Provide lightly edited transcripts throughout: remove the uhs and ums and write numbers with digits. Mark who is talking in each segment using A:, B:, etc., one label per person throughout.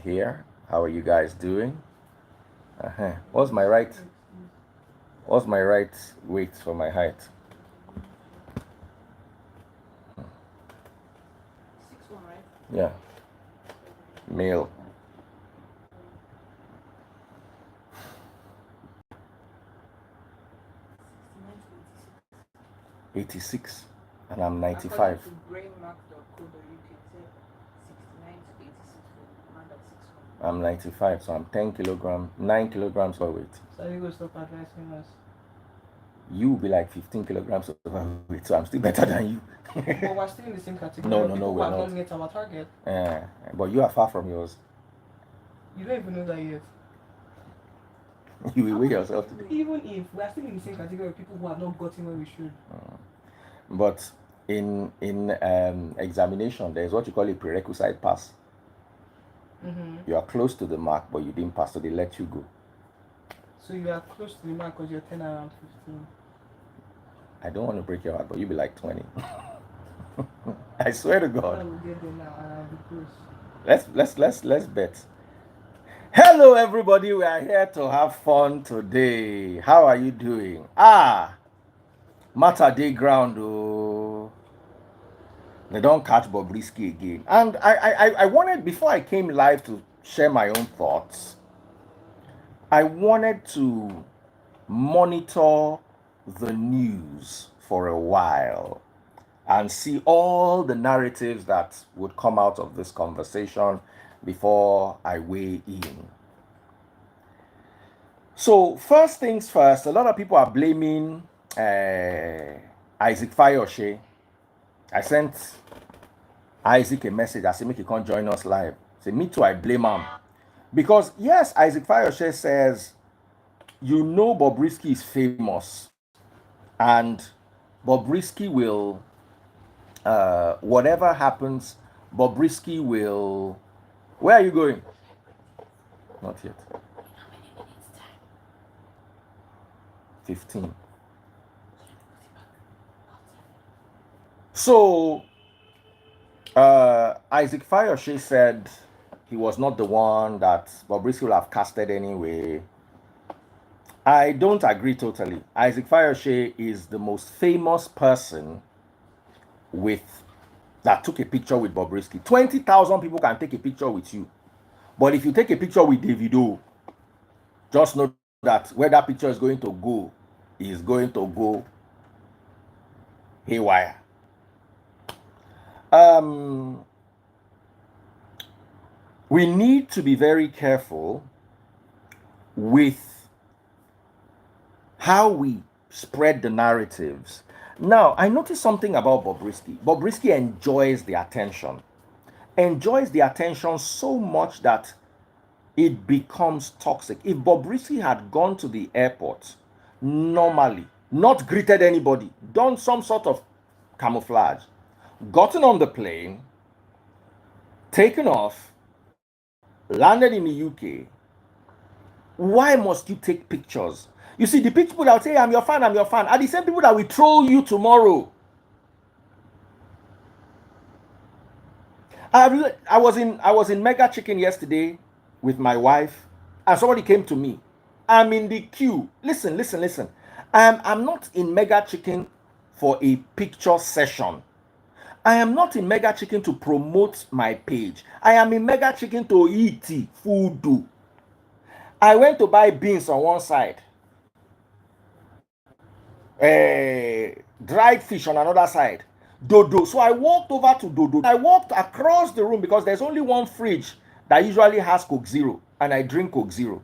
A: here. How are you guys doing? What's my right? What's my right weight for my height?
B: 6'1", right?
A: Yeah, male. 86, and I'm
B: According
A: 95.
B: to brainmark.co.uk, it said 69 to 86 for man that's 6'1".
A: I'm 95, so I'm 10 kilograms, 9 kilograms overweight.
C: So you go stop advising us.
A: You will be like 15 kilograms overweight, so I'm still better than you.
C: But we're still in the same category.
A: No,
C: Of
A: no, no,
C: people who
A: we're
C: have
A: not.
C: not met our target.
A: But you are far from yours.
C: You don't even know that yet.
A: You will weigh yourself today.
C: Even if we are still in the same category of people who have not gotten where we should.
A: But in examination, there's what you call a prerequisite pass. You are close to the mark, but you didn't pass, so they let you go.
C: So you are close to the mark because you're 10 around 15.
A: I don't want to break your heart, but you'll be like 20. I swear to
C: I
A: God.
C: will get there now and I'll be close.
A: Let's bet. Hello everybody, we are here to have fun today. How are you doing? Matter day ground. Oh, they don't catch Bobrisky again. And I wanted, before I came live to share my own thoughts, I wanted to monitor the news for a while and see all the narratives that would come out of this conversation before I weigh in. So, first things first, a lot of people are blaming Isaac Fayoshe. I sent Isaac a message. I said, make he can't join us live. Say, me too, I blame him. Because, yes, Isaac Fayoshe says, you know Bobrisky is famous. And Bobrisky will, whatever happens, Bobrisky will... Where are you going? Not yet. 15. So, Isaac Fayoshe said he was not the one that Bobrisky will have casted anyway. I don't agree totally. Isaac Fayoshe is the most famous person that took a picture with Bobrisky. 20,000 people can take a picture with you. But if you take a picture with Davido, just know that where that picture is going to go haywire. We need to be very careful with how we spread the narratives. Now, I noticed something about Bobrisky. Bobrisky enjoys the attention so much that it becomes toxic. If Bobrisky had gone to the airport normally, not greeted anybody, done some sort of camouflage, gotten on the plane, taken off, landed in the UK, why must you take pictures? You see, the people that will say, I'm your fan, are the same people that will troll you tomorrow. I was in Mega Chicken yesterday with my wife, and somebody came to me. I'm in the queue. Listen. I'm not in Mega Chicken for a picture session. I am not in Mega Chicken to promote my page. I am in Mega Chicken to eat food. I went to buy beans on one side, dried fish on another side, dodo. So I walked over to dodo. I walked across the room because there's only one fridge that usually has Coke Zero, and I drink Coke Zero.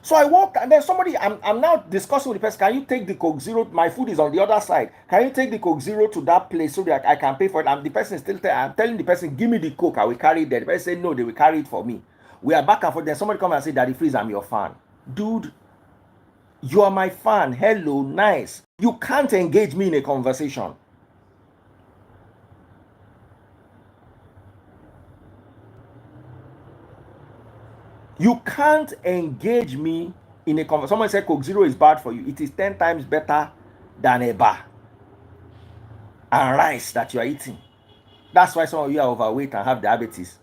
A: So I walked, and then somebody, I'm now discussing with the person, can you take the Coke Zero? My food is on the other side. Can you take the Coke Zero to that place so that I can pay for it? And the person is still I'm telling the person, give me the Coke, I will carry it there. The person said, no, they will carry it for me. We are back and forth. Then somebody come and say, Daddy, please, I'm your fan. Dude, you are my fan. Hello, nice. You can't engage me in a conversation. You can't engage me in a conversation. Someone said Coke Zero is bad for you. It is 10 times better than a bar and rice that you are eating. That's why some of you are overweight and have diabetes.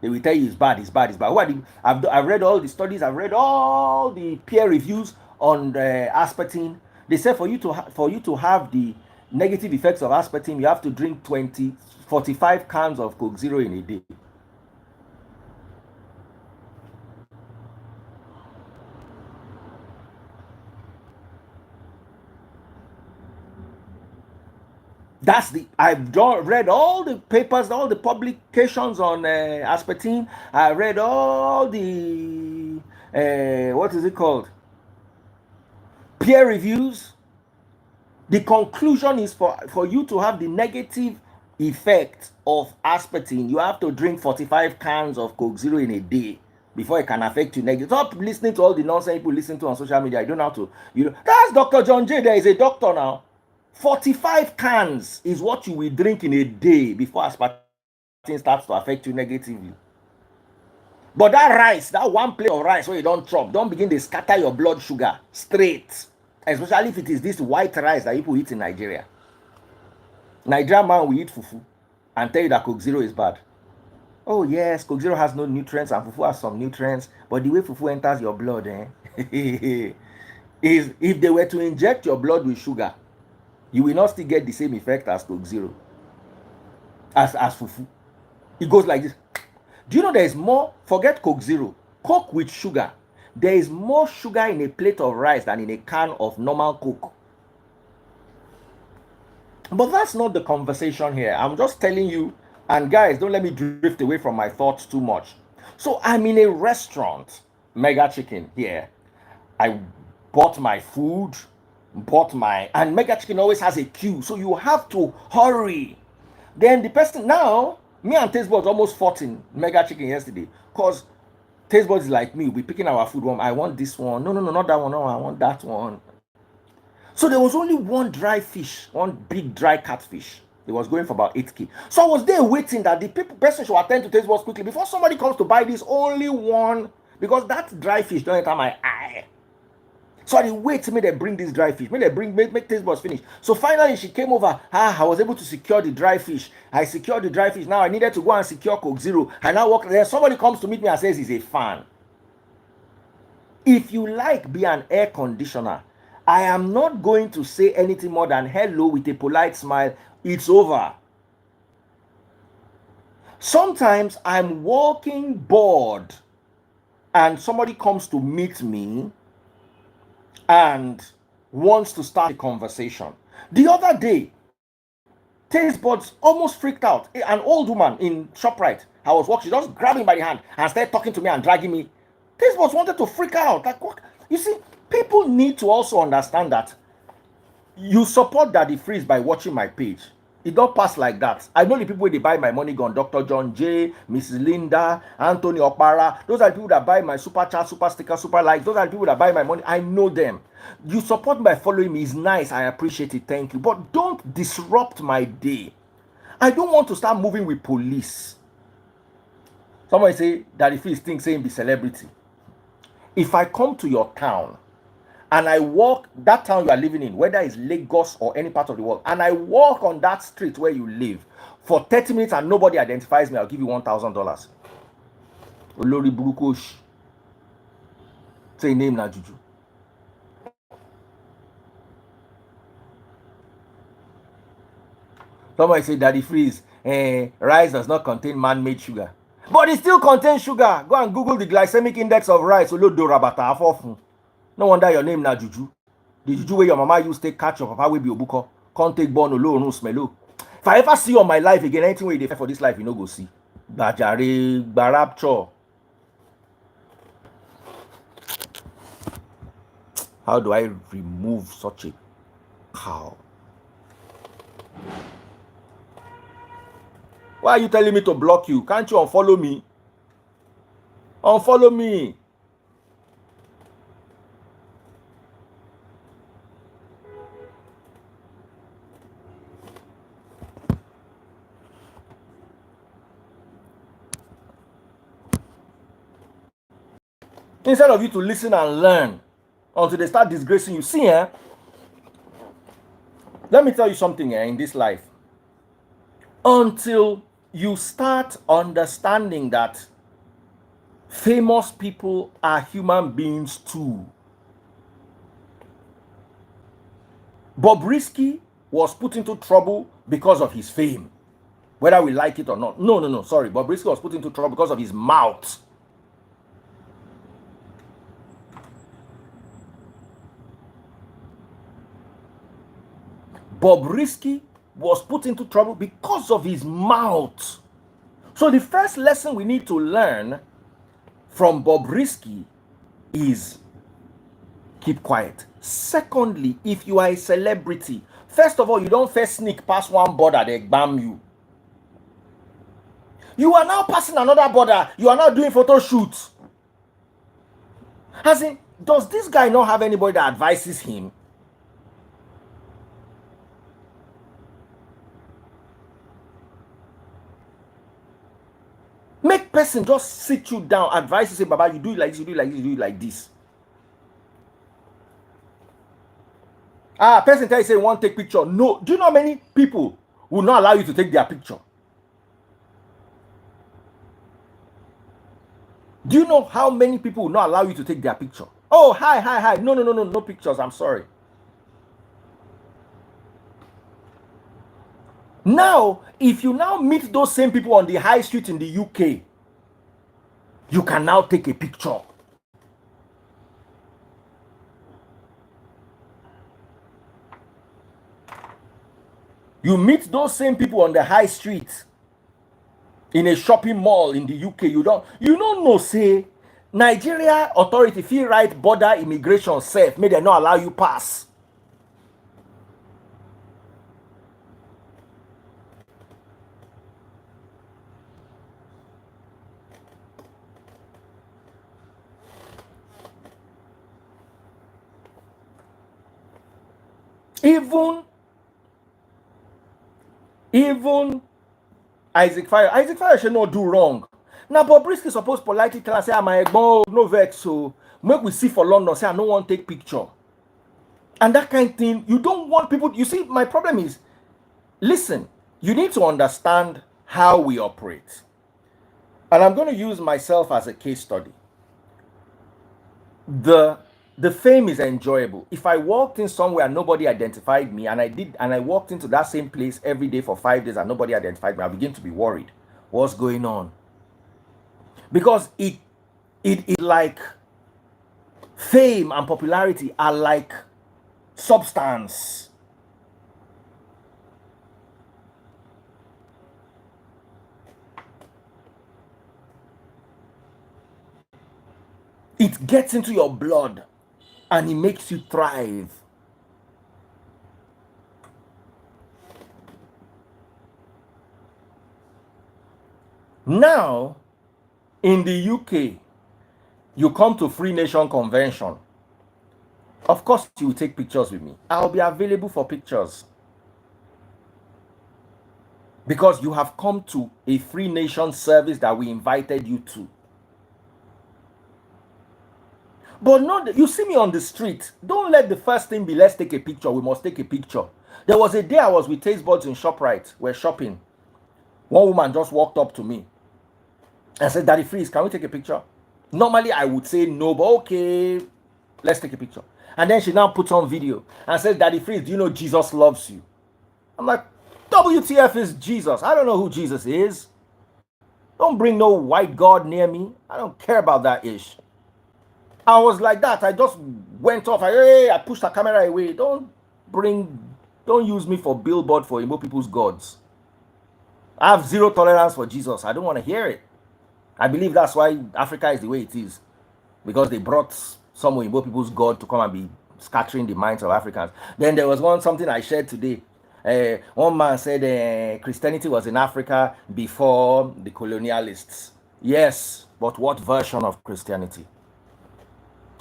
A: They will tell you it's bad, it's bad, it's bad. I've read all the studies, I've read all the peer reviews on aspartame. They say for you to have the negative effects of aspartame, you have to drink 45 cans of Coke Zero in a day. I've read all the papers, all the publications on aspartame. I read all the what is it called, peer reviews. The conclusion is for you to have the negative effect of aspartame, you have to drink 45 cans of Coke Zero in a day before it can affect you negatively. Stop listening to all the nonsense people listen to on social media. You don't have to, that's Dr. John J. There is a doctor now. 45 cans is what you will drink in a day before aspartame starts to affect you negatively. But that rice, that one plate of rice where you don't chop, don't begin to scatter your blood sugar straight. Especially if it is this white rice that people eat in Nigeria. Nigerian man will eat fufu and tell you that Coke Zero is bad. Oh yes, Coke Zero has no nutrients and fufu has some nutrients, but the way fufu enters your blood, is if they were to inject your blood with sugar, you will not still get the same effect as Coke Zero, as fufu. It goes like this. Do you know there is more? Forget Coke Zero. Coke with sugar. There is more sugar in a plate of rice than in a can of normal Coke. But that's not the conversation here. I'm just telling you, and guys, don't let me drift away from my thoughts too much. So I'm in a restaurant, Mega Chicken here. I bought my food, and Mega Chicken always has a queue, so you have to hurry. Then the person, now, me and Taste Buds almost fought in Mega Chicken yesterday, because Taste Buds is like me, we picking our food. I want this one. No, not that one. No, I want that one. So there was only one dry fish, one big dry catfish. It was going for about 8K. So I was there waiting that the person should attend to Taste Buds quickly before somebody comes to buy this only one, because that dry fish don't enter my eye. So I wait till they bring this dry fish. Make Taste Buds finish. So finally she came over. I was able to secure the dry fish. I secured the dry fish. Now I needed to go and secure Coke Zero. And now walk there. Somebody comes to meet me and says he's a fan. If you like be an air conditioner, I am not going to say anything more than hello with a polite smile. It's over. Sometimes I'm walking bored and somebody comes to meet me and wants to start a conversation. The other day, Taste Buds almost freaked out. An old woman in ShopRite, I was walking, she just grabbed me by the hand and started talking to me and dragging me. Taste Buds wanted to freak out. Like, what? You see, people need to also understand that you support Daddy Freeze by watching my page. It don't pass like that. I know the people where they buy my money gun, Dr. John J, Mrs. Linda, Anthony Okpara. Those are the people that buy my super chat, super sticker, super likes. Those are the people that buy my money. I know them. You support me by following me. It's nice. I appreciate it. Thank you. But don't disrupt my day. I don't want to start moving with police. Somebody say, Daddy Freeze thinks saying be celebrity. If I come to your town, and I walk that town you are living in, whether it's Lagos or any part of the world, and I walk on that street where you live for 30 minutes and nobody identifies me, I'll give you $1,000. Olori Burukosh. Say name na Juju. Somebody say, Daddy Freeze, rice does not contain man-made sugar. But it still contains sugar. Go and Google the glycemic index of rice. Olodo rabata afofun. No wonder your name na Juju. The Juju where your mama used to catch your papa will be obuko. Can't take born alone, smello. If I ever see you on my life again, anything where you for this life, you know go see. Bajare, barapcho. How do I remove such a cow? Why are you telling me to block you? Can't you unfollow me? Unfollow me. Instead of you to listen and learn until they start disgracing you. See, let me tell you something in this life. Until you start understanding that famous people are human beings too. Bobrisky was put into trouble because of his fame, whether we like it or not. No, sorry. Bobrisky was put into trouble because of his mouth. Bobrisky was put into trouble because of his mouth. So the first lesson we need to learn from Bobrisky is keep quiet. Secondly, if you are a celebrity, first of all, you don't first sneak past one border, they bam you. You are now passing another border. You are now doing photo shoots. As in, does this guy not have anybody that advises him? Make person just sit you down, advise you, say, Baba, you do it like this, you do it like this, you do it like this. Person tell you say you want to take picture. No, do you know how many people will not allow you to take their picture? Do you know how many people will not allow you to take their picture? Oh, hi. No pictures, I'm sorry. Now, if you now meet those same people on the high street in the UK, you can now take a picture. You meet those same people on the high street in a shopping mall in the UK. You don't know, say, Nigeria authority feel right border immigration safe, may they not allow you pass. Even Isaac Fire should not do wrong. Now Bobrisky supposed politely tell us, say, my no vex, so make we see for London, say I don't want to take picture. And that kind of thing, you don't want people, you see, my problem is, listen, you need to understand how we operate. And I'm going to use myself as a case study. The fame is enjoyable. If I walked in somewhere and nobody identified me, and I walked into that same place every day for 5 days and nobody identified me, I begin to be worried. What's going on? Because it like fame and popularity are like substance. It gets into your blood and it makes you thrive. Now, in the UK, you come to Free Nation Convention. Of course, you will take pictures with me. I'll be available for pictures. Because you have come to a Free Nation service that we invited you to. But not, you see me on the street, don't let the first thing be, let's take a picture, we must take a picture. There was a day I was with taste buds in ShopRite, we're shopping. One woman just walked up to me and said, Daddy Freeze, can we take a picture? Normally I would say no, but okay, let's take a picture. And then she now puts on video and says, Daddy Freeze, do you know Jesus loves you? I'm like, WTF is Jesus? I don't know who Jesus is. Don't bring no white God near me. I don't care about that ish. I was like that. I just went off. I pushed the camera away. Don't use me for billboard for Igbo people's gods. I have zero tolerance for Jesus. I don't want to hear it. I believe that's why Africa is the way it is. Because they brought some Igbo people's god to come and be scattering the minds of Africans. Then there was something I shared today. One man said Christianity was in Africa before the colonialists. Yes, but what version of Christianity?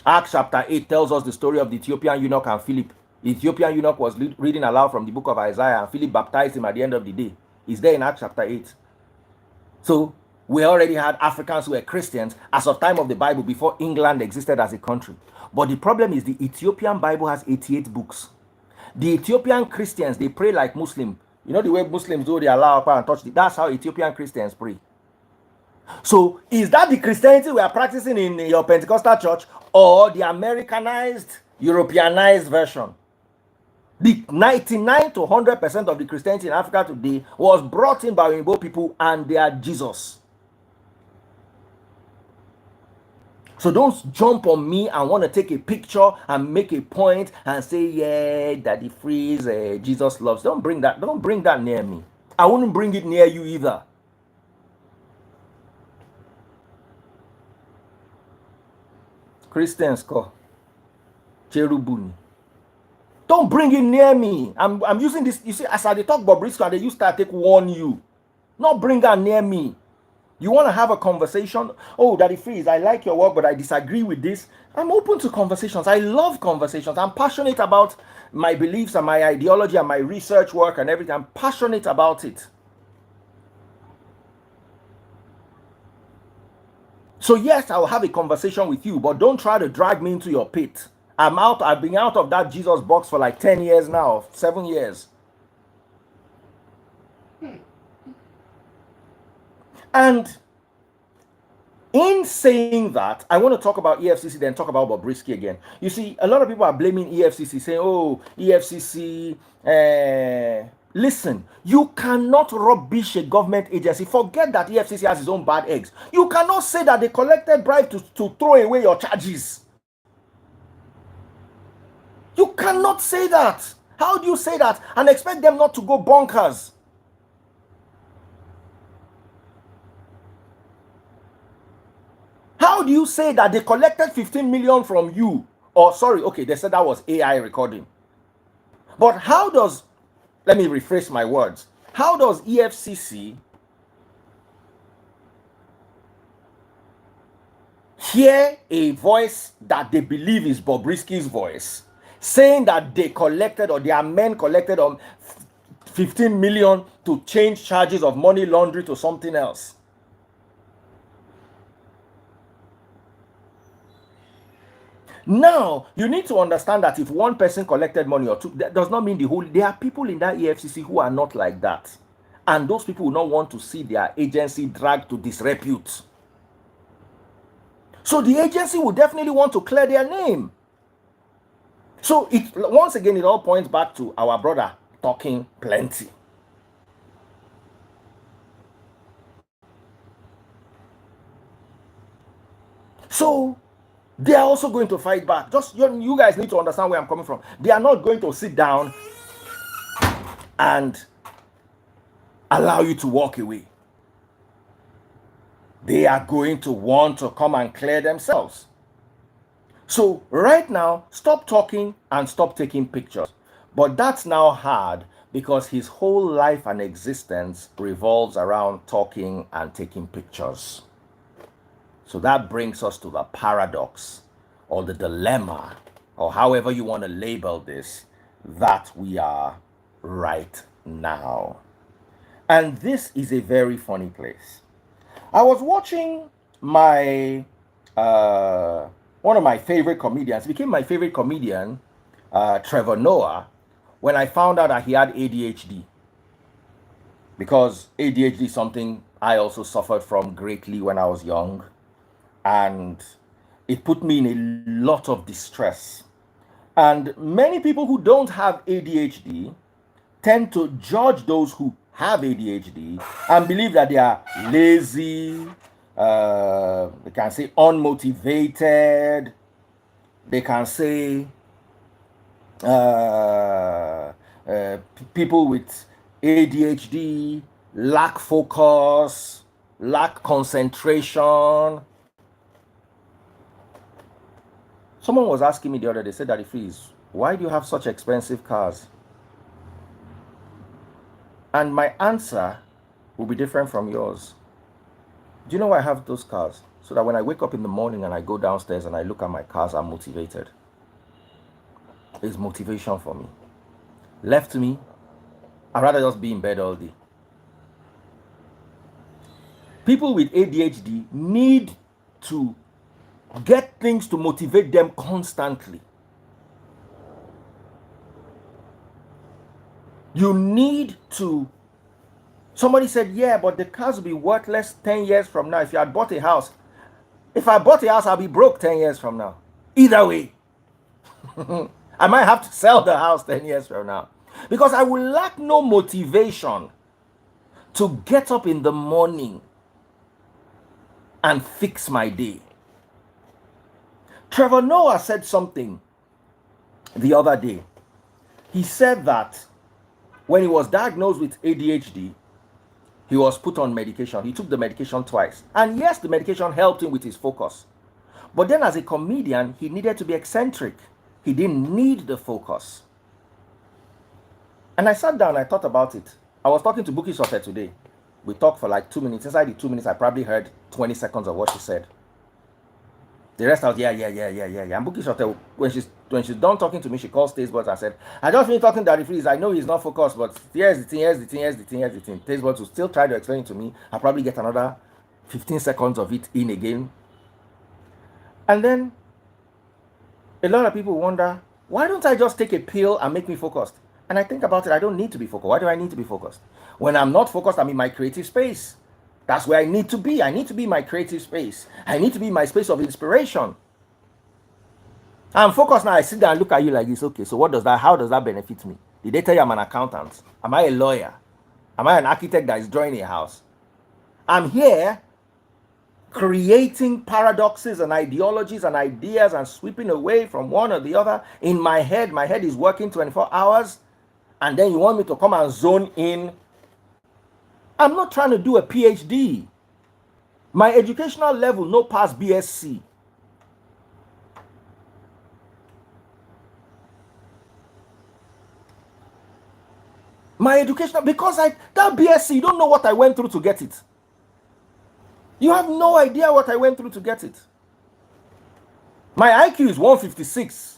A: Acts chapter 8 tells us the story of the Ethiopian eunuch and Philip. The Ethiopian eunuch was reading aloud from the book of Isaiah, and Philip baptized him at the end of the day. It's there in Acts chapter 8. So we already had Africans who were Christians as of time of the Bible before England existed as a country. But the problem is the Ethiopian Bible has 88 books. The Ethiopian Christians, they pray like Muslim. You know the way Muslims do, they allow and touch the, that's how Ethiopian Christians pray. So is that the Christianity we are practicing in your Pentecostal church, or the Americanized, Europeanized version? The 99 to 100% of the Christianity in Africa today was brought in by Igbo people and their Jesus. So don't jump on me and want to take a picture and make a point and say, yeah, Daddy Freeze, Jesus loves. Don't bring that near me. I wouldn't bring it near you either. Christians call Cherubuni. Don't bring it near me. I'm using this. You see, as I talk Bobrisky, they used to take warn you. Not bring that near me. You want to have a conversation? Oh, Daddy Freeze, I like your work, but I disagree with this. I'm open to conversations. I love conversations. I'm passionate about my beliefs and my ideology and my research work and everything. I'm passionate about it. So yes, I'll have a conversation with you, but don't try to drag me into your pit. I've been out of that Jesus box for like 10 years now, 7 years. And in saying that, I want to talk about EFCC, then talk about Bobrisky again. You see, a lot of people are blaming EFCC, saying, oh, EFCC, listen, you cannot rubbish a government agency. Forget that EFCC has its own bad eggs. You cannot say that they collected bribe to throw away your charges. You cannot say that. How do you say that and expect them not to go bonkers? How do you say that they collected 15 million from you? Or sorry, okay, they said that was AI recording. But how does, let me rephrase my words. How does EFCC hear a voice that they believe is Bobrisky's voice, saying that they collected, or their men collected 15 million to change charges of money laundering to something else? Now, you need to understand that if one person collected money or two, that does not mean the whole. There are people in that EFCC who are not like that. And those people will not want to see their agency dragged to disrepute. So the agency will definitely want to clear their name. So once again, it all points back to our brother talking plenty. So they are also going to fight back. Just you guys need to understand where I'm coming from. They are not going to sit down and allow you to walk away. They are going to want to come and clear themselves. So right now, stop talking and stop taking pictures. But that's now hard because his whole life and existence revolves around talking and taking pictures. So that brings us to the paradox or the dilemma, or however you want to label this, that we are right now. And this is a very funny place. I was watching my one of my favorite comedians, became my favorite comedian, Trevor Noah, when I found out that he had ADHD. Because ADHD is something I also suffered from greatly when I was young. And it put me in a lot of distress. And many people who don't have ADHD tend to judge those who have ADHD and believe that they are lazy, they can say unmotivated, they can say people with ADHD lack focus, lack concentration. Someone was asking me the other day, said, Daddy Freeze, why do you have such expensive cars? And my answer will be different from yours. Do you know why I have those cars? So that when I wake up in the morning and I go downstairs and I look at my cars, I'm motivated. It's motivation for me. Left to me, I'd rather just be in bed all day. People with ADHD need to get things to motivate them constantly. You need to. Somebody said, yeah, but the cars will be worthless 10 years from now if you had bought a house. If I bought a house, I'll be broke 10 years from now. Either way. I might have to sell the house 10 years from now. Because I will lack no motivation to get up in the morning and fix my day. Trevor Noah said something the other day. He said that when he was diagnosed with ADHD, he was put on medication. He took the medication twice. And yes, the medication helped him with his focus. But then as a comedian, he needed to be eccentric. He didn't need the focus. And I sat down, I thought about it. I was talking to Buki Sofe today. We talked for like 2 minutes. Inside the 2 minutes, I probably heard 20 seconds of what she said. The rest I was, yeah. And Buki Sote, when she's done talking to me, she calls Tastebot and said, I just finished talking to Daddy Freeze. I know he's not focused, but here's the thing. Tastebot will still try to explain it to me. I'll probably get another 15 seconds of it in again. And then a lot of people wonder, why don't I just take a pill and make me focused? And I think about it, I don't need to be focused. Why do I need to be focused? When I'm not focused, I'm in my creative space. That's where I need to be. I need to be in my creative space. I need to be in my space of inspiration. I'm focused now. I sit down and look at you like this. Okay, so how does that benefit me? Did they tell you I'm an accountant? Am I a lawyer? Am I an architect that is drawing a house? I'm here creating paradoxes and ideologies and ideas and sweeping away from one or the other in my head. My head is working 24 hours. And then you want me to come and zone in. I'm not trying to do a PhD. My educational level no pass BSc. My educational, because that BSc, you don't know what I went through to get it. You have no idea what I went through to get it. My IQ is 156.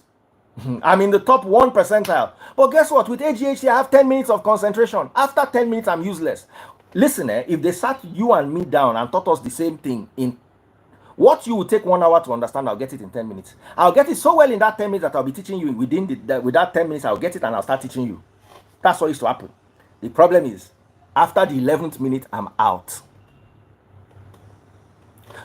A: I'm in the top 1 percentile. But guess what? With ADHD, I have 10 minutes of concentration. After 10 minutes, I'm useless. Listen, if they sat you and me down and taught us the same thing, in what you would take 1 hour to understand, I'll get it in 10 minutes. I'll get it so well in that 10 minutes that I'll be teaching you with that 10 minutes, I'll get it and I'll start teaching you. That's what used to happen. The problem is, after the 11th minute, I'm out.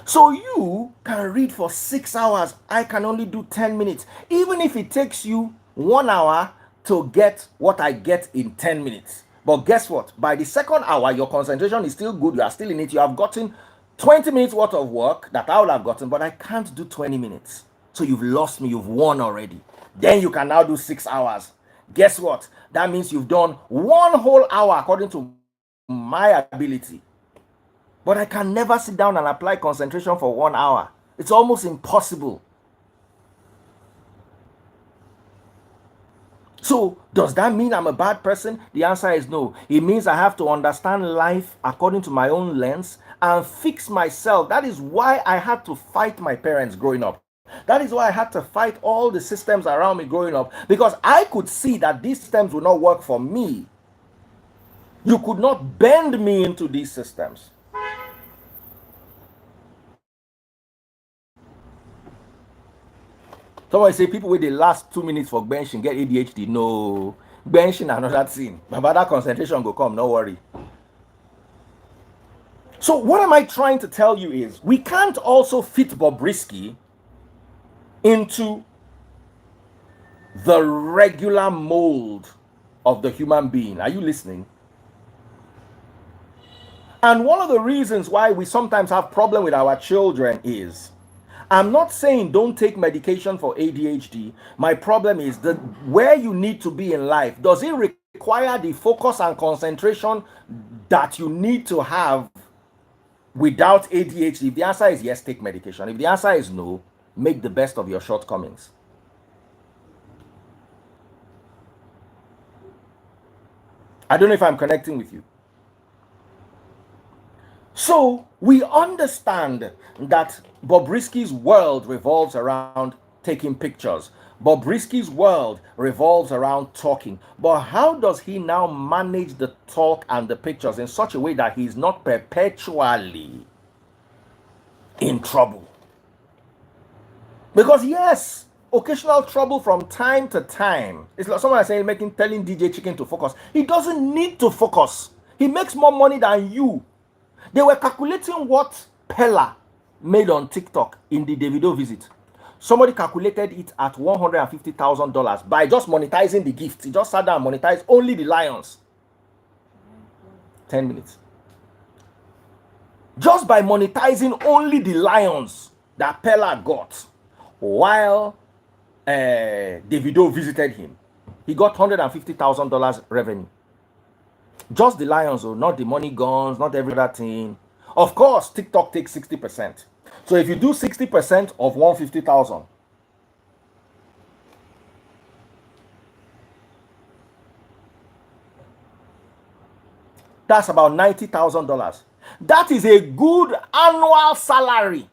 A: So you can read for 6 hours. I can only do 10 minutes. Even if it takes you 1 hour to get what I get in 10 minutes. But guess what? By the second hour, your concentration is still good. You are still in it. You have gotten 20 minutes worth of work that I would have gotten, but I can't do 20 minutes. So you've lost me. You've won already. Then you can now do 6 hours. Guess what? That means you've done 1 whole hour according to my ability. But I can never sit down and apply concentration for 1 hour. It's almost impossible. So, does that mean I'm a bad person? The answer is no. It means I have to understand life according to my own lens and fix myself. That is why I had to fight my parents growing up. That is why I had to fight all the systems around me growing up, because I could see that these systems would not work for me. You could not bend me into these systems. Someone say people with the last 2 minutes for benching get ADHD. No, benching another thing. But that concentration go come, no worry. So what am I trying to tell you is, we can't also fit Bobrisky into the regular mold of the human being. Are you listening? And one of the reasons why we sometimes have problem with our children is, I'm not saying don't take medication for ADHD. My problem is that where you need to be in life, does it require the focus and concentration that you need to have without ADHD? If the answer is yes, take medication. If the answer is no, make the best of your shortcomings. I don't know if I'm connecting with you. So we understand that Bobrisky's world revolves around taking pictures. Bobrisky's world revolves around talking. But how does he now manage the talk and the pictures in such a way that he's not perpetually in trouble? Because yes, occasional trouble from time to time. It's like someone is saying telling DJ Chicken to focus. He doesn't need to focus. He makes more money than you. They were calculating what Pella made on TikTok in the Davido visit. Somebody calculated it at $150,000 by just monetizing the gift. He just sat down and monetized only the lions. 10 minutes. Just by monetizing only the lions that Pella got while Davido visited him, he got $150,000 revenue. Just the lions, though, not the money guns, not every other thing. Of course, TikTok takes 60%. So if you do 60% of 150,000, that's about $90,000. That is a good annual salary.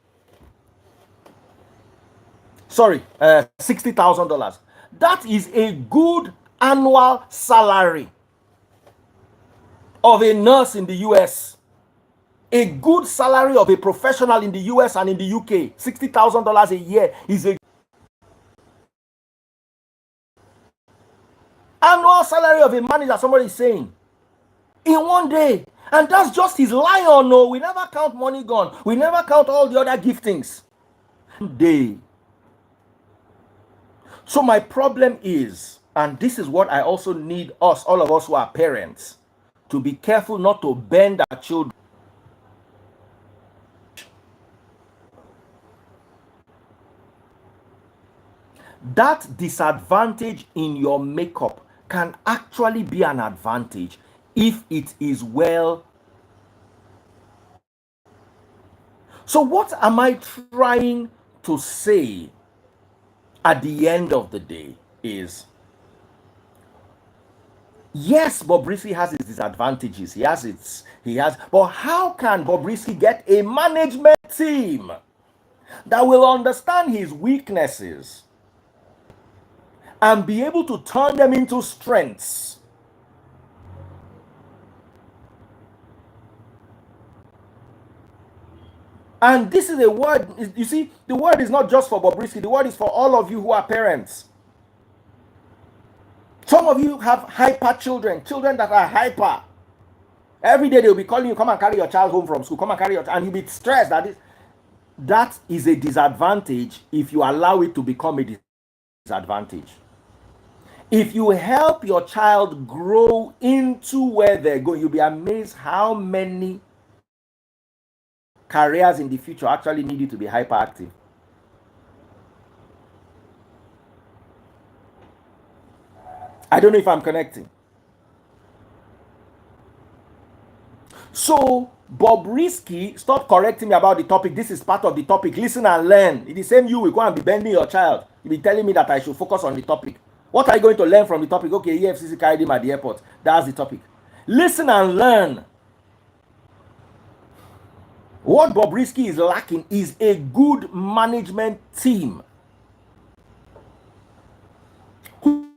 A: Sorry, $60,000. That is a good annual salary of a nurse in the US. A good salary of a professional in the US and in the UK, $60,000 a year is a annual salary of a manager, somebody is saying, in one day. And that's just his lion. No, we never count money gone. We never count all the other giftings. Day. So my problem is, and this is what I also need us, all of us who are parents, to be careful not to bend our children. That disadvantage in your makeup can actually be an advantage if it is well. So what am I trying to say at the end of the day is, yes, Bobrisky has its disadvantages. But how can Bobrisky get a management team that will understand his weaknesses and be able to turn them into strengths? And this is a word, you see, the word is not just for Bobrisky, the word is for all of you who are parents. Some of you have hyper children that are hyper. Every day they'll be calling you, come and carry your child home from school, come and carry your child, and you'll be stressed. That is a disadvantage if you allow it to become a disadvantage. If you help your child grow into where they're going, you'll be amazed how many careers in the future actually need you to be hyperactive. I don't know if I'm connecting. So, Bobrisky, stop correcting me about the topic. This is part of the topic. Listen and learn. It's the same you will go and be bending your child. You'll be telling me that I should focus on the topic. What are you going to learn from the topic? Okay, EFCC carried him at the airport. That's the topic. Listen and learn. What Bobrisky is lacking is a good management team who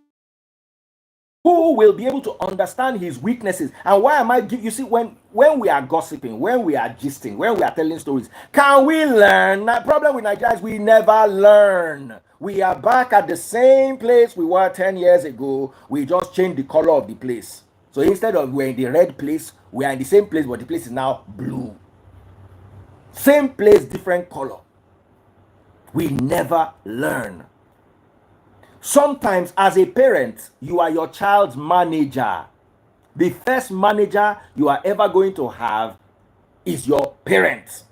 A: will be able to understand his weaknesses. And why am I you see, when we are gossiping, when we are gisting, when we are telling stories, can we learn? The problem with Nigeria is we never learn. We are back at the same place we were 10 years ago. We just changed the color of the place. So instead of we're in the red place, we are in the same place, but the place is now blue. Same place, different color. We never learn. Sometimes as a parent, you are your child's manager. The first manager you are ever going to have is your parents.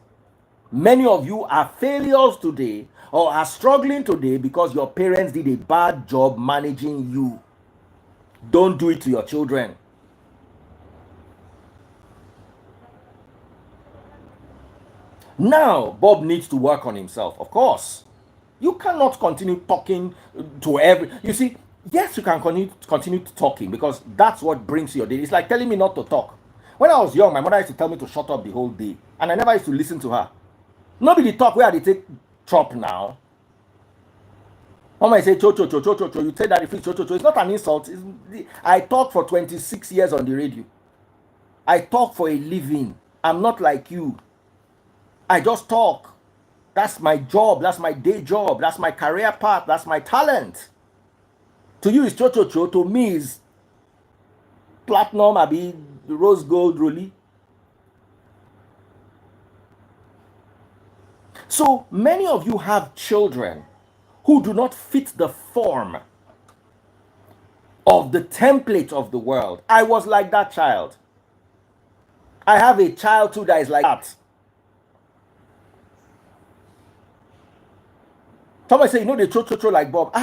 A: Many of you are failures today or are struggling today because your parents did a bad job managing you. Don't do it to your children. Now, Bob needs to work on himself, of course. You cannot continue talking to you see, yes, you can continue talking because that's what brings you your day. It's like telling me not to talk. When I was young, my mother used to tell me to shut up the whole day, and I never used to listen to her. Nobody talk where they take chop now. Mama say cho cho cho cho cho cho. You say that if it's cho cho cho, it's not an insult. I talk for 26 years on the radio. I talk for a living. I'm not like you. I just talk. That's my job. That's my day job. That's my career path. That's my talent. To you, it's cho-cho-cho. To me, it's platinum, abi rose gold, really. So many of you have children who do not fit the form of the template of the world. I was like that child. I have a child too that is like that. Somebody say, you know, they cho-cho-cho like Bob.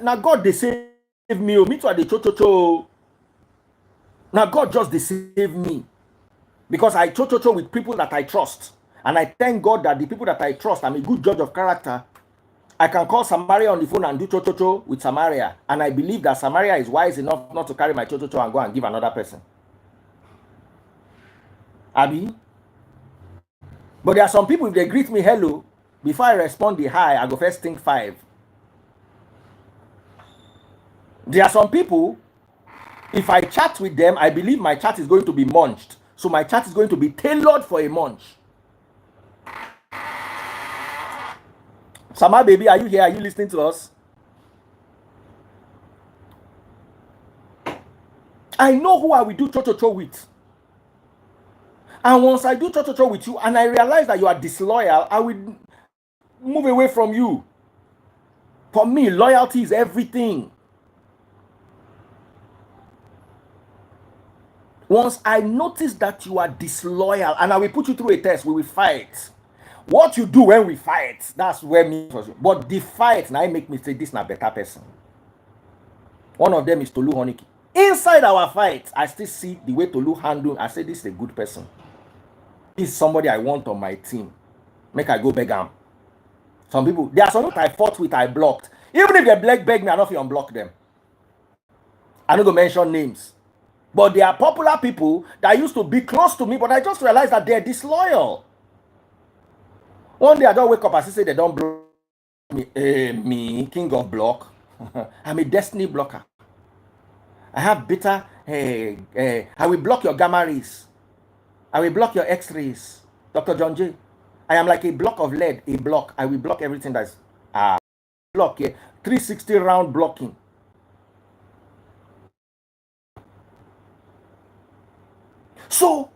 A: Now God, they save me. Me too, they cho-cho-cho. Now God just they save me. Because I cho-cho-cho with people that I trust. And I thank God that the people that I trust, I'm a good judge of character. I can call Samaria on the phone and do cho-cho-cho with Samaria. And I believe that Samaria is wise enough not to carry my cho-cho-cho and go and give another person. Abi? But there are some people, if they greet me hello, before I respond the hi, I go first think 5. There are some people, if I chat with them, I believe my chat is going to be munched. So my chat is going to be tailored for a munch. Sama baby, are you here? Are you listening to us? I know who I will do cho-cho-cho with. And once I do cho-cho-cho with you and I realize that you are disloyal, I will move away from you. For me, loyalty is everything. Once I notice that you are disloyal, and I will put you through a test, we will fight. What you do when we fight, that's where me. But the fight, now I make me say this is not a better person. One of them is Tolu Honiki. Inside our fight, I still see the way Tolu handle. I say this is a good person. This is somebody I want on my team. Make I go beg him. Some people, there are some people I fought with, I blocked. Even if they beg me, I don't feel unblock them. I'm not going to mention names. But there are popular people that used to be close to me, but I just realized that they're disloyal. One day I don't wake up and say they don't block me. Me, king of block. I'm a destiny blocker. I have bitter. I will block your gamma rays. I will block your X-rays. Dr. John J. I am like a block of lead, a block. I will block everything that's block here. 360 round blocking. So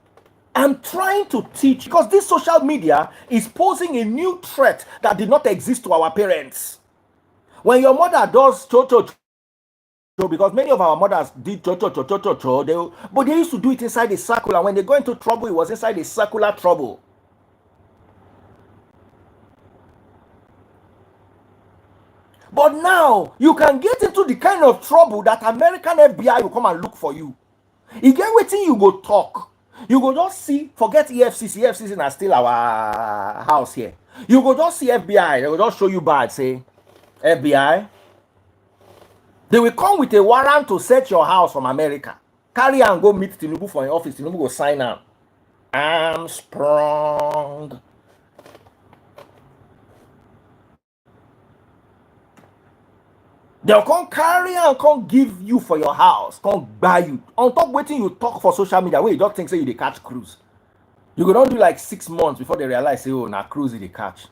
A: I'm trying to teach, because this social media is posing a new threat that did not exist to our parents. When your mother does cho-cho-cho, because many of our mothers did cho-cho-cho-cho-cho, but they used to do it inside a circle, and when they go into trouble, it was inside a circular trouble. But now, you can get into the kind of trouble that American FBI will come and look for you. You get waiting, you go talk. You go just see, forget EFCC. EFCC is still our house here. You go just see FBI. They will just show you bad, say, FBI. They will come with a warrant to search your house from America. Carry and go meet Tinubu for your office. Tinubu go sign out. Armstrong. They'll come carry and come give you for your house, come buy you. On top waiting, you talk for social media where you don't think say you dey catch cruise. You go don't do like 6 months before they realize say, oh, now cruise they catch.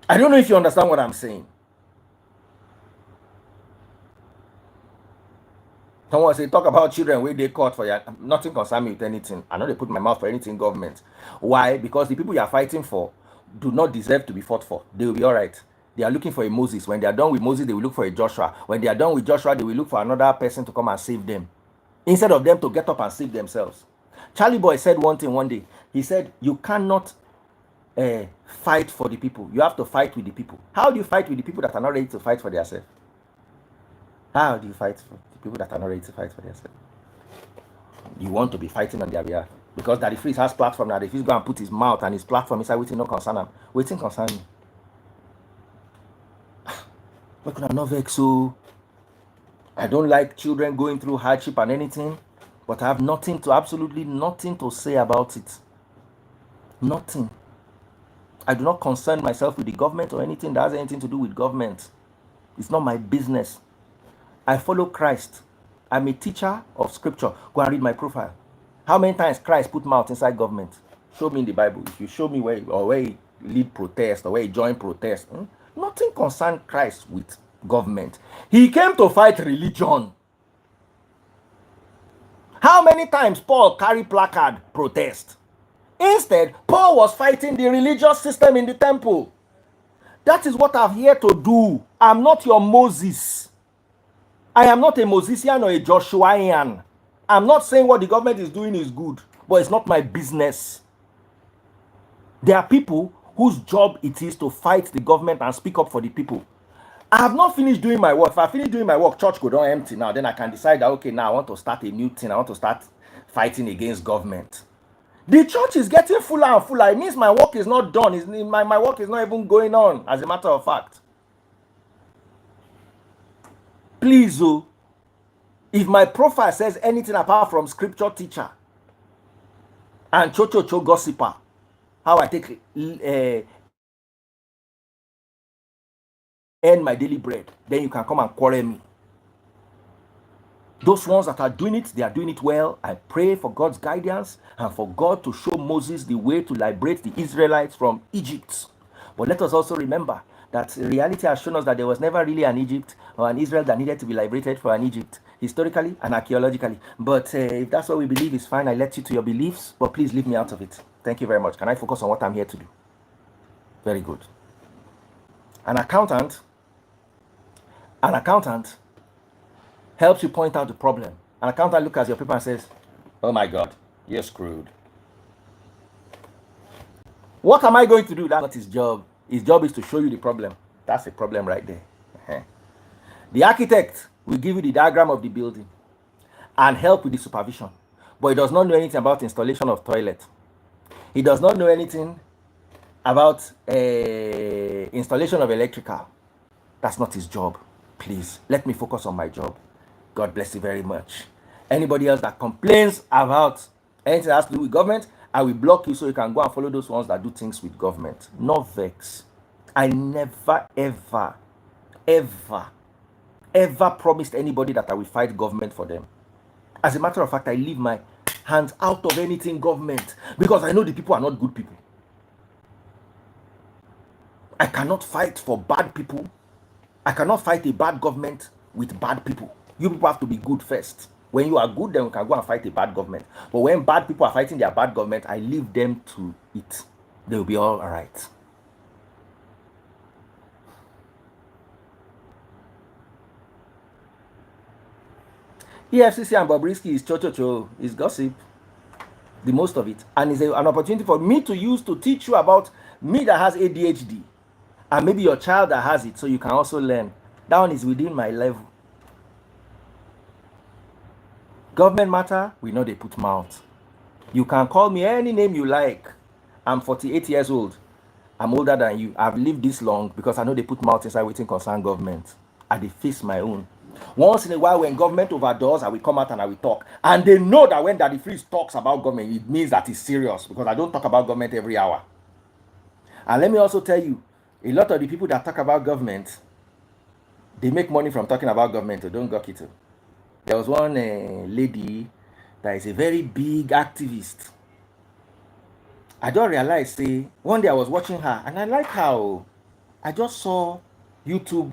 A: I don't know if you understand what I'm saying. Someone say talk about children where they caught for you. Nothing concern me with anything. I know they put my mouth for anything government. Why? Because the people you are fighting for do not deserve to be fought for. They will be all right. They are looking for a Moses. When they are done with Moses, they will look for a Joshua. When they are done with Joshua, they will look for another person to come and save them, instead of them to get up and save themselves. Charlie Boy said one thing one day. He said, you cannot fight for the people. You have to fight with the people. How do you fight with the people that are not ready to fight for themselves? How do you fight for the people that are not ready to fight for themselves? You want to be fighting on their behalf. Because Daddy Freeze has platform now. If he's going to put his mouth and his platform inside, waiting no concern him. Waiting concern me. What could I not vex? So I don't like children going through hardship and anything, but I have nothing to, absolutely nothing to say about it. Nothing. I do not concern myself with the government or anything that has anything to do with government. It's not my business. I follow Christ. I'm a teacher of scripture. Go and read my profile. How many times Christ put mouth inside government? Show me in the Bible. If you show me where he lead protest or where he joined protest, nothing concerned Christ with government. He came to fight religion. How many times Paul carried placard protest? Instead, Paul was fighting the religious system in the temple. That is what I'm here to do. I'm not your Moses. I am not a Mosesian or a Joshuaian. I'm not saying what the government is doing is good, but it's not my business. There are people whose job it is to fight the government and speak up for the people. I have not finished doing my work. If I finish doing my work, church go down empty now. Then I can decide that, okay, now I want to start a new thing. I want to start fighting against government. The church is getting fuller and fuller. It means my work is not done. My work is not even going on, as a matter of fact. Please, if my profile says anything apart from scripture teacher and cho gossiper, how I take earn my daily bread, then you can come and quarrel me. Those ones that are doing it, they are doing it well. I pray for God's guidance and for God to show Moses the way to liberate the Israelites from Egypt. But let us also remember that reality has shown us that there was never really an Egypt or an Israel that needed to be liberated from an Egypt, historically and archaeologically. But if that's what we believe, is fine. I let you to your beliefs, but please leave me out of it. Thank you very much. Can I focus on what I'm here to do? Very good. An accountant helps you point out the problem. An accountant looks at your paper and says, oh my God, you're screwed. What am I going to do? That's not his job. His job is to show you the problem. That's a problem right there. The architect will give you the diagram of the building and help with the supervision. But he does not know anything about installation of toilet. He does not know anything about installation of electrical. That's not his job. Please, let me focus on my job. God bless you very much. Anybody else that complains about anything that has to do with government, I will block you so you can go and follow those ones that do things with government. No vex. I never, ever promised anybody that I will fight government for them. As a matter of fact, I leave my hands out of anything government because I know the people are not good people. I cannot fight for bad people. I cannot fight a bad government with bad people. You people have to be good first. When you are good, then we can go and fight a bad government. But when bad people are fighting their bad government, I leave them to it. They will be all right. EFCC and Bobrisky is cho, is gossip. The most of it. And it's an opportunity for me to use to teach you about me that has ADHD. And maybe your child that has it, so you can also learn. That one is within my level. Government matter, we know they put mouth. You can call me any name you like. I'm 48 years old. I'm older than you. I've lived this long because I know they put mouth inside waiting concern government. I dey face my own. Once in a while, when government overdoes, I will come out and I will talk. And they know that when Daddy Freeze talks about government, it means that it's serious because I don't talk about government every hour. And let me also tell you, a lot of the people that talk about government, they make money from talking about government. So don't gawk it. There was one lady that is a very big activist. I don't realize, say, one day I was watching her and I like how I just saw YouTube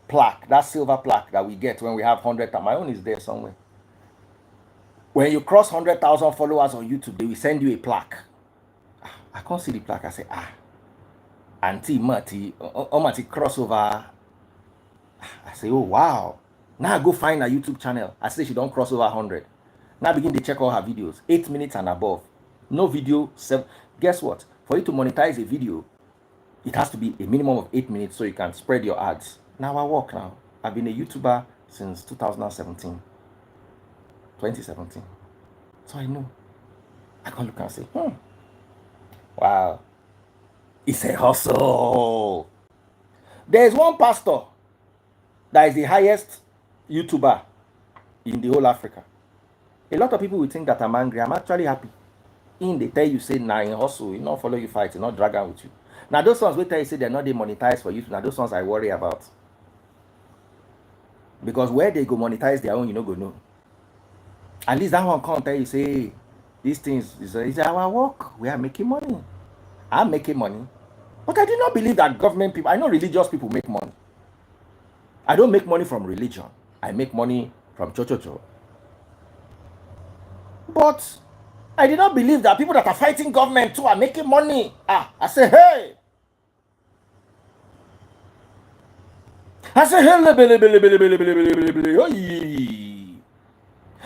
A: plaque, that silver plaque that we get when we have 100,000. My own is there somewhere. When you cross 100,000 followers on YouTube, they will send you a plaque. I can't see the plaque. I say, Auntie Marty, Marty crossover. I say, oh wow. Now I go find her YouTube channel. I say she don't cross over 100. Now I begin to check all her videos, 8 minutes and above. No video, 7. Guess what? For you to monetize a video, it has to be a minimum of 8 minutes so you can spread your ads. Now I work now. I've been a YouTuber since 2017. So I know. I can look and say, wow. It's a hustle. There's one pastor that is the highest YouTuber in the whole Africa. A lot of people will think that I'm angry. I'm actually happy. They tell you, say, nah, in hustle, you not follow you fight, not drag out with you. Now those ones will tell you, say, they're not demonetized for you. Now those ones I worry about. Because where they go monetize their own, you no go know. At least that one can't tell you, say, these things is our work. We are making money. I'm making money. But I do not believe that government people, I know religious people make money. I don't make money from religion. I make money from cho-cho-cho. But I did not believe that people that are fighting government too are making money. I say, hey. I say, hey,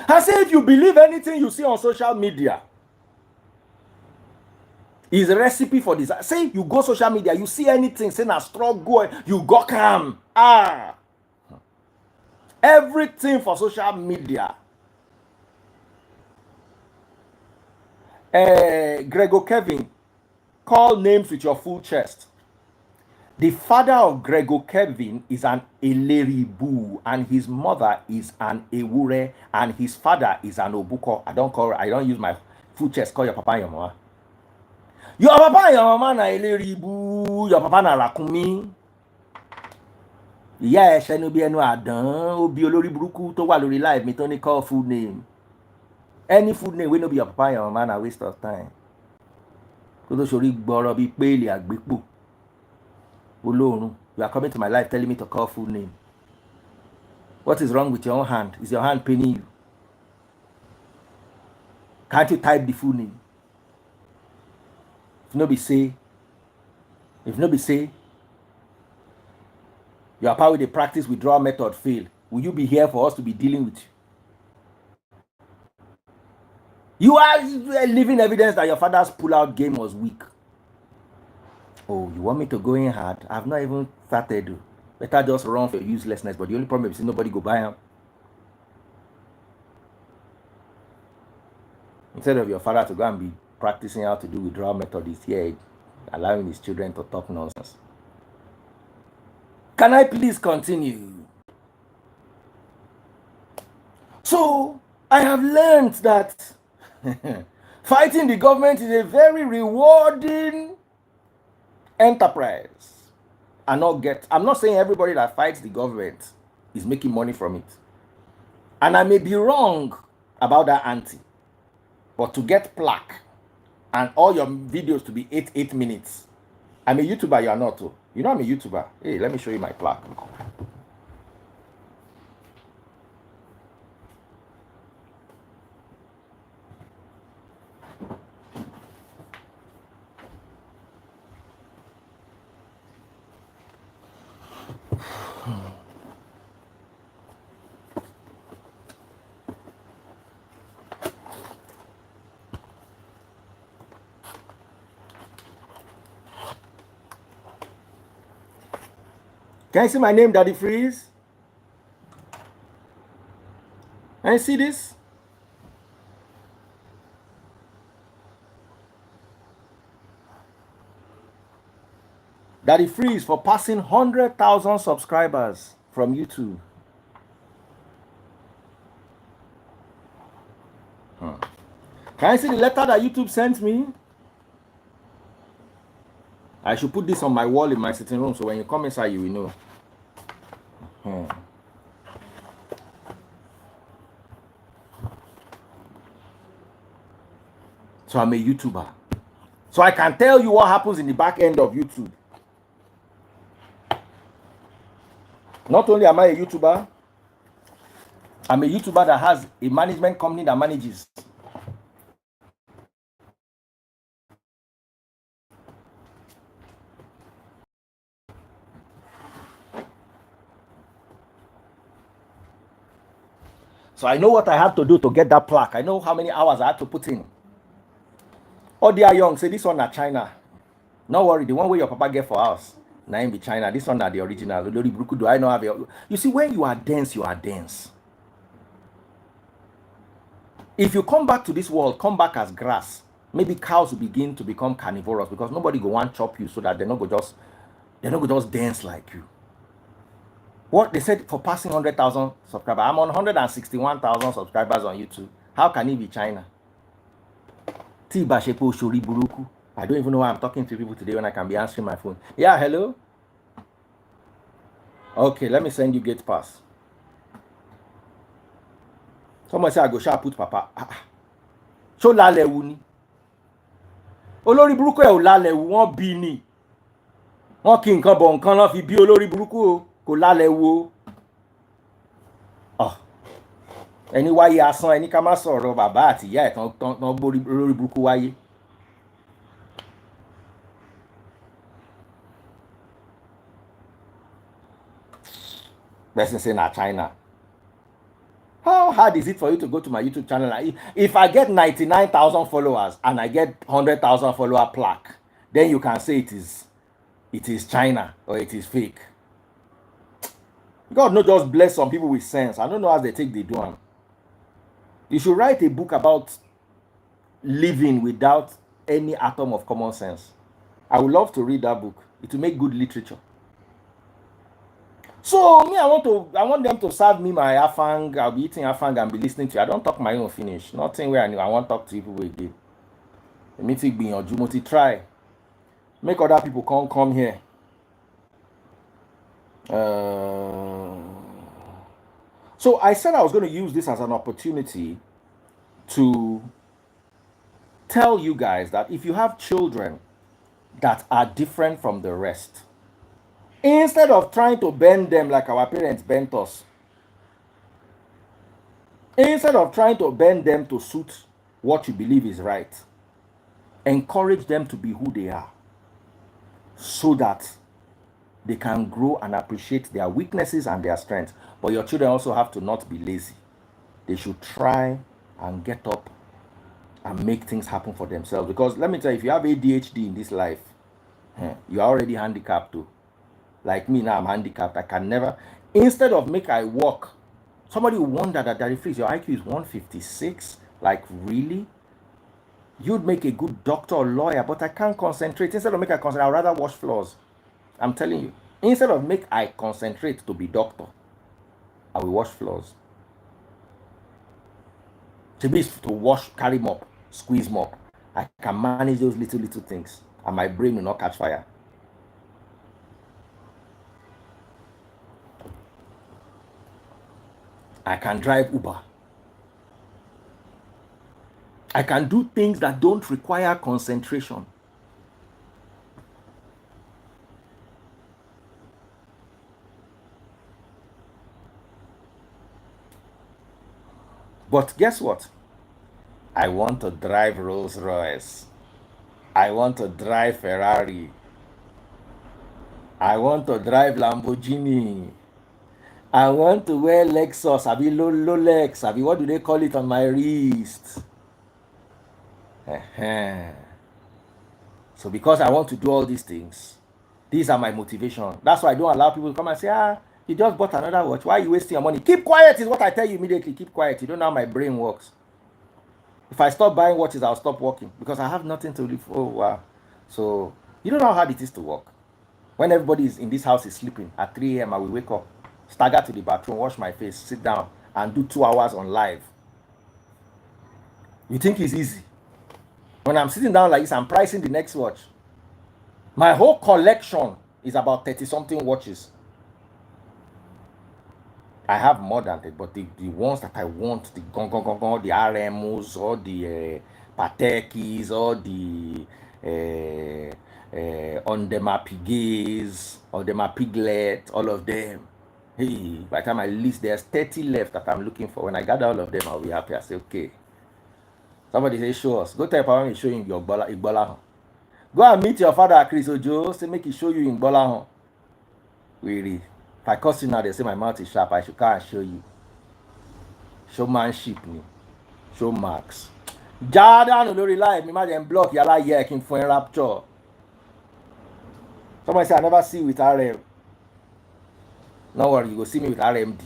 A: I say, if you believe anything you see on social media is a recipe for this. Say you go social media, you see anything, say na struggle, you go calm. Everything for social media. Gregor Kevin, call names with your full chest. The father of Gregor Kevin is an Eleribu, and his mother is an Ewure, and his father is an Obuko. I don't use my full chest. Call your papa and your mama. Your papa and your mama na Eleribu. Your papa na Rakumi. Yeah, shenu bi enu adan. Obi olori buruku to wa lori live. Me to ni call full name. Any food name we no be your papa and your mama na waste of time. Kodo sori gboro bi pele agbepo. You are coming to my life telling me to call full name. What is wrong with your own hand? Is your hand paining you? Can't you type the full name? If no be say, your power with the practice withdrawal method fail, will you be here for us to be dealing with you? You are living evidence that your father's pull-out game was weak. Oh, you want me to go in hard? I've not even started. Better just run for uselessness. But the only problem is nobody go buy them. Instead of your father to go and be practicing how to do withdrawal method, is here allowing his children to talk nonsense. Can I please continue? So, I have learned that fighting the government is a very rewarding enterprise. I'm not saying everybody that fights the government is making money from it. And I may be wrong about that auntie. But to get plaque and all your videos to be 8 minutes. I'm a YouTuber, you are not too. You know I'm a YouTuber. Hey, let me show you my plaque. Can you see my name, Daddy Freeze? Can you see this? Daddy Freeze for passing 100,000 subscribers from YouTube. Can you see the letter that YouTube sent me? I should put this on my wall in my sitting room so when you come inside you will know. So I'm a YouTuber. So I can tell you what happens in the back end of YouTube. Not only am I a YouTuber, I'm a YouTuber that has a management company that manages. So I know what I have to do to get that plaque. I know how many hours I have to put in. Oh, they are young. Say this one at China. No worry, the one where your papa get for us. Now in be China. This one are the original. Do I know have your... You see, when you are dense, you are dense. If you come back to this world, come back as grass. Maybe cows will begin to become carnivorous because nobody go want chop you so that they're not go just dance like you. What they said for passing 100,000 subscribers. I'm on 161,000 subscribers on YouTube. How can it be China? I don't even know why I'm talking to people today when I can be answering my phone. Yeah, hello? Okay, let me send you gate pass. Someone say I go sha put papa. Ṣó lálẹ́ wu ni? Olórí burúkú ẹ̀ ò lálẹ́ wu, wọ́n bí ni. Wọ́n kí nǹkan bọ̀ nǹkan náà fi bí olórí burúkú o, kò lálẹ́ wu o. Ẹni wáyé asán, ẹni ká má sọ̀rọ̀ bàbá àti ìyá ẹ̀ tán gbórí olórí burúkú wáyé. Person say na China. How hard is it for you to go to my YouTube channel? If I get 99,000 followers and I get 100,000 follower plaque, then you can say it is China or it is fake. God not just bless some people with sense. I don't know how they take the do. You should write a book about living without any atom of common sense. I would love to read that book. It will make good literature. So me, I want them to serve me my afang. I'll be eating afang and be listening to you. I don't talk my own finish. Nothing where I want to talk to people again. The meeting be on Jumoti try. Make other people come here. So I said I was going to use this as an opportunity to tell you guys that if you have children that are different from the rest, instead of trying to bend them like our parents bent us, instead of trying to bend them to suit what you believe is right, encourage them to be who they are so that they can grow and appreciate their weaknesses and their strengths. But your children also have to not be lazy. They should try and get up and make things happen for themselves. Because let me tell you, if you have ADHD in this life, you are already handicapped too. Like me now, I'm handicapped. I can never, instead of make I walk, somebody will wonder that Daddy Freeze, your IQ is 156. Like, really? You'd make a good doctor or lawyer, but I can't concentrate. Instead of make I concentrate, I'd rather wash floors. I'm telling you. Instead of make I concentrate to be doctor, I will wash floors. To be to wash, carry mop, squeeze mop. I can manage those little things, and my brain will not catch fire. I can drive Uber. I can do things that don't require concentration. But guess what? I want to drive Rolls Royce. I want to drive Ferrari. I want to drive Lamborghini. I want to wear Lexus. Abi Rolex. Abi, what do they call it on my wrist? So because I want to do all these things, these are my motivation. That's why I don't allow people to come and say, you just bought another watch. Why are you wasting your money? Keep quiet is what I tell you immediately. Keep quiet. You don't know how my brain works. If I stop buying watches, I'll stop working because I have nothing to live for. Oh, wow. So you don't know how hard it is to work. When everybody is in this house is sleeping, at 3 a.m. I will wake up, stagger to the bathroom, wash my face, sit down, and do 2 hours on live. You think it's easy? When I'm sitting down like this, I'm pricing the next watch. My whole collection is about 30-something watches. I have more than that, but the ones that I want, the the RMOs, or the Patekis, or the Ondema Piguets, Ondema Piglet, all of them. Hey, by the time I list, there's 30 left that I'm looking for. When I gather all of them, I'll be happy. I say, okay. Somebody say, show us. Go tell your parents, show him your Igbola. Go and meet your father, Chris Ojo. Say, make he show you in Igbola. Really. If I cuss you now, they say my mouth is sharp. I should come and show you. Showmanship me. Show marks. Jordan no rely. Me ma dem block yala yekin for rapture. Somebody say I never see you with RM. No worry, you go see me with RMD.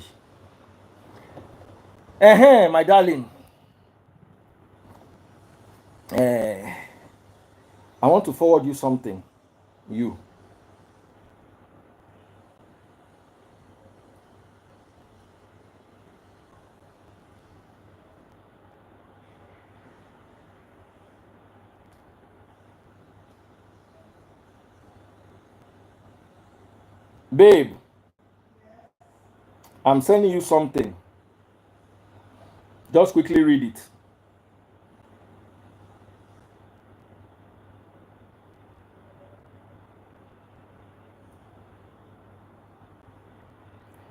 A: My darling. I want to forward you something. You. Babe, I'm sending you something. Just quickly read it.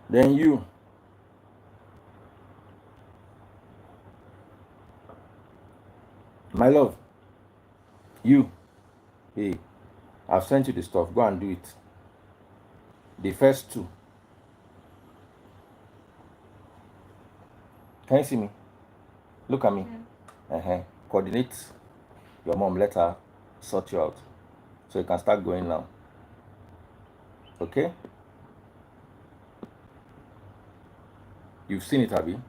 A: Then you. My love. You. Hey, I've sent you the stuff. Go and do it. The first two. Can you see me? Look at me. Coordinate your mom. Let her sort you out. So you can start going now. Okay? You've seen it, Abby?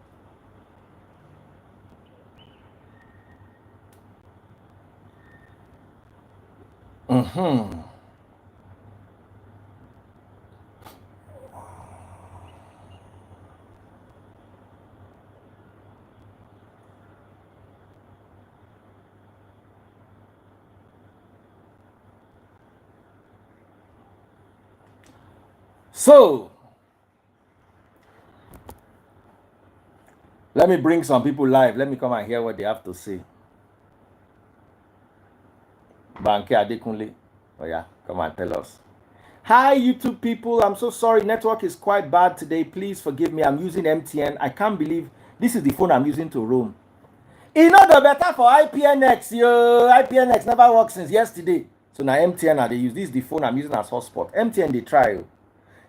A: So, let me bring some people live. Let me come and hear what they have to say. Banke Adekunle. Oh yeah, come and tell us. Hi, YouTube people. I'm so sorry. Network is quite bad today. Please forgive me. I'm using MTN. I can't believe this is the phone I'm using to roam. You know the better for IPNX. Yo, IPNX never worked since yesterday. So now MTN they use. This is the phone I'm using as hotspot. MTN they try.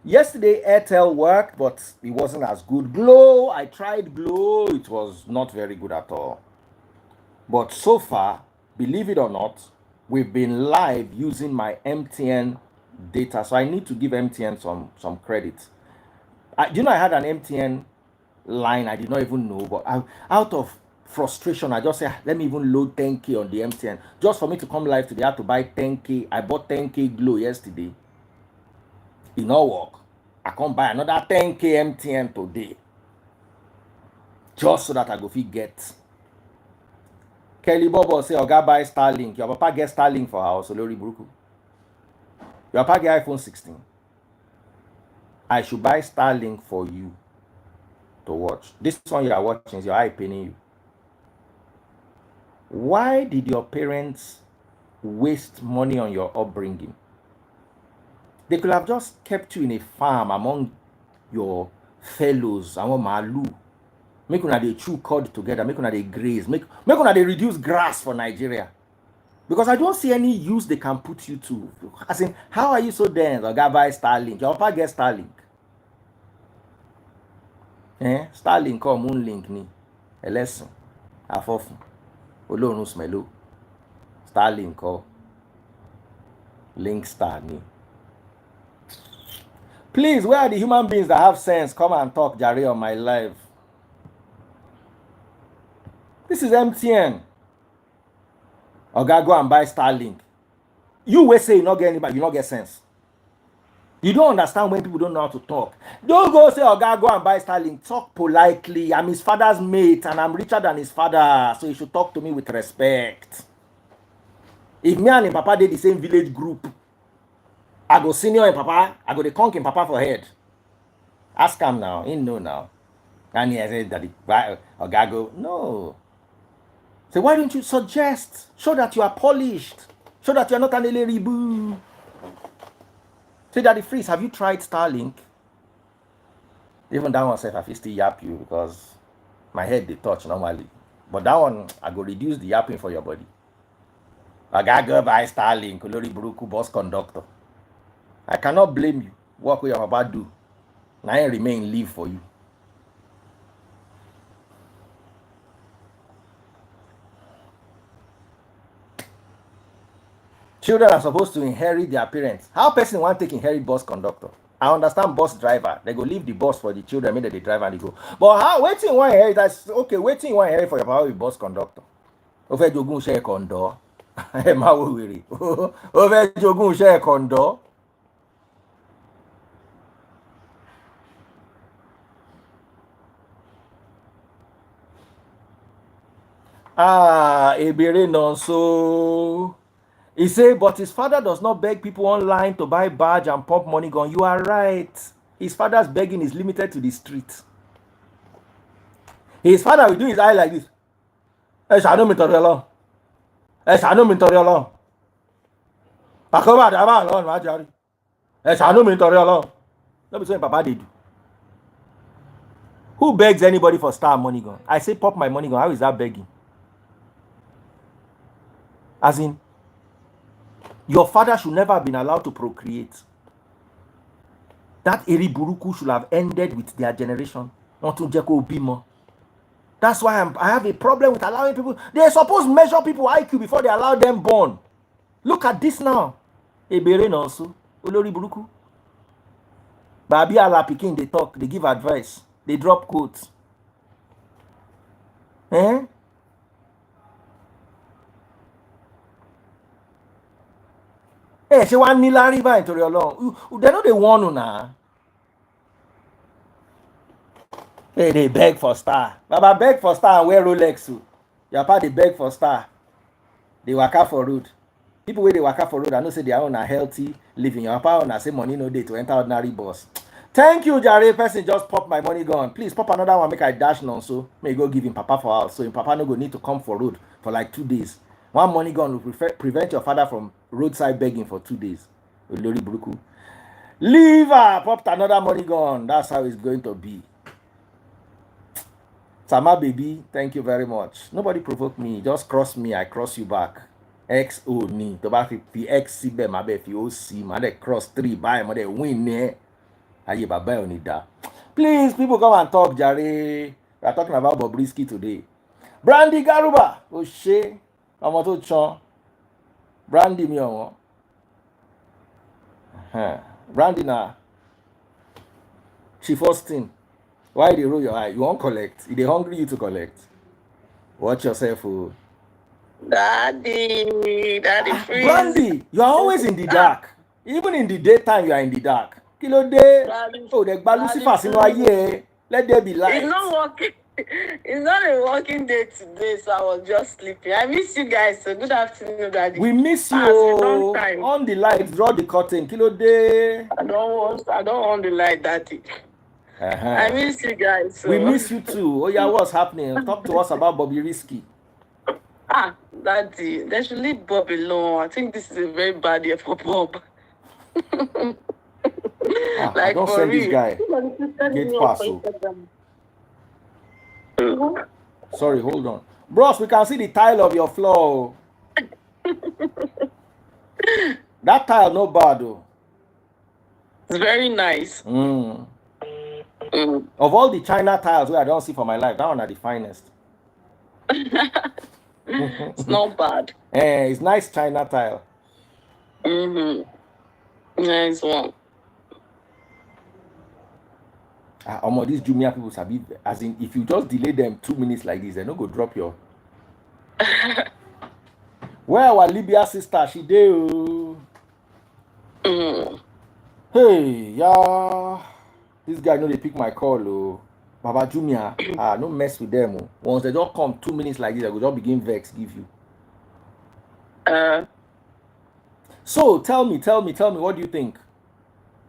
A: Yesterday Airtel worked, but it wasn't as good. Glow, I tried Glow. It was not very good at all. But so far, believe it or not, we've been live using my MTN data. So I need to give MTN some credit. Do you know I had an MTN line I did not even know, but out of frustration, I just said, let me even load 10K on the MTN. Just for me to come live today, I had to buy 10K. I bought 10K Glow yesterday. It not work. I can't buy another 10K MTN today. Just so that I go fit get. Kelly Bobo say, Oga buy Starlink. Your papa get Starlink for house, Olori Buruku. Your papa get iPhone 16. I should buy Starlink for you to watch. This one you are watching is your eye paining you. Why did your parents waste money on your upbringing? They could have just kept you in a farm among your fellows, among Malu. Make una dey chew cud together, make una dey graze, make una dey reduce grass for Nigeria. Because I don't see any use they can put you to. As in, how are you so dense? Oga buy Starlink. Your papa get Starlink. Starlink or Moonlink ni. Elesin. Afofun. Olorun smelo. Starlink or Link Star ni. Please, where are the human beings that have sense? Come and talk, Jare, on my live. This is MTN. Oga, go and buy Starlink. You will say you not get anybody, you not get sense. You don't understand when people don't know how to talk. Don't go say, Oga, go and buy Starlink. Talk politely. I'm his father's mate and I'm richer than his father. So you should talk to me with respect. If me and him papa did the same village group, I go senior in papa, I go the conk in papa for head. Ask him now, he know now. And he said that Oga go, no. So why don't you suggest? Show that you are polished. Show that you are not an eleribu. Say that the freeze, have you tried Starlink? Even that one said I still yap you because my head they touch normally. But that one, I go reduce the yapping for your body. I gotta go buy Starlink, Olori Buruku, bus conductor. I cannot blame you. What will your papa do? Now I remain live for you. Children are supposed to inherit their parents. How person want to take inherit bus conductor? I understand bus driver. They go leave the bus for the children, maybe they drive and they go. But how waiting one inherit? That's okay. Waiting one inherit for your power with bus conductor. Over jogun share condo. Ma wiri. Over jogun share condo. Ebere nonso. He said, but his father does not beg people online to buy badge and pump money gun. You are right. His father's begging is limited to the street. His father will do his eye like this. Ẹ ṣàánú mi torí Ọlọ́run. Ẹ ṣàánú mi torí Ọlọ́run. Àkọ́bà àdàbà Ọlọ́run máa jàre. Ẹ ṣàánú mi torí Ọlọ́run. No be so him papa dey do. Who begs anybody for star money gun? I say pop my money gun. How is that begging? As in, your father should never have been allowed to procreate. That eri buruku should have ended with their generation. Not to jeko bimo. That's why I have a problem with allowing people. They're supposed to measure people IQ before they allow them born. Look at this now. Ebere also. Olori buruku. Babi ala pikin, they talk, they give advice, they drop quotes. Eh? Eh, she want Nilari by into your long. They know they want to now. Hey, they beg for star. Baba beg for star and wear Rolex. Your pa they beg for star. They waka for road. People where they waka for road, I know say they are on a healthy living. Your pa on a say money no day to enter ordinary bus. Thank you, Jare. Person just pop my money gun. Please pop another one. Make I dash none so. May go give him papa for house. So him papa no go need to come for road for like 2 days. One money gun will prevent your father from roadside begging for 2 days. Olori buruku. Leave her. Popped another money gun. That's how it's going to be. Sama baby, thank you very much. Nobody provoked me. Just cross me. I cross you back. XO ni. To back the X be my be fi OC. My de cross 3 by my de win ne. Aye baba oni da. Please, people come and talk, Jare. We are talking about Bobrisky today. Brandy Garuba. Oh shit. I'm to chan. Brandy mi on. Brandy na. She first thing. Why they roll your eye? You won't collect. If they hungry you to collect. Watch yourself. Oh.
D: Daddy, please.
A: Brandy, you are always in the dark. Even in the daytime, you are in the dark. Kilo day. Oh, the Lucifer sinu. Let there be light.
D: It's not working. It's not a working day today, so I was just sleeping. I miss you guys. So good afternoon, Daddy.
A: We miss you. On the light, draw the curtain. Kilo day.
D: I don't want the light, Daddy. I miss you guys. So.
A: We miss you too. Oh yeah, what's happening? Talk to us about Bobrisky.
D: Daddy, they should leave Bob alone. I think this is a very bad year for Bob.
A: Like don't send this guy. Get past. Sorry, hold on. Bros, we can see the tile of your floor. That tile no bad though.
D: It's very nice.
A: Of all the China tiles where I don't see for my life, that one are the finest.
D: It's not bad.
A: It's nice China tile.
D: Nice one.
A: These Jumia people sabi, as in if you just delay them 2 minutes like this, they no go drop your. Where our Libya sister, she do. Hey, yeah. This guy know they pick my call, oh. Baba Jumia, no mess with them. Oh. Once they don't come 2 minutes like this, I will just begin vex give you. So tell me, what do you think?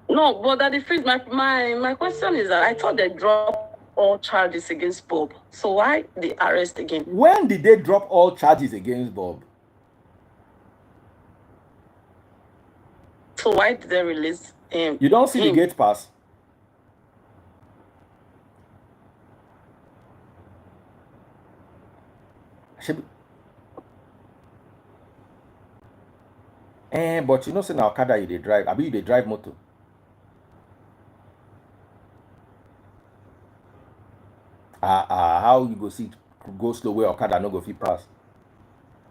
D: No, but that the freeze. My question is that I thought they dropped all charges against Bob. So why the arrest again?
A: When did they drop all charges against Bob?
D: So why did they release him?
A: You don't see the gate pass. But you know, say now Okada you they drive. I mean, they drive motor. How you go slow where Okada no go fit pass?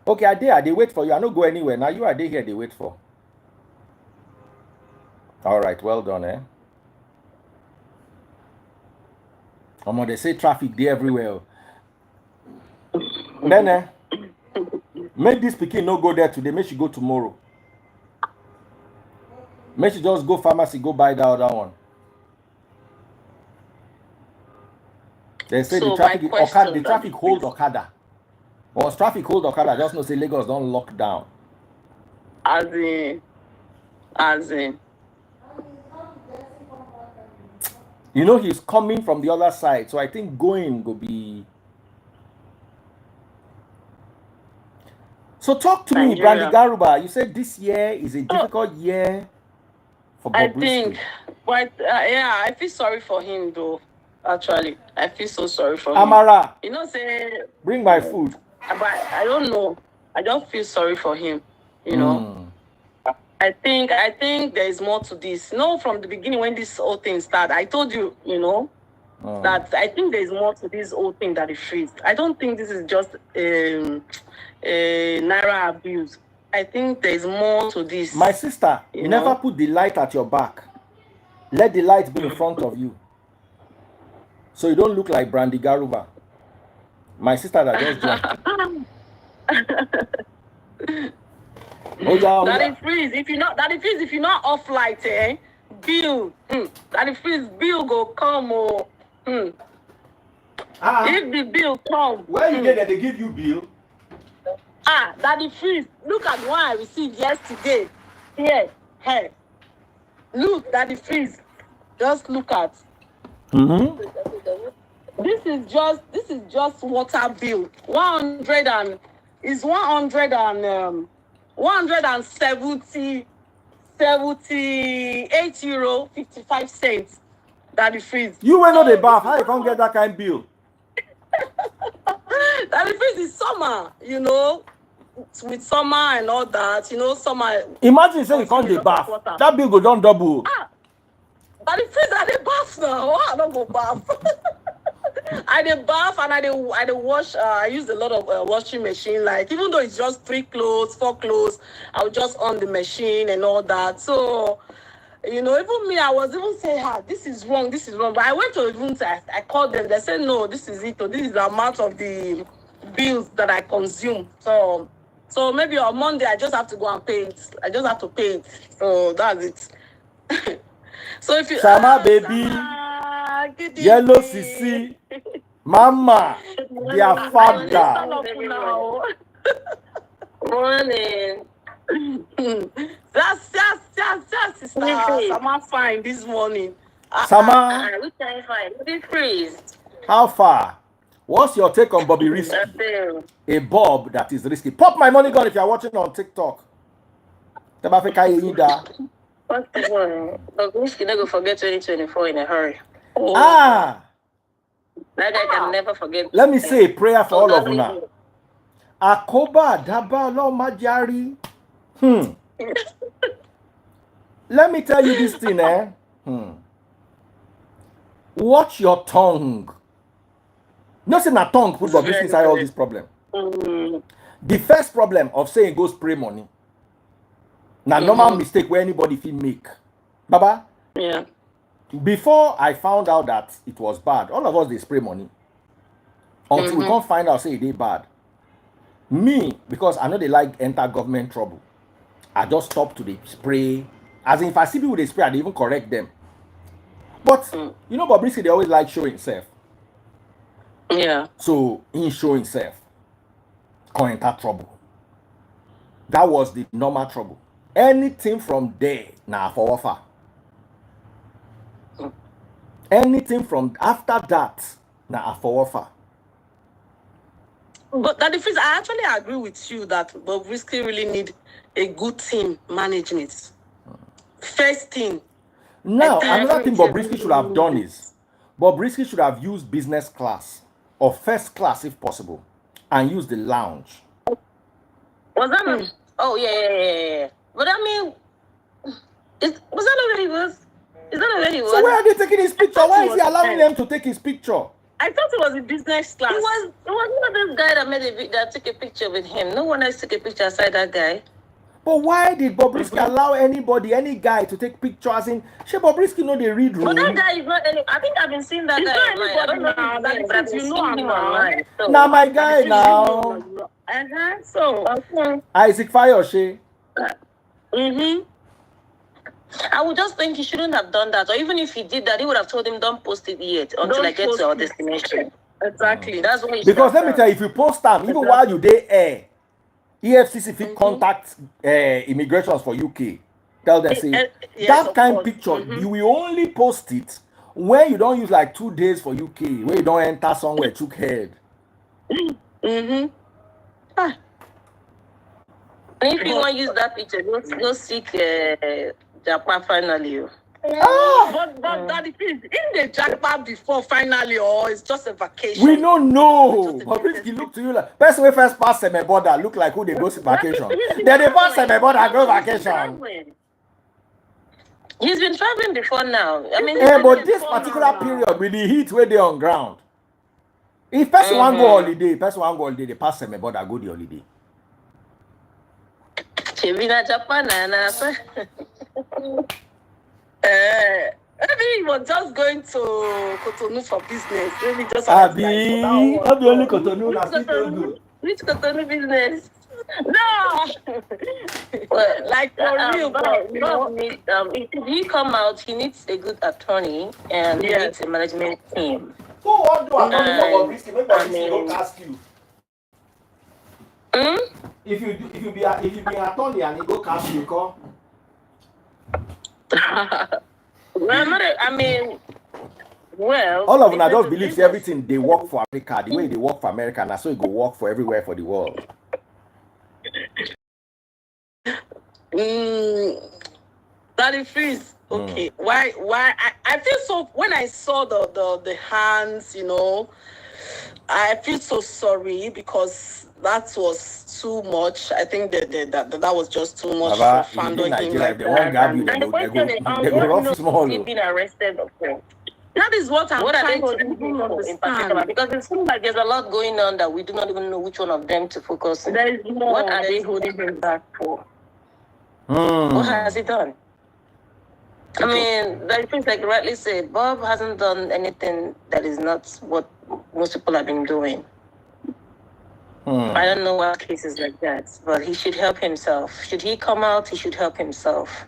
A: Okay, I they wait for you. I no go anywhere. Now you are there here, they wait for. All right, well done, eh? They say traffic there everywhere. Then, make this pikin no go there today. Make she go tomorrow. Make she just go pharmacy, go buy the other one. They say
D: So
A: the traffic,
D: my question,
A: the traffic hold Okada. Once traffic hold Okada, just no say Lagos don't lock down.
D: As in.
A: You know, he's coming from the other side. So I think going will be. So talk to me, Brandy
D: Nigeria.
A: Garuba. You said this year is a
D: Oh,
A: difficult year for
D: I
A: Bobrisky.
D: think, but yeah, I feel sorry for him though. Actually, I feel so sorry for him.
A: Amara,
D: You know, say,
A: bring my food.
D: but I don't know. I don't feel sorry for him. You know, I think there is more to this. You know, from the beginning when this whole thing started, I told you, you know, that I think there is more to this whole thing that is freeze. I don't think this is just naira abuse. I think there is more to this.
A: My sister,
D: You
A: never
D: know?
A: put the light at your back. Let the light be in front of you. So you don't look like Brandy Garuba. My sister that just joined. Oh yeah,
D: That is freeze. If you're not off light, bill. That is freeze. Bill go come or. If the bill come.
A: Where you get that they give you bill?
D: That is freeze. Look at one I received yesterday. Here, hey. Look, that is freeze. Just look at. This is just water bill. 100 and is 170 78 euro 55 cents. That is freeze.
A: You went on the bath. How you can't get that kind of bill?
D: That is freeze is summer, you know, with summer and all that, you know, summer.
A: Imagine say you can't the bath. That bill go down double.
D: That is freeze at the bath now. I don't go bath. I dey bath and I dey wash. I use a lot of washing machine. Like even though it's just 3 clothes, 4 clothes, I would just on the machine and all that. So, you know, even me, I was even saying, this is wrong. But I went to even I called them. They said, no, this is it. Or this is the amount of the bills that I consume. So maybe on Monday I just have to go and pay it. I just have to pay it. So that's it. So if you
A: Sama baby,
D: good
A: yellow
D: evening.
A: Sisi, Mama, their father.
D: Morning. That's sister. Sama fine this morning.
A: Sama,
D: Which time fine? It freeze.
A: how far? What's your take on Bobrisky? A Bob that is risky. Pop my money gun if you're watching on TikTok.
D: First of all, Bobrisky never forget 2024 in a hurry.
A: That
D: guy can never forget.
A: Let me say a prayer for all of you now. Akoba Daba Lo Majari. Let me tell you this thing, Watch your tongue. Nothing a tongue put Bobrisky inside all this problem. The first problem of saying go spray money. Now, normal mistake where anybody feel make. Baba?
D: Yeah.
A: Before I found out that it was bad, all of us they spray money. Until we can't find out say they bad. Me, because I know they like enter government trouble, I just stop to the spray. As in, if I see people they spray, I even correct them. But you know, Bobrisky, they always like showing himself.
D: Yeah.
A: So in showing himself, can't enter trouble. That was the normal trouble. Anything from there, now for offer. Anything from after that, now for offer.
D: But that difference, I actually agree with you that Bobrisky really need a good team management. First thing.
A: Now, another thing Bobrisky should have done is, Bobrisky should have used business class or first class if possible, and use the lounge.
D: Was that not? Oh yeah. But I mean, was that not where he was? Is that not where he was?
A: So where are they taking his picture? Why is he allowing them to take his picture?
D: I thought it was a business class. It was not this guy that took a picture with him. No one else took a picture aside that guy.
A: But why did Bobrisky allow anybody, any guy, to take pictures in? Bobrisky know they read room.
D: But that guy is not any. I think I've been seeing that guy. I don't know that you know him online.
A: Now my guy now.
D: So
A: Isaac Fayoshe.
D: I would just think he shouldn't have done that. Or even if he did that, he would have told him, don't post it yet until I get to our destination. Exactly. That's what he
A: Because let me tell you, if you post them, even while you there, EFCC fit contact immigrations for UK. Tell them, say, that kind of picture, you will only post it when you don't use like 2 days for UK, when you don't enter somewhere, chook head.
D: Mm-hmm. Ah. And if you want to use that picture, go seek Japan finally. But that depends. In the Japan before finally, or it's just a vacation.
A: We don't know. Bobrisky look to you like person we first pass semi border look like who they go vacation. Then they pass semi border go vacation.
D: He's been traveling before now. I mean,
A: but this particular period with the heat where they on ground. If person want go holiday, they pass semi border go the holiday.
D: Japan maybe he was just going to Cotonou for business. Maybe just
A: not the only Cotonou.
D: Which Cotonou business? No. Well, like for real, if he come out, he needs a good attorney and he needs a management team.
A: Who want to attorney for Bobrisky? Maybe Bobrisky don't ask you. If you be attorney and he go cast you, come.
D: Well,
A: all of them just believe everything they work for America, the way they work for America, and so it go work for everywhere for the world.
D: That is freeze. Okay. Why I feel so when I saw the hands, I feel so sorry because that was too much. I think that was just too much for fandom.
A: They won't grab you, they go rough small.
D: He's been arrested, okay. That is what I'm trying to in particular, because it seems like there's a lot going on that we do not even know which one of them to focus on. What are they holding him back for? What has he done? I mean, like things like rightly said, Bob hasn't done anything that is not what most people have been doing. I don't know what cases like that, but he should help himself. Should he come out, he should help himself.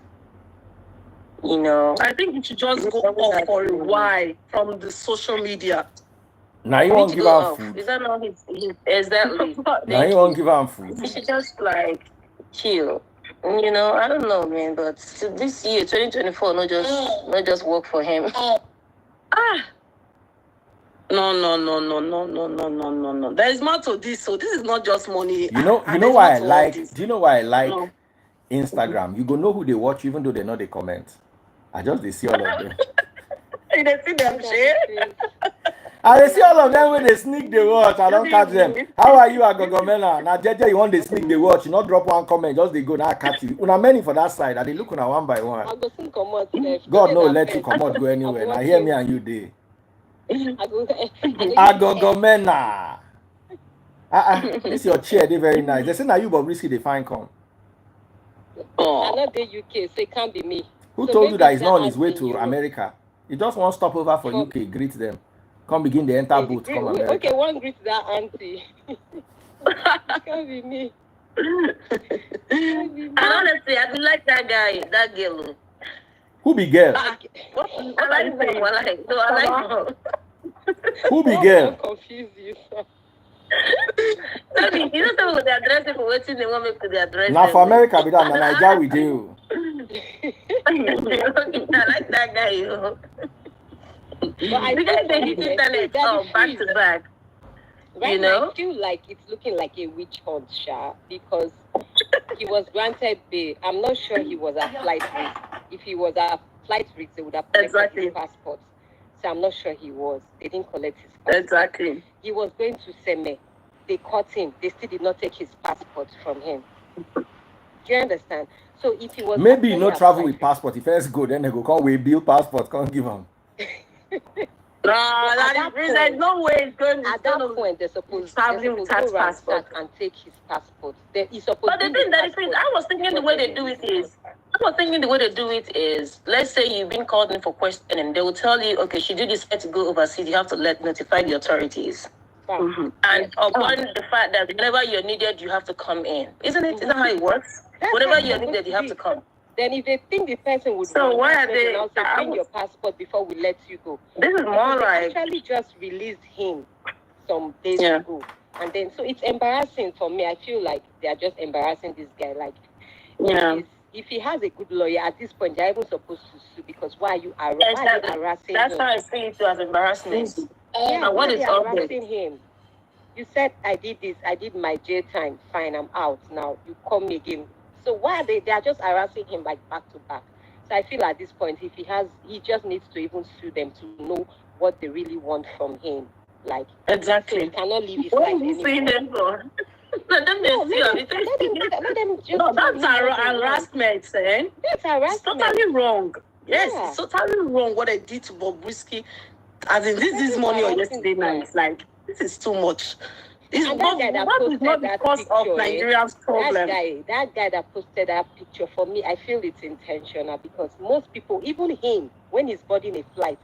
D: I think he should just go off for a while from the social media.
A: Now you won't give out food.
D: Is that not his exactly?
A: Now you won't give out food.
D: He should just chill. I don't know, man, but this year, 2024, not just work for him. No. There is more to this, so this is not just money.
A: Do you know why I like Instagram? You go know who they watch, even though they know they comment. They see all of them.
D: You don't see them shit.
A: I see all of them when they sneak the watch. I don't catch them. How are you, Agogomena? Now, JJ, you want they sneak the watch? You not drop one comment, just they go now catch you. Una many for that side. And they look on one by one. God no let you come out go anywhere. Now hear me and you there. Agogomena. This your chair. They very nice. They say now you Bobrisky they find come.
E: I'm not the UK, so it can't be me.
A: Who told you that he's not on his way to America? He just won't stop over for UK. Greet them. Come begin the enter boat. Come America.
E: Okay, one greet that auntie. It can't be me.
D: And honestly, I do like that guy, that girl.
A: Who be girl?
D: I like them.
A: Who be girl?
E: I'm confused you, sir.
D: I mean, you don't know what they address for waiting they want me to the address.
A: Now for America, we don't Nigeria with you.
D: I like that guy,
E: But I
D: because they hit internet back to back.
E: Right now, I feel like it's looking like a witch hunt, Sha, because he was granted bail. I'm not sure he was at flight risk. If he was at flight risk, they would have collected his passport. So I'm not sure he was. They didn't collect his passport.
D: Exactly.
E: He was going to Seme. They caught him. They still did not take his passport from him. Do you understand? So if he was
A: maybe you not travel with passport. If first go, then they go come with bill passport. Can't give him.
D: There's no way it's going to.
E: At that point, they're supposed to passport and take his passport. He's supposed
D: but the thing that is, I was thinking the way they do it is, let's say you've been called in for questioning, they will tell you, okay, should you decide to go overseas, you have to notify the authorities. And upon the fact that whenever you're needed, you have to come in. Isn't it? Isn't that how it works? Whenever you're needed, you have to come.
E: Then if they think the person would
D: why are they
E: also bring your passport before we let you go?
D: This is more like
E: actually just released him some days ago. And then so it's embarrassing for me. I feel like they are just embarrassing this guy. Like if he has a good lawyer, at this point, they're even supposed to sue, because why are you harassing
D: That's
E: him?
D: how I see it too, as embarrassment.
E: Yeah,
D: what
E: why
D: is
E: are
D: all
E: they harassing him? You said, I did this, I did my jail time, fine, I'm out now. You call me again. So why are they are just harassing him like back to back? So I feel at this point, if he just needs to even sue them to know what they really want from him. Like,
D: Exactly.
E: he cannot live his
D: What
E: life
D: are you
E: anymore.
D: saying them for? Let them
E: No,
D: sue.
E: let them just
D: No,
E: tell
D: that's
E: him what they want.
C: harassment, eh?
E: That's
C: It's
E: harassment.
C: totally wrong. Yes,
E: Yeah.
C: it's totally wrong what I did to Bobrisky. As in, this
E: That
C: morning or
E: harassing
C: yesterday night. Like, this is too much. It's
E: And that guy that
C: what is not
E: posted
C: the
E: that
C: cause of
E: picture,
C: Nigeria's problem.
E: that guy that posted that picture, for me, I feel it's intentional, because most people, even him, when he's boarding a flight,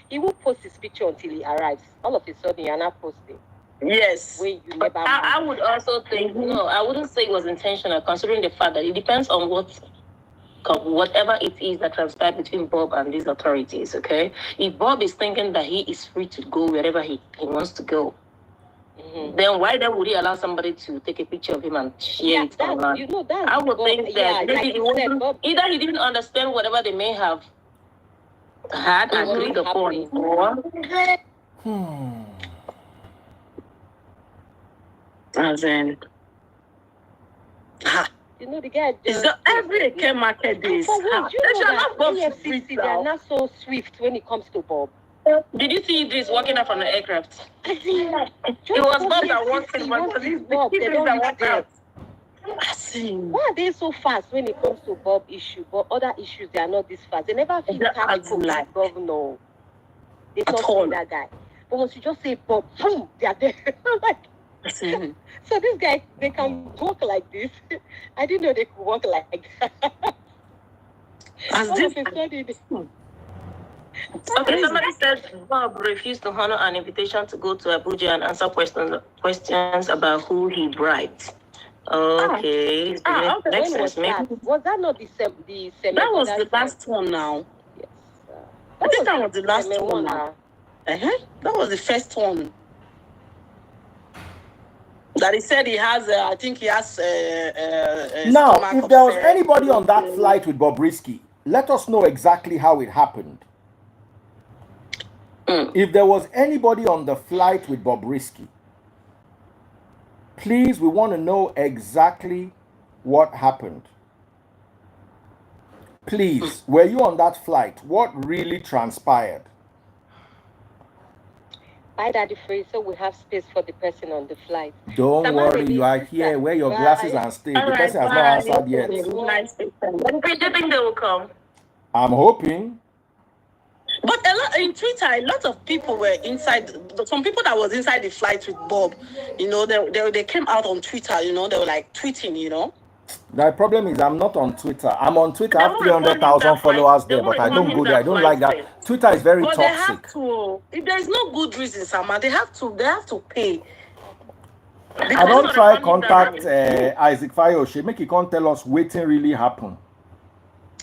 E: he won't post his picture until he arrives. All of a sudden, you're not posting.
C: Yes.
E: When you never
D: I would also think, no, I wouldn't say it was intentional, considering the fact that it depends on whatever it is that transpired between Bob and these authorities, okay? If Bob is thinking that he is free to go wherever he wants to go, then why then would he allow somebody to take a picture of him and share it online? I would think that maybe either he didn't understand whatever they may have had agreed upon, or
C: As in,
E: the guy
C: it's every Eke market days.
E: For what? You know that EFCC, they are not so swift when it comes to Bob.
D: Did you see Idris walking out from the aircraft?
E: It
D: was Bob that walked in, but
E: They don't
D: that walked out.
E: Why are they so fast when it comes to Bob issue? But other issues, they are not this fast. They never feel catch like governor. They don't see that guy. But once you just say Bob, boom, they are there. I'm like, so this guy, they can walk like this. I didn't know they could walk like that.
D: Okay, somebody said Bob refused to honor an invitation to go to Abuja and answer questions about who he bribed. Okay.
E: Makes sense. Was that not the
C: that was the last one now?
E: Yes.
C: I think that was the last one now. That was the first one. That he said he has, I think he has.
A: Now, if there was anybody on that flight with Bobrisky, let us know exactly how it happened. If there was anybody on the flight with Bobrisky, please, we want to know exactly what happened. Please, were you on that flight? What really transpired?
E: Bye, Daddy Free, so we have space for the person on the flight.
A: Don't worry, you are here. Wear your glasses and stay. The person has not answered yet.
D: When do you think they will come?
A: I'm hoping.
C: But in Twitter, a lot of people were inside. Some people that was inside the flight with Bob, they came out on Twitter. They were like tweeting.
A: The problem is I'm not on Twitter. I'm on Twitter. I have 300,000 followers there, but I don't go there. I don't like that. Twitter is very toxic.
C: They have to. If there is no good reason, Sama, they have to pay.
A: I don't try contact Isaac Fayoshe. Make he can't tell us what really happened.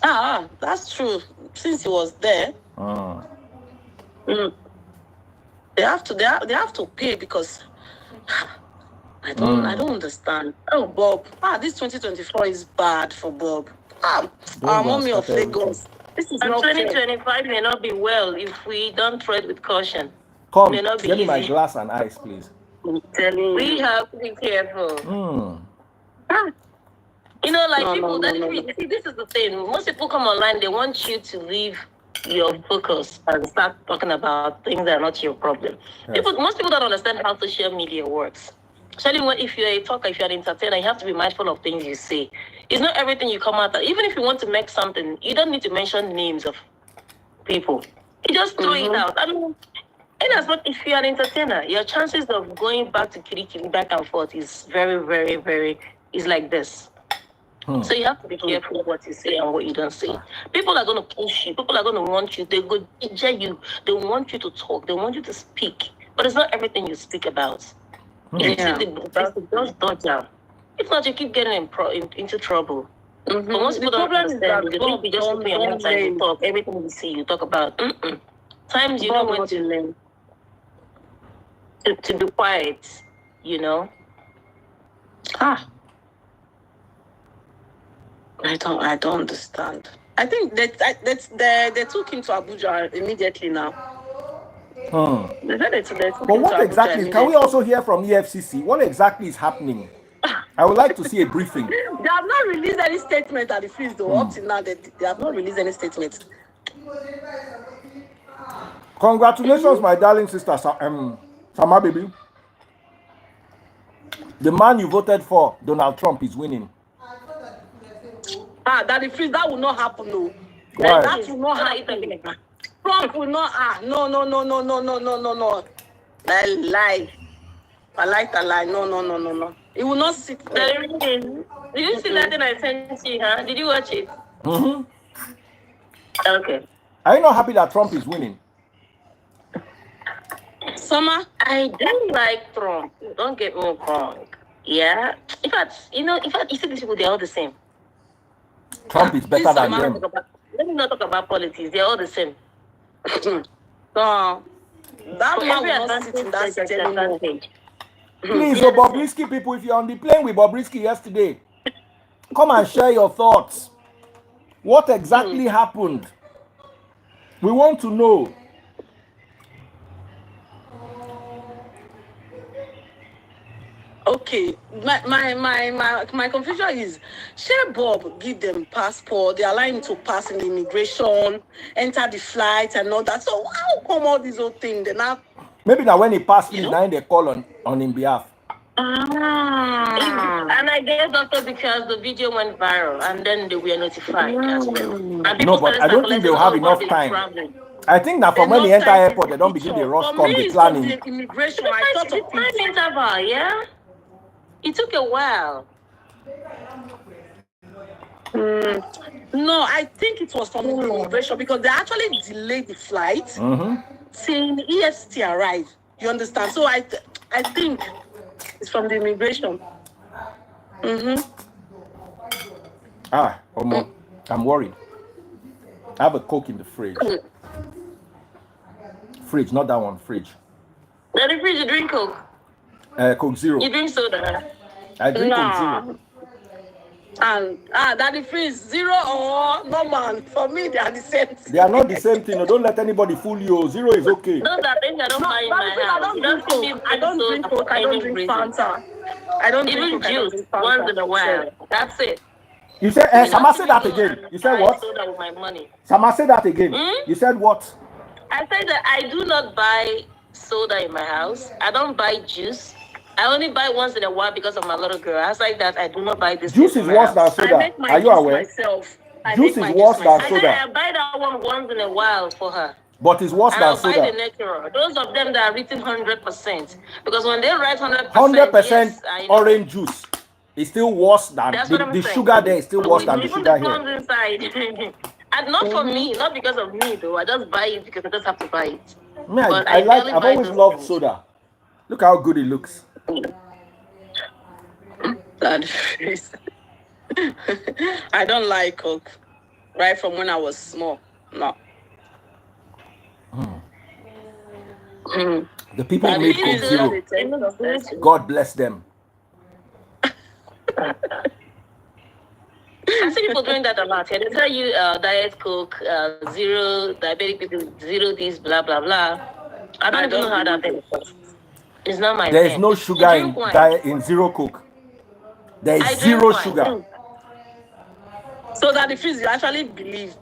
C: That's true. Since he was there, they have to pay, because I don't understand. Oh, Bob. This 2024 is bad for Bob. Our mommy of Lagos. This is not
D: 2025 may not be well if we don't tread with caution.
A: Come, give me my glass and ice, please.
D: We have to be careful. People. See, this is the thing. Most people come online, they want you to leave your focus and start talking about things that are not your problem. Yes. Most people don't understand how social media works. Especially if you're a talker, if you're an entertainer, you have to be mindful of things you say. It's not everything you come out. Even if you want to make something, you don't need to mention names of people. You just throw it out. If you're an entertainer, your chances of going back to kiri back and forth is very, very, very, is like this. So you have to be careful what you say and what you don't say. People are going to push you. People are going to want you. They're going to judge you. They want you to talk. They want you to speak. But it's not everything you speak about. Just dodge out. If not, you keep getting into trouble. But most people don't understand. They think you just open your mouth and you talk. Everything you see, you talk about. Times you don't want to learn to be quiet, I don't understand. I think they took him to Abuja immediately now. They said they took
A: But
D: him to
A: what
D: Abuja
A: exactly? Can we
D: immediately.
A: also hear from EFCC? What exactly is happening? I would like to see a briefing.
D: They have not released any statement at the fees though. Up till now, they have not released any statement.
A: Congratulations, my darling sister, Sama baby. The man you voted for, Donald Trump, is winning.
D: That the freeze, that will not happen, no.
A: Why?
D: That will not happen. Trump will not. No. Lie. I like that lie. No. It will not sit there.
E: Did you see that thing I sent you, huh? Did you watch it?
A: Mm-hmm.
E: Okay.
A: Are you not happy that Trump is winning?
D: Summer?
E: I don't like Trump. Don't get me wrong. Yeah. In fact, you see these people, they're all the same.
A: Trump is better than them.
E: Let me not talk about politics. They're all the same.
D: That
E: For
D: man
E: every
D: will not sit in that
E: advantage,
D: seat
E: there's
D: anymore.
E: advantage.
A: Please, Bobrisky people, if you're on the plane with Bobrisky yesterday, come and share your thoughts. What exactly happened? We want to know.
D: Okay, my confusion is, share Bob give them passport, they allow him to pass in the immigration, enter the flight and all that. So how come all these old things? They now
A: Maybe now when he passed me, now they call on his behalf.
E: And I guess also because the video went viral and then they were notified as well. And
A: No, but I don't think they'll have enough time. I think that from when they enter airport, they don't begin the rush come, the planning.
D: The immigration, I thought
E: The
D: of
E: time
D: it.
E: interval, yeah? It took a while.
D: No, I think it was from the immigration because they actually delayed the flight till EFCC arrived. You understand? So I think it's from the immigration.
A: I'm worried. I have a Coke in the fridge. Fridge, not that one, fridge.
E: Then if you drink Coke,
A: Coke Zero.
E: you drink soda.
A: I drink Coke
D: Nah.
A: Zero.
D: And Daddy Freeze, zero or no man. For me, they are the same thing.
A: They are not the same thing. No, don't let anybody fool you. Zero is okay.
E: Those are things I don't buy in my house. You don't see me
D: I don't drink Coke. I don't drink Fanta. I don't
E: Even
D: drink Coke. I don't
E: juice
D: drink Fanta.
E: once in a while. That's it.
A: You said, Sama, say that again. You said
E: buy
A: what?
E: Soda with my money.
A: Sama, say that again. You said what?
E: I said that I do not buy soda in my house. I don't buy juice. I only buy once in a while because of my little girl. Outside that, I do not buy this.
A: Juice is worse than
D: I
A: soda.
D: make my
A: Are you
D: juice
A: aware?
D: myself.
A: Juice is worse than
E: I said
A: soda.
E: I buy that one once in a while for her.
A: But it's worse
E: And
A: than
E: I'll buy the
A: soda.
E: natural. Those of them that are written 100%. Because when they write 100%,
A: 100%
E: yes, I know.
A: orange juice is still worse than
E: That's what I'm
A: the
E: saying.
A: sugar there is still worse than the
E: Even
A: sugar
E: the plums
A: here.
E: inside. And not for me, not because of me though. I just buy it because I just have to buy it.
A: Man,
E: But
A: I've
E: barely buy
A: always
E: those
A: loved
E: things.
A: soda. Look how good it looks.
D: Daddy Freeze. I don't like Coke. Right from when I was small. No.
A: The people who
D: Daddy
A: made Coke
D: Freeze,
A: Zero, God bless them.
E: I see people doing that a lot. Yeah, they tell you diet Coke, zero, diabetic people, zero this, blah, blah, blah. I don't even know how that thing works. It's not my
A: There is
E: thing.
A: no
E: You
A: sugar
E: drink wine.
A: in Zero Coke. There is
E: I drink
A: zero
E: wine.
A: sugar.
D: So Daddy Freeze, you actually believe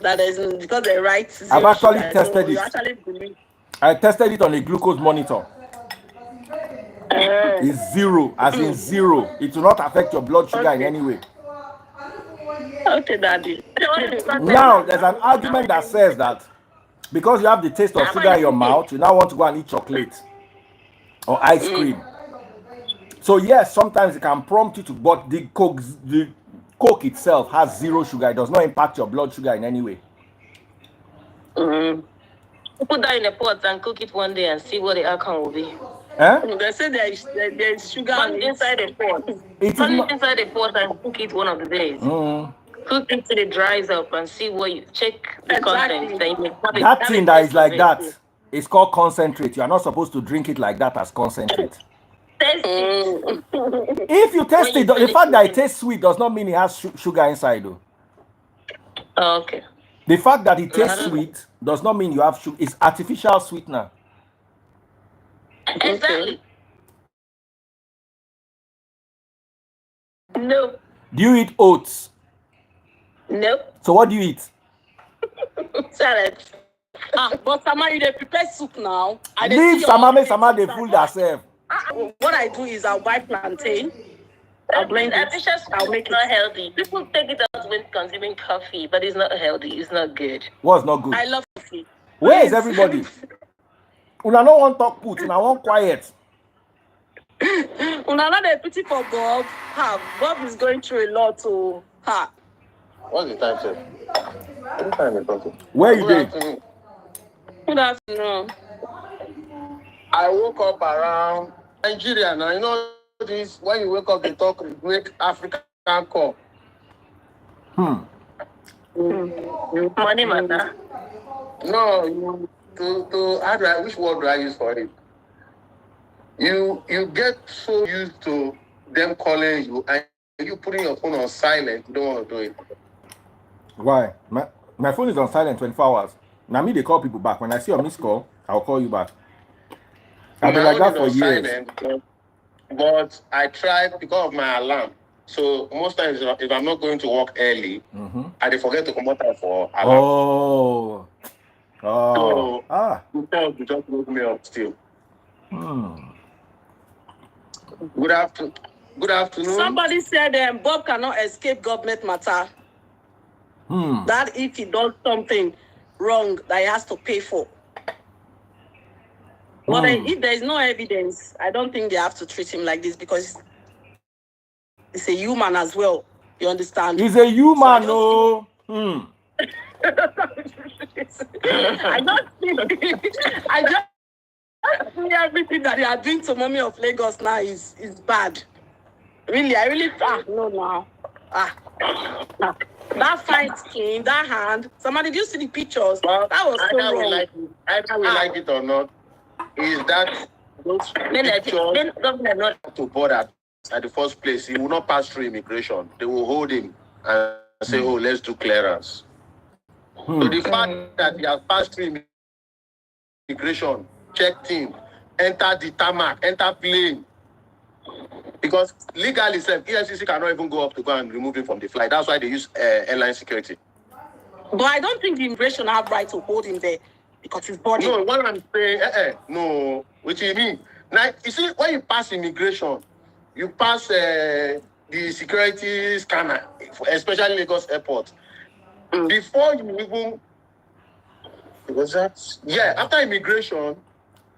D: that there's because they write zero
A: I've actually
D: sugar,
A: tested
D: so you
A: it.
D: actually believe.
A: I tested it on a glucose monitor. It's zero, as in zero. It will not affect your blood sugar in any way.
D: Okay, Daddy.
A: Now, there's an argument that says that because you have the taste of sugar in your mouth, you now want to go and eat chocolate or ice cream. So yes, sometimes it can prompt you to, but the Coke itself has zero sugar. It does not impact your blood sugar in any way.
E: Put that in a pot and cook it one day and see what the outcome will be.
D: They say there's sugar
E: Put
D: in
E: it
D: it.
E: inside the pot.
A: It is
E: Put it
A: not.
E: inside the pot and cook it one of the days. Cook it till it dries up and see what you check the content. Then you may have it-
A: That
E: have
A: thing
E: a
A: that
E: taste
A: is like
E: of it.
A: that is called concentrate. You are not supposed to drink it like that as concentrate. If you test it, the fact that it tastes sweet does not mean it has sugar inside, though.
C: Okay.
A: The fact that it tastes sweet does not mean you have sugar. It's artificial sweetener.
C: Exactly. No.
A: Do you eat oats?
C: No.
A: So what do you eat?
C: Salad.
D: But Sama, you dey prepare soup now.
A: Leave Sama, make Sama they fool themselves.
D: What I do is I'll buy plantain. I'll blend it.
C: I'll make it not healthy. People take it out when consuming coffee, but it's not healthy. It's not good.
A: What's not good?
D: I love coffee.
A: Where is everybody? Una no want talk put, una want quiet.
D: Una not a pity for Bob. Bob is going through a lot. So,
F: What's the time, sir? What time is it?
A: Where you did?
D: Good afternoon.
F: I woke up around Nigeria now. You know this, when you wake up, they talk great African call.
C: Money matter.
F: No, which word do I use for it? You get so used to them calling you and you putting your phone on silent. You don't want to do it.
A: Why? My phone is on silent 24 hours. Now me they call people back. When I see a missed call, I'll call you back. I've been like that for years.
F: Silent, but I tried because of my alarm. So most times if I'm not going to work early, I forget to come out for alarm. So, you just woke me up still. Good afternoon.
D: Somebody said Bob cannot escape government matter. That if he does something wrong, that he has to pay for. But if there is no evidence, I don't think they have to treat him like this because it's a human as well. You understand?
A: He's a human, no.
D: I just think everything that they are doing to Mommy of Lagos now is bad. Really, no now. That fine skin, that hand. Somebody, did you see the pictures?
F: Well,
D: that was so wrong.
F: Either we like it or not, is that those pictures not to border at the first place. He will not pass through immigration. They will hold him and say, "Oh, let's do clearance." So the fact that he has passed through immigration, checked him, entered the tarmac, entered plane. Because legally, EFCC cannot even go up to go and remove him from the flight. That's why they use airline security.
D: But I don't think the immigration have right to hold him there because his body.
F: No, what I'm saying, no. What do you mean? Now, you see, when you pass immigration, you pass the security scanner, especially Lagos Airport. Before you even, was that? Yeah, after immigration,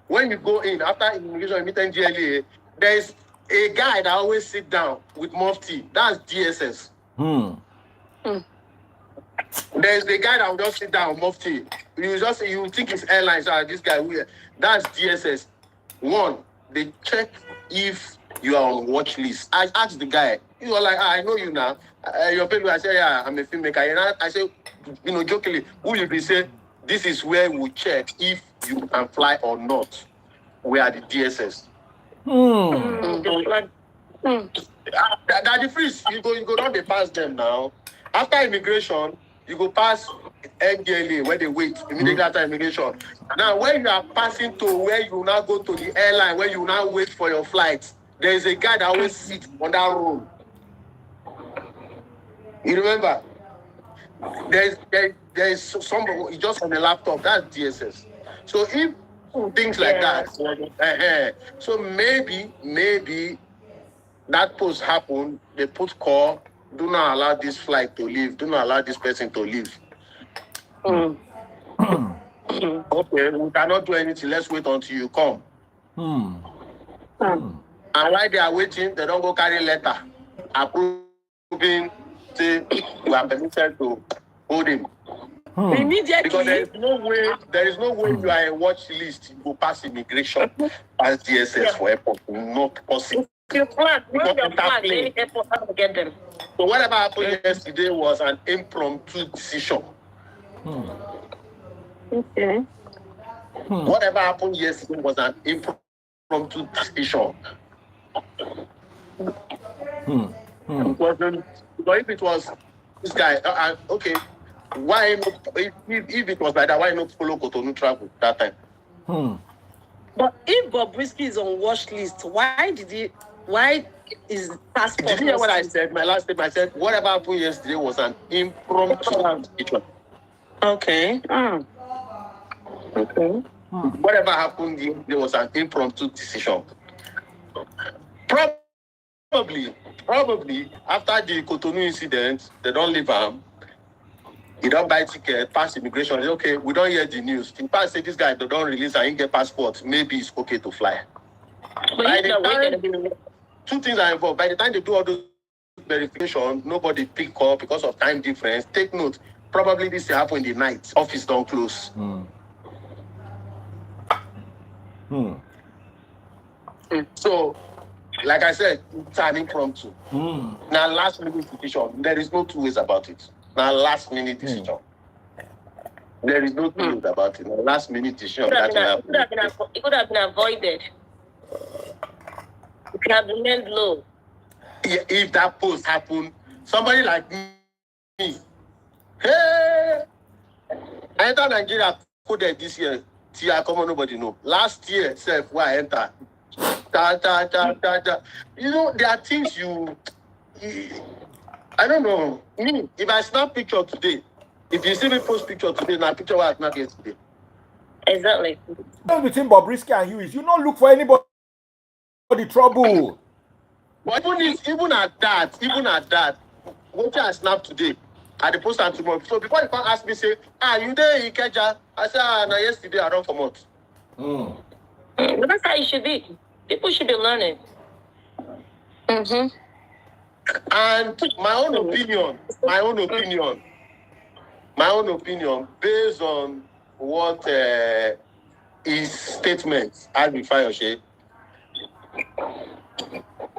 F: when you go in, after immigration, you meet NGLA, there is a guy that always sit down with Mufti. That's DSS. There's the guy that will just sit down with Mufti. You think it's airlines. This guy weird. That's DSS. One, they check if you are on watch list. I asked the guy. He was like, I know you now. Your people. I said, yeah, I'm a filmmaker. And I said, jokingly, who you be say, this is where we check if you can fly or not. We are the DSS. That the freeze, you go down, they pass them now. After immigration, you go pass NDLA where they wait immediately after immigration. Now, when you are passing to where you now go to the airline, where you now wait for your flight, there is a guy that always sits on that room. You remember? There is somebody just on the laptop. That's DSS. So if things like that, so maybe that post happened. They put call. Do not allow this flight to leave. Do not allow this person to leave. Okay, we cannot do anything. Let's wait until you come. And while they are waiting, they don't go carry letter approving. Say you are permitted to hold him.
D: Immediately.
F: Because there is no way you are a watch list. You go pass immigration as DSS for airport. Not possible.
C: You plan. Any airport have to get them.
F: So whatever happened yesterday was an impromptu decision.
C: Okay.
F: Whatever happened yesterday was an impromptu decision. But if it was this guy, okay, why not? If it was like that, why not follow Cotonou travel that time?
D: But if Bobrisky is on watch list, why is passport?
F: Did you hear what I said? My last statement, I said, whatever happened yesterday was an impromptu situation.
D: Okay. Okay.
F: Whatever happened yesterday was an impromptu decision. Probably after the Cotonou incident, they don't leave him. He don't buy ticket, pass immigration. Okay, we don't hear the news. In fact, say this guy they don't release and he get passport. Maybe it's okay to fly. By the time, two things are involved. By the time they do all those verification, nobody pick up because of time difference. Take note. Probably this will happen in the night. Office don't close. So, like I said, it's an impromptu. Now, last minute decision. There is no two ways about it. Now, last minute decision. There is no two ways about it. Now, last minute decision.
C: It could have been avoided. It could have remained low.
F: If that post happened, somebody like me, hey, I entered Nigeria coded this year. I come on, nobody know. Last year, self, where I enter. You know, there are things I don't know. Me, if I snap picture today, if you see me post picture today, now picture what I snap yesterday.
C: Exactly.
A: Between Bobrisky and you is you don't look for anybody trouble.
F: But even at that, what I snap today, I the post and tomorrow. So before you can ask me, say, you there in Ikeja? I say, no, yesterday I don't come out.
C: But that's how it should be. People should be learning.
F: And my own opinion, based on what his statements as we fire shape.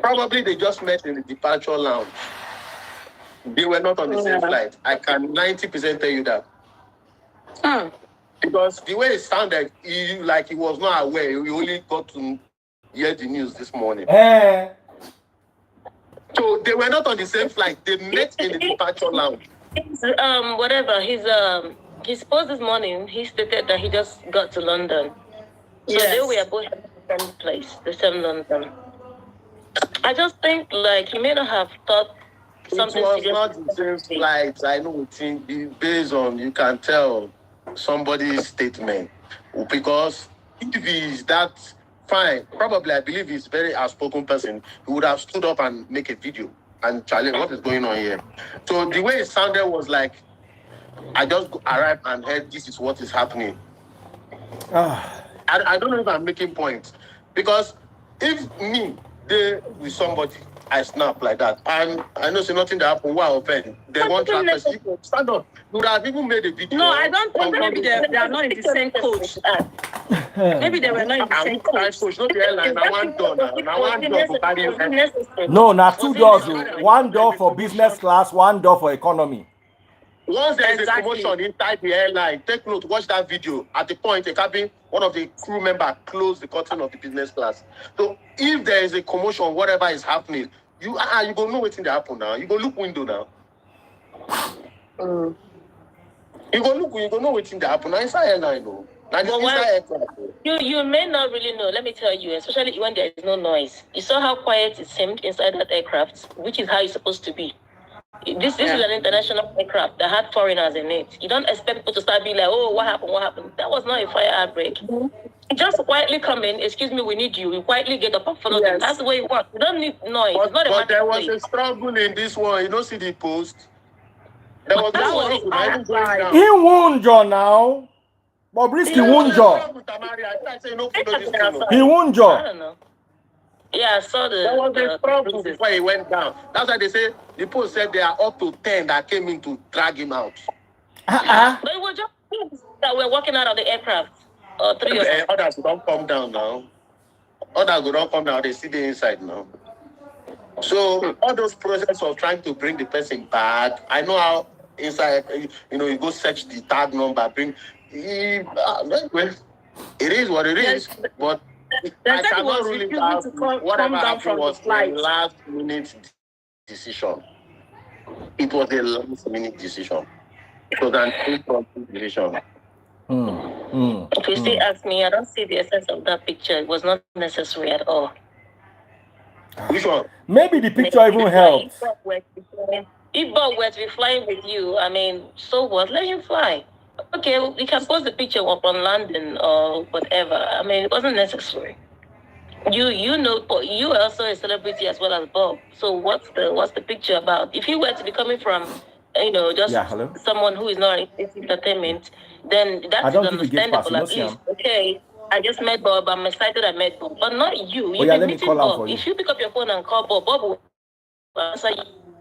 F: Probably they just met in the departure lounge. They were not on the same flight. I can 90% tell you that. Because the way it sounded, he was not aware. He only got to hear the news this morning. So they were not on the same flight. They met in the departure lounge.
C: His post this morning, he stated that he just got to London. So they were both at the same place, the same London. I just think he may not have thought something.
F: It was not the same flight. I know based on you can tell somebody's statement. Because if he is that fine, probably I believe he's a very outspoken person. He would have stood up and make a video and challenge what is going on here. So the way it sounded was like I just arrived and heard this is what is happening. I don't know if I'm making points. Because if me, they with somebody, I snap like that. And I know nothing that happened. Why open? They want to stand up. You would have even made a video.
D: No, I don't think maybe they are not in the same coach. Maybe they were not in the same coach.
F: Not the airline. Now one door.
A: No, now two doors. One door for business class, one door for economy.
F: Once there is a commotion inside the airline, take note, watch that video. At the point, one of the crew members closed the curtain of the business class. So if there is a commotion, whatever is happening, you go know what's in the happen now. You go look window now. You go know what's in the happen now. Inside airline though.
C: You may not really know, let me tell you, especially when there is no noise. You saw how quiet it seemed inside that aircraft, which is how it's supposed to be. This is an international aircraft that had foreigners in it. You don't expect people to start being like, oh, what happened? That was not a fire outbreak. Just quietly come in, excuse me, we need you. You quietly get up and follow them. That's the way it works. You don't need noise.
F: But there was a struggle in this one. You don't see the post. There was a struggle.
A: He won John now. Bobrisky won John. He won John.
C: I don't know. Yeah, I saw
F: there was a problem before he went down. That's why they say the post said there are up to 10 that came in to drag him out.
C: But it was just that we're walking out of the aircraft. Three of them.
F: Others don't come down now. Others don't come down. They see the inside now. So all those process of trying to bring the person back, I know how inside. You go search the tag number, bring. It is what it is, but.
C: They said he
F: cannot
C: was
F: rule it
C: refusing
F: out.
C: to come
F: Whatever
C: down
F: happened
C: from the
F: was a
C: flight.
F: last minute decision. It was a last minute decision. It was an impromptu decision.
C: If you still ask me, I don't see the essence of that picture. It was not necessary at all.
F: Which one?
A: Maybe the picture even helped.
C: If Bob were to be flying with you, I mean, so what? Let him fly. Okay, we can post the picture up on London or whatever. I mean, it wasn't necessary. You know, you are also a celebrity as well as Bob. So what's the picture about? If you were to be coming from, just someone who is not in entertainment, then that is understandable at least. Okay, I just met Bob. I'm excited I met Bob, but not you. You've been meeting Bob. If you pick up your phone and call Bob, Bob will answer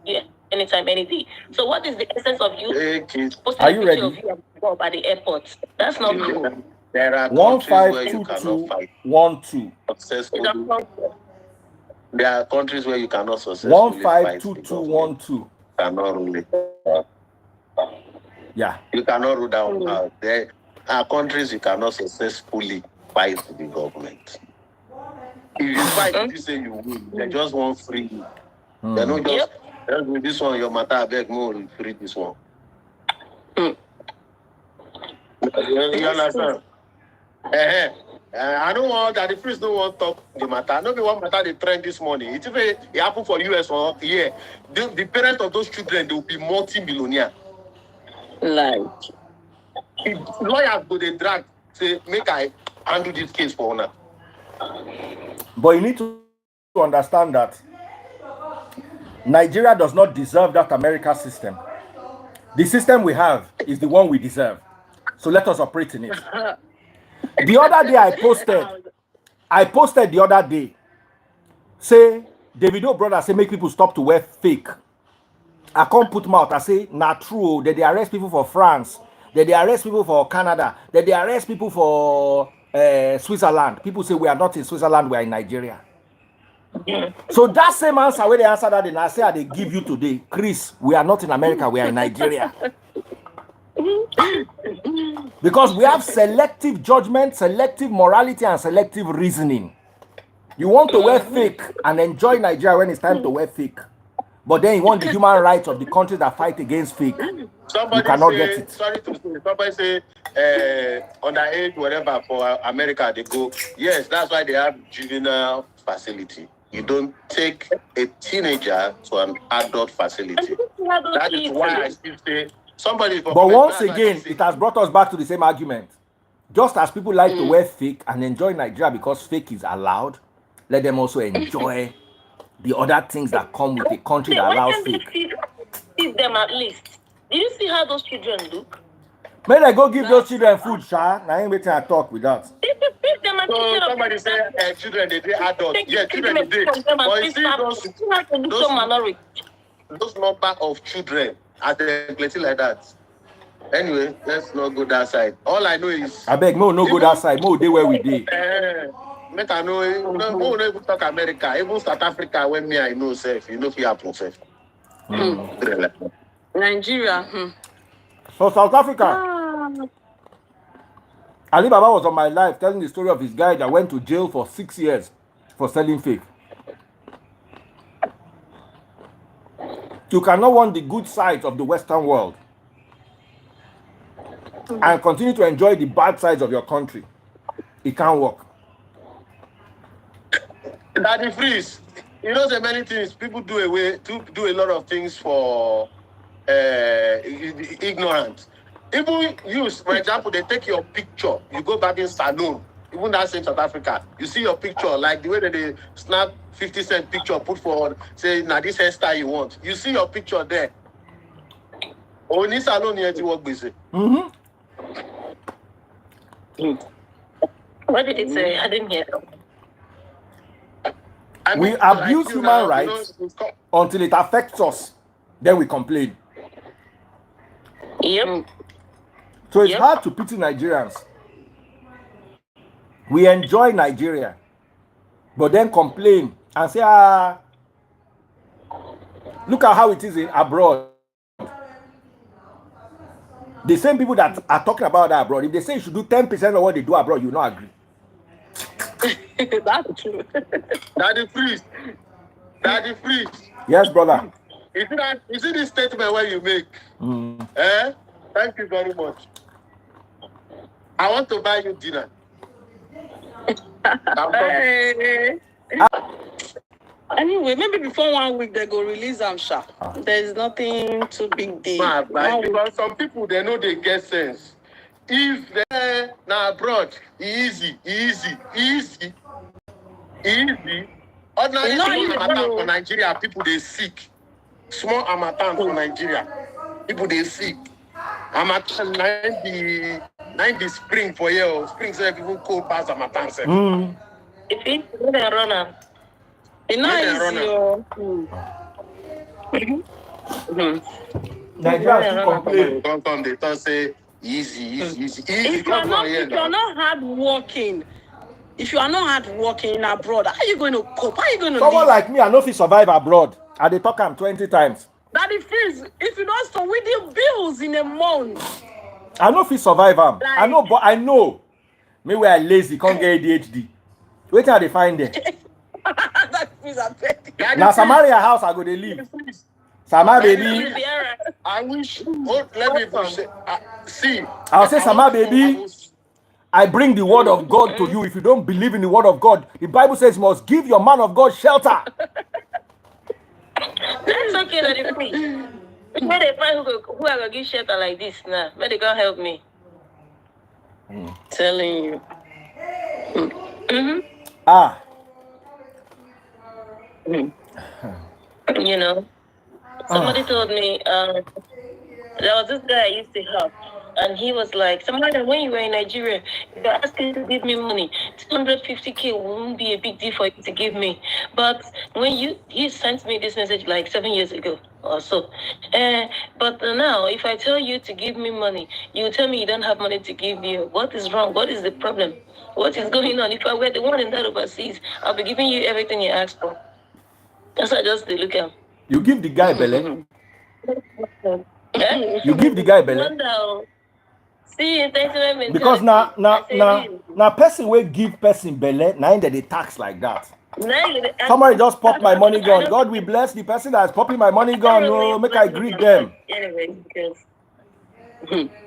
C: you anytime, any day. So what is the essence of you posting a picture of you and Bob at the airport? That's not cool.
F: There are countries where you cannot fight.
A: 152212.
F: There are countries where you cannot successfully fight.
A: 152212.
F: Cannot rule it.
A: Yeah.
F: You cannot rule down. There are countries you cannot successfully fight the government. If you fight, you say you win. They just want free. They don't just with this one, your matter, I beg more, free this one. You understand? I don't want that the priest don't want to talk the matter. I know the one matter they trend this morning. It happened for US or here. The parents of those children, they will be multi-millionaire.
C: Like
F: lawyers go they drag say make I handle this case for honor.
A: But you need to understand that Nigeria does not deserve that America system. The system we have is the one we deserve. So let us operate in it. The other day I posted the other day, say, Davido brother say make people stop to wear fake. I can't put mouth, I say, not true, that they arrest people for France, that they arrest people for Canada, that they arrest people for Switzerland. People say we are not in Switzerland, we are in Nigeria. So that same answer where they answer that, and I say they give you today, Chris, we are not in America, we are in Nigeria. Because we have selective judgment, selective morality, and selective reasoning. You want to wear fake and enjoy Nigeria when it's time to wear fake. But then you want the human rights of the countries that fight against fake.
F: Somebody
A: you cannot
F: say,
A: get it.
F: Sorry to say, somebody say underage, whatever, for America, they go, yes, that's why they have juvenile facility. You don't take a teenager to an adult facility. That is why I still say somebody.
A: But once again, it has brought us back to the same argument. Just as people like to wear fake and enjoy Nigeria because fake is allowed, let them also enjoy the other things that come with a country that allows fake.
C: See them at least. Did you see how those children look?
A: May I go give those children food, Sha? Now ain't waiting to talk with that.
F: So somebody say children they adults. Yeah, children they. But you see those number of children are they plenty like that. Anyway, let's not go that side. All I know is
A: I beg no go that side. Mo dey where we dey.
F: Make I know no even talk America, even South Africa when me I know safe. You know fi happen safe.
C: Nigeria.
A: So South Africa. Ali Baba was on my live telling the story of his guy that went to jail for 6 years for selling fake. You cannot want the good sides of the Western world and continue to enjoy the bad sides of your country. It can't work.
F: Daddy Freeze, you know there are many things people do a lot of things for ignorance. Even use, for example, they take your picture, you go back in saloon, even that same South Africa, you see your picture, like the way that they snap 50-cent picture, put forward, say, now this hairstyle you want. You see your picture there. Only salon here to work busy.
C: What did it say? I didn't hear them.
A: We abuse human rights until it affects us. Then we complain.
C: Yep.
A: So it's hard to pity Nigerians. We enjoy Nigeria, but then complain and say, look at how it is abroad. The same people that are talking about that abroad, if they say you should do 10% of what they do abroad, you not agree.
D: That's true.
F: Daddy Freeze. Daddy Freeze.
A: Yes, brother.
F: Is it this statement where you make? Thank you very much. I want to buy you dinner.
D: Anyway, maybe before 1 week they go release them, sha. There's nothing too big deal.
F: Because some people they know they get sense. If they're now abroad, easy. Ordinary small for Nigeria, people they sick. Small harmattan for Nigeria, people they sick. Harmattan 90 spring for you. Spring say people cold pass harmattan.
C: If it's a runner.
D: It's not
A: Nigeria complain.
F: Come they talk say easy.
D: If you are not hardworking, abroad, how are you going to cope? How are you going to
A: Someone
D: live?
A: like me, I know if he survive abroad. I dey talk him 20 times.
D: That is freeze. If you don't start with the bills in a month.
A: I know if he survive him. I know. Me where I lazy, can't get ADHD. Wait till they find them.
D: That is a bit.
A: Now Samaria house I go to live. Sama baby.
F: I wish. Let me say. See.
A: I'll say Sama baby. I bring the word of God to you. If you don't believe in the word of God, the Bible says you must give your man of God shelter.
C: That's okay, that is free. Where they find who are gonna give shelter like this now? Where they gonna help me?
D: Telling you.
C: You know, somebody told me there was this guy I used to help, and he was like, "Somebody, when you were in Nigeria, if you're asking to give me money, 250K won't be a big deal for you to give me. But when he sent me this message like 7 years ago or so. But now, if I tell you to give me money, you tell me you don't have money to give you. What is wrong? What is the problem? What is going on? If I were the one in that overseas, I'll be giving you everything you asked for." That's why I just look at him.
A: You give the guy belly. You give the guy belly.
C: See, entanglement.
A: Because now person will give person belly, now that they tax like that. Somebody just pop my money gun. God will bless the person that's popping my money gun. No, make I greet them.
C: Anyway, because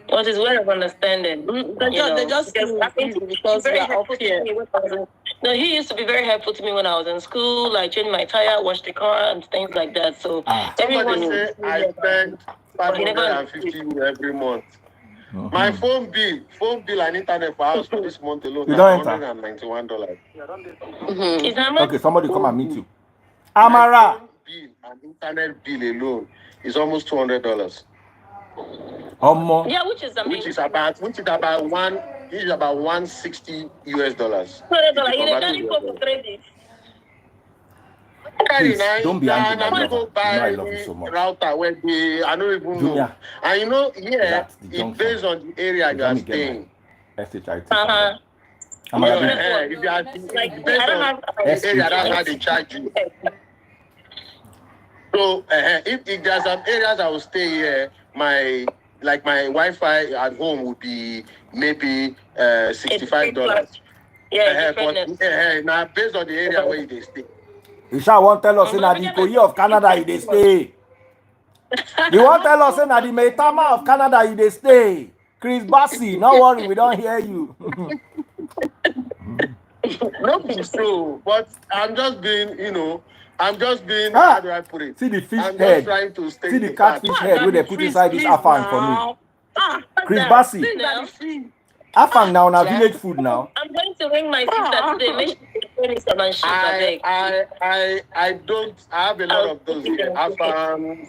C: what is way of understanding?
D: They just because we are up here.
C: No, he used to be very helpful to me when I was in school. I changed my tire, washed the car, and things like that. So
F: somebody say I spend 550 every month. My phone bill and internet for house for this month alone.
A: You don't enter.
F: $191.
A: Okay, somebody come and meet you. Amara.
F: My phone bill and internet bill alone is almost $200.
C: Yeah, which is about
F: $160 US.
A: Please, don't be angry, my lover. I love you so much.
F: Router where I don't even know. And you know, it's based on the area you are staying.
A: SHIT.
F: If you are based on the area, that's how they charge you. So if there's some areas I will stay here, my Wi-Fi at home would be maybe $65. Now based on the area where they stay.
A: Isha won't tell us in the Ikoyi of Canada you they stay. You won't tell us in the Maitama of Canada you they stay. Chris Bassi, no worry, we don't hear you.
F: Not so, but I'm just being, how do I put it?
A: See the fish
F: I'm
A: head.
F: just trying to stay
A: See the catfish head where they put inside this afang for me. Chris Bassi. Afang now, village food now.
C: I'm going to ring my sister today. Make sure
F: I have a lot of those here. Afang,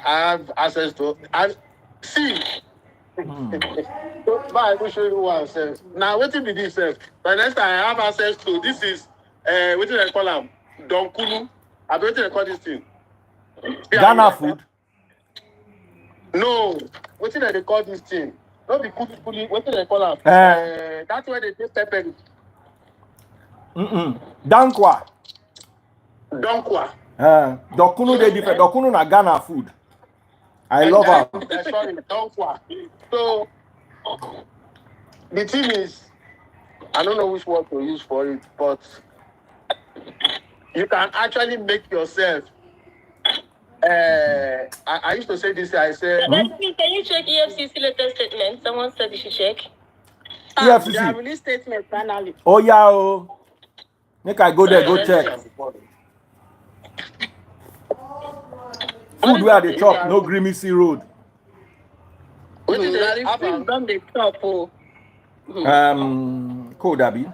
F: I have access to, and see. I will show you what I said. Now, what did this say? The next time I have access to, this is, what do I call them? Donkunu. I bet you call this thing.
A: Ghana food?
F: No. What do they call this thing? Not the kuli. What do they call them? That's where they take pepper.
A: Dankwa.
F: Donkunu
A: they different. Dokunu na Ghana food. I love her.
F: Sorry, Dankwa. So the thing is, I don't know which word to use for it, but you can actually make yourself. I used to say this. I said,
D: Can you check EFCC latest statement? Someone said you should check.
A: EFCC.
D: They have released statement finally.
A: Oh yeah, oh. Make I go there, go check. Food where they chop, no Grimacy Road.
F: What is that?
D: From the top, oh.
A: Code Abby.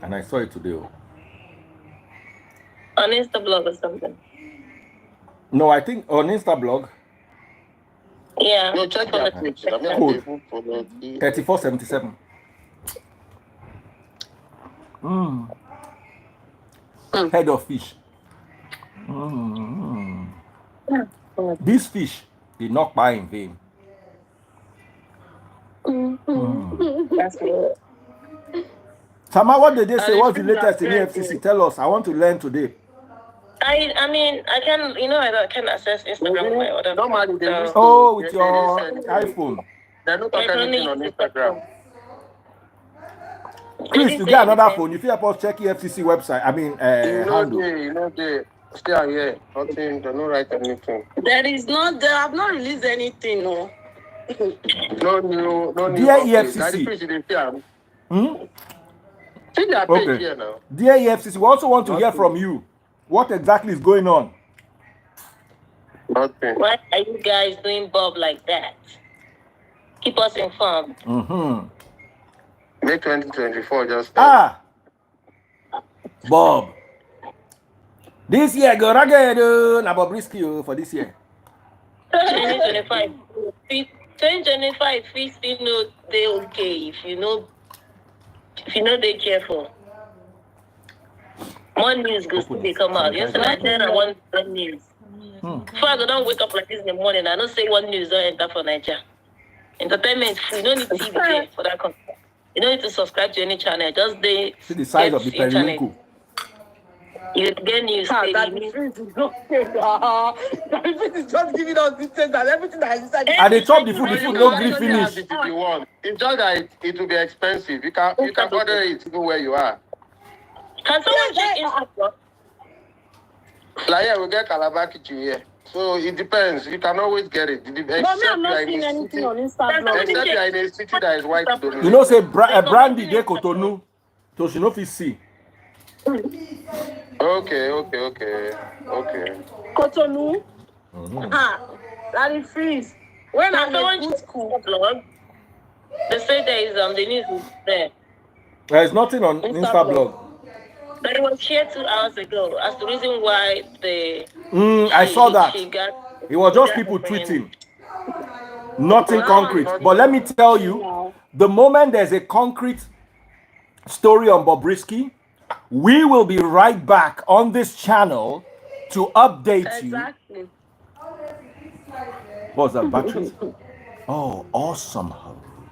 A: And I saw it today. Oh.
D: On Instablog or something.
A: No, I think on Instablog.
D: Yeah.
F: No, check that.
A: Code 3477. Head of fish. This fish did not buy in vain.
D: That's good.
A: Sama, what did they say? What's the latest in EFCC? Tell us. I want to learn today.
D: I mean, I can, I can access Instagram with my other.
F: Normally,
A: with your iPhone.
F: They're not talking anything on Instagram.
A: Chris, you get another phone. If you help us check EFCC website, handle.
F: They still here. Nothing. They don't write anything.
D: They have not released anything, no.
F: No new.
A: Dear EFCC. Okay.
F: Here now.
A: Dear EFCC, we also want to hear from you. What exactly is going on?
F: Nothing.
D: Why are you guys doing Bob like that? Keep us informed.
F: May 2024 just.
A: Bob. This year, go rugged. Na Bobrisky for this year.
D: 2025, fees still know they okay if you know they careful. More news goes to they come out. Yesterday I said I want one news. Before I don't wake up like this in the morning, I don't say one news don't enter for Nigeria. Entertainment free. You don't need TV there for that content. You don't need to subscribe to any channel. Just they
A: see the size of the periwinkle.
D: You get news. That is just giving us details and everything that is inside.
A: And they chop the food no green finish.
F: It's just that it will be expensive. You can order it even where you are.
D: Can someone check Instagram?
F: Like yeah, we get Calabar kitchen here. So it depends. You can always get it.
D: But I'm not seeing anything on Instagram.
F: Except you are in a city that is white dominated.
A: You know, say Brandy de Cotonou. So she no fit see.
F: Okay.
D: Cotonou? That is freeze. When I someone good school blog, they say there is the news is there.
A: There is nothing on Instablog.
D: But it was shared 2 hours ago as the reason why
A: I saw that. It was just people tweeting. Nothing concrete. But let me tell you, the moment there's a concrete story on Bobrisky, we will be right back on this channel to update you. What's that, batteries? Oh, awesome.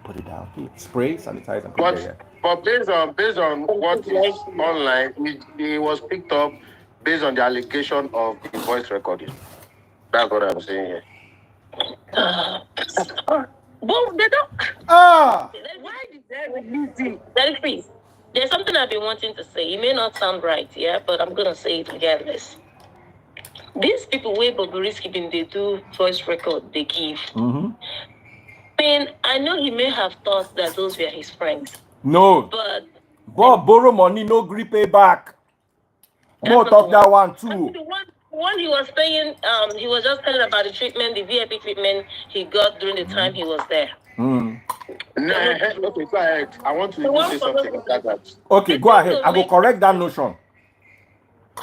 A: Put it down here. Spray, sanitize, and put it there.
F: But based on what is online, it was picked up based on the allegation of the voice recording. That's what I'm saying here.
D: But they don't.
A: Why
D: did they release it? Very please. There's something I've been wanting to say. It may not sound right, yeah, but I'm gonna say it regardless. These people way Bobrisky they do voice record they give. I know he may have thought that those were his friends.
A: No.
D: But
A: Bob borrow money, no grip pay back. More talk that one too.
D: The one he was paying, he was just telling about the treatment, the VIP treatment he got during the time he was there.
F: Okay, go ahead. I want to say something about that.
A: Okay, go ahead. I will correct that notion.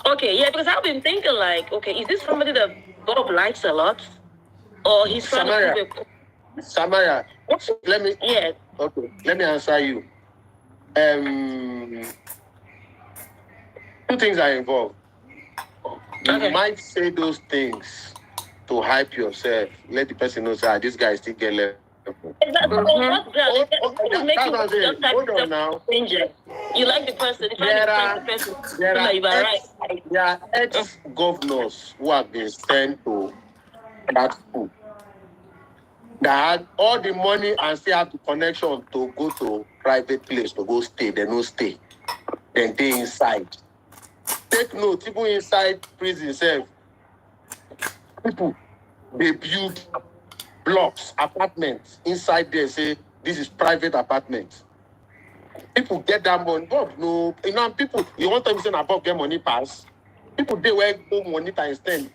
D: Okay, yeah, because I've been thinking okay, is this somebody that Bob likes a lot? Or he's trying to prove
F: Samara, let me answer you. 2 things are involved. You might say those things to hype yourself. Let the person know, this guy still get left.
D: Hold on now. You like the person.
F: There are ex-governors who have been sent to that school. that had all the money and still have the connection to go to private place to go stay. They no stay. Then they inside. Take note, people inside prison itself, people, they build blocks, apartments inside there, say this is private apartment. People get that money. Bob, no, you know, people, you want them to say above get money pass. People they where go money times 10.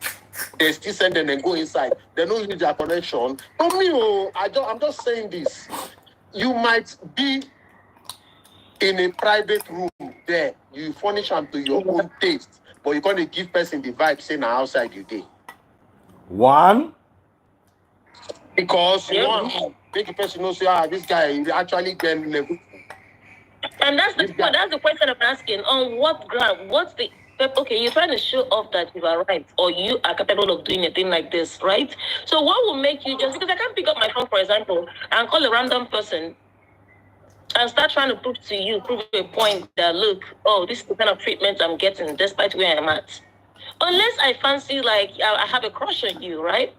F: They still send them and go inside. They don't use their connection. No, me, oh, I'm just saying this. You might be in a private room there. You furnish them to your own taste, but you're going to give person the vibe saying outside you day.
A: One.
F: Because you want to make the person know, say, this guy is actually getting level.
D: And that's the question I'm asking. On what ground? What's the okay? You're trying to show off that you are right or you are capable of doing a thing like this, right? So what will make you just because I can't pick up my phone, for example, and call a random person and start trying to prove a point that look, oh, this is the kind of treatment I'm getting despite where I'm at. Unless I fancy like I have a crush on you, right?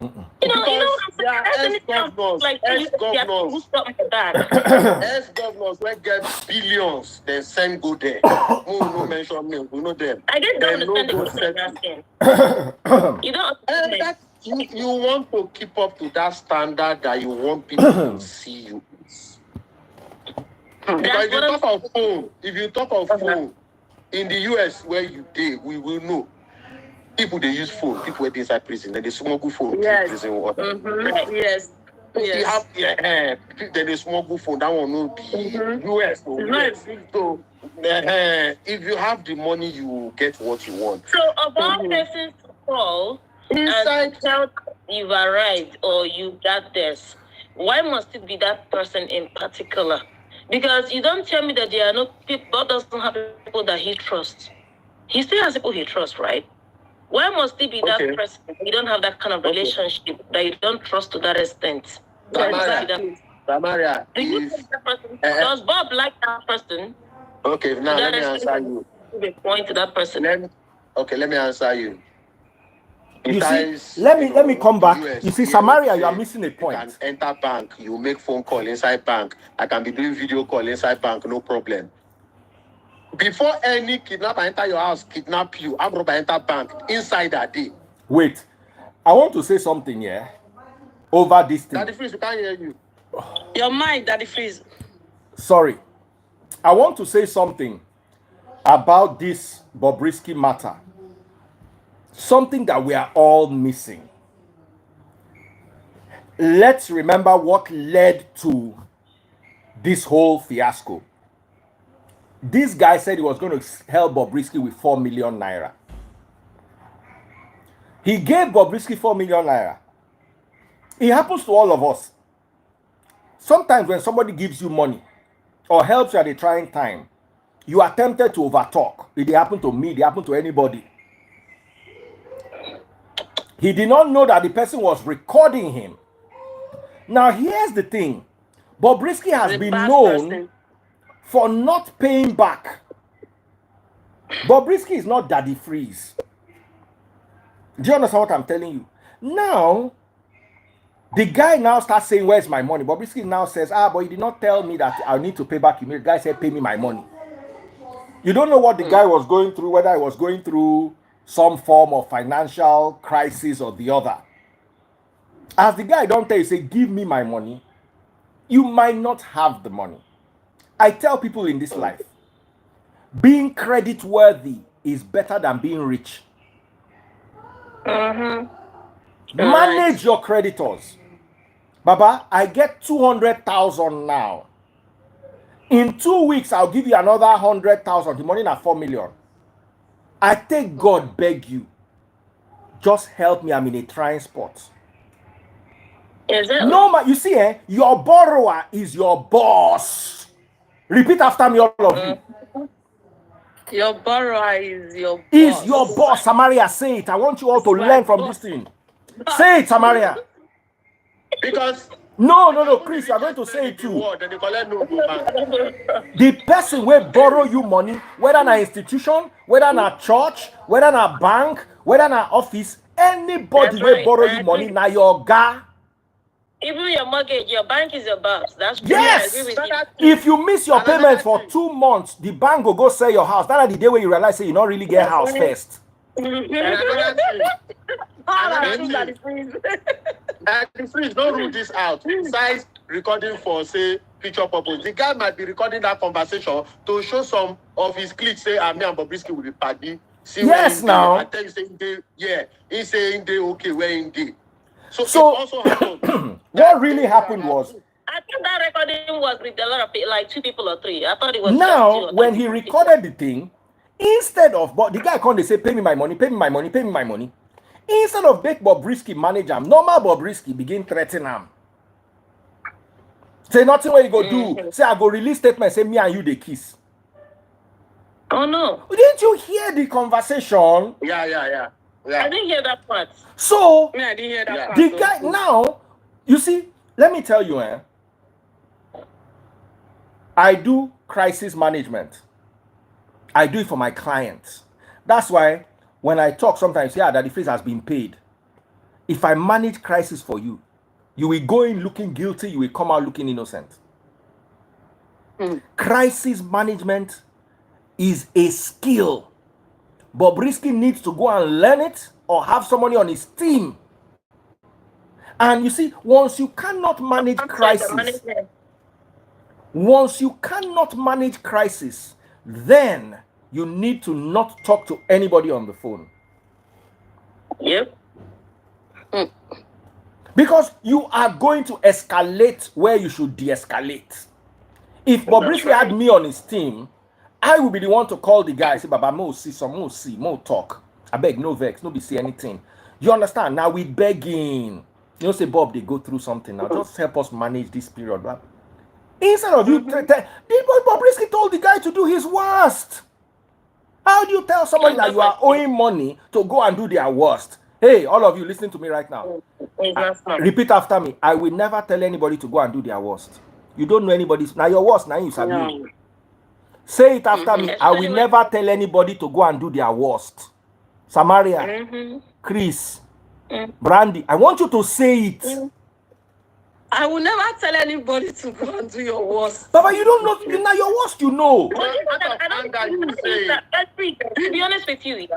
D: You know what I'm saying?
F: Ex-governors,
D: like
F: ex-governors, ex-governors, when get billions, then send go there. No mention me, we know them.
D: I guess don't understand the question I'm asking. You don't understand.
F: You want to keep up to that standard that you want people to see you. Because if you talk of phone, in the US where you did, we will know. People they use phone, people were inside prison, and they smuggle phone.
D: Yes.
F: Prison water.
D: Mm-hmm. Yes.
F: Yes. Then they smuggle phone. That one no be US. So if you have the money, you will get what you want.
D: So of all persons to call and tell you are right or you got this, why must it be that person in particular? Because you don't tell me that there are no people. God doesn't have people that He trusts. He still has people He trusts, right? Why must it be that person? You don't have that kind of relationship that you don't trust to that extent.
F: Samaria,
D: do you think that person? Does Bob like that person?
F: Okay, now let me answer you.
D: Point to that person.
F: Let me answer you.
A: You see, let me come back.
F: US,
A: you see, Samaria, you are missing a point.
F: You can enter bank, you make phone call inside bank. I can be doing video call inside bank, no problem. Before any kidnapper enter your house, kidnap you, I'm going to enter bank inside that day.
A: Wait, I want to say something here over this thing.
F: Daddy Freeze, we can't hear you.
D: Your mind, Daddy Freeze.
A: Sorry. I want to say something about this Bobrisky matter. Something that we are all missing. Let's remember what led to this whole fiasco. This guy said he was going to help Bobrisky with 4 million naira. He gave Bobrisky 4 million naira. It happens to all of us. Sometimes when somebody gives you money or helps you at a trying time, you are tempted to overtalk. It happened to me, it happened to anybody. He did not know that the person was recording him. Now here's the thing. Bobrisky has been known for not paying back. Bobrisky is not Daddy Freeze. Do you understand what I'm telling you? Now, the guy now starts saying, where's my money? Bobrisky now says, but you did not tell me that I need to pay back. The guy said, pay me my money. You don't know what the guy was going through, whether he was going through some form of financial crisis or the other. As the guy don't tell you, say, give me my money, you might not have the money. I tell people in this life, being credit worthy is better than being rich. Manage your creditors. Baba, I get 200,000 now. In 2 weeks, I'll give you another 100,000. The money na 4 million. I take God, beg you. Just help me. I'm in a trying spot. No, you see, your borrower is your boss. Repeat after me, all of you.
D: Your borrower is your boss.
A: Is your boss. Samaria, say it. I want you all to learn from this thing. Say it, Samaria.
F: Because
A: no, Chris, you are going to say it too. The person will borrow you money, whether in an institution, whether in a church, whether in a bank, whether in an office, anybody will borrow you money, now your guy.
D: Even your mortgage, your bank is your boss. That's true.
A: Yes.
D: I agree with you.
A: If you miss your payment for 2 months, the bank will go sell your house. That's the day where you realize you don't really get house first.
F: Another thing. Please don't rule this out. Besides recording for, say, picture purpose, the guy might be recording that conversation to show some of his cliques, say, me and Bobrisky will be party.
A: Yes, now.
F: I tell you, saying they, he's saying they okay, where in day. So it
A: So
F: also happened.
A: what really happened was,
D: I think that recording was with a lot of people, like 2 people or 3. I thought it was
A: now
D: just 2 or 3
A: when he
D: people.
A: recorded the thing, instead of, but the guy can't, they say, pay me my money, pay me my money, pay me my money. Instead of make Bobrisky manage him, normal Bobrisky begin threaten him. Say nothing what you go do. Say I go release statement, say me and you they kiss.
D: Oh no.
A: Didn't you hear the conversation?
F: Yeah.
D: I didn't hear that part.
A: So
D: I didn't hear that part.
A: the guy now, you see, let me tell you, I do crisis management. I do it for my clients. That's why when I talk sometimes, that the fees has been paid. If I manage crisis for you, you will go in looking guilty, you will come out looking innocent. Crisis management is a skill. Bobrisky needs to go and learn it or have somebody on his team. And you see, once you cannot manage crisis, then you need to not talk to anybody on the phone.
D: Yep.
A: Because you are going to escalate where you should de-escalate. If Bobrisky had me on his team, I will be the one to call the guy, say, Baba, more talk. I beg, no vex, no be see anything. You understand? Now we begging. You know, say, Bob, they go through something now. Just help us manage this period. Blah. Instead of you, Bobrisky told the guy to do his worst. How do you tell somebody that you are owing money to go and do their worst? Hey, all of you listening to me right now. Repeat after me. I will never tell anybody to go and do their worst. You don't know anybody's. Now your worst, now you sabi. No. Say it after me. I will never tell anybody to go and do their worst. Samaria, Chris, Brandy, I want you to say it.
D: I will never tell anybody to go and do your worst.
A: Baba, you don't know. Now your worst, you know.
D: To be honest with you,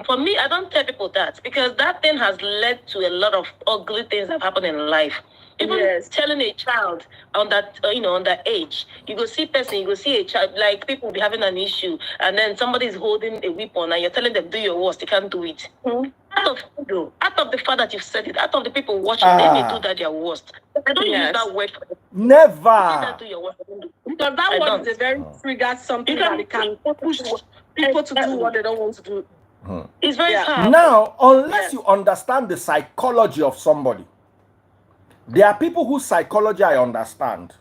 D: for me, I don't tell people that because that thing has led to a lot of ugly things that happen in life. Even telling a child on that, on that age, you go see person, you go see a child, like people be having an issue, and then somebody is holding a weapon, and you're telling them do your worst, they can't do it. Out of the fact that you've said it, out of the people watching, they may do that their worst. I don't use that word.
A: Never.
D: Do your worst. Because that word is a very triggered something that it can push people to do what they don't want to do. It's very hard.
A: Now, unless you understand the psychology of somebody, there are people whose psychology I understand.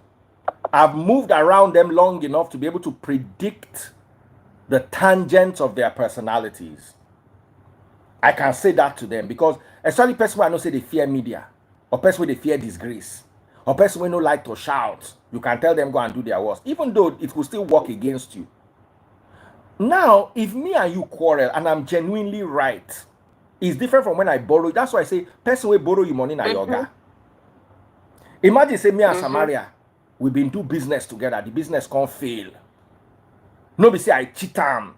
A: I've moved around them long enough to be able to predict the tangents of their personalities. I can say that to them because especially person who I know say they fear media, or person who they fear disgrace, or person who don't like to shout. You can tell them go and do their worst, even though it will still work against you. Now, if me and you quarrel and I'm genuinely right, it's different from when I borrow. That's why I say person will borrow you money na yoga. Imagine say me and Samaria, we've been do business together. The business can't fail. Nobody say I cheat am,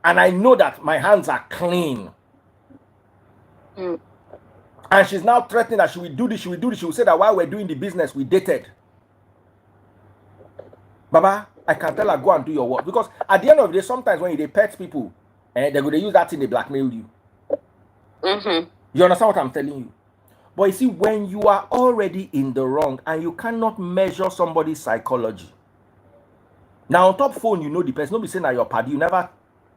A: and I know that my hands are clean. And she's now threatening that she will do this, she will do this. She will say that while we're doing the business, we dated. Baba, I can tell her go and do your work because at the end of the day, sometimes when they pet people, they're going to use that thing, they blackmail you. You understand what I'm telling you? But you see, when you are already in the wrong and you cannot measure somebody's psychology. Now, on top phone, you know the person. Nobody saying that your party, you never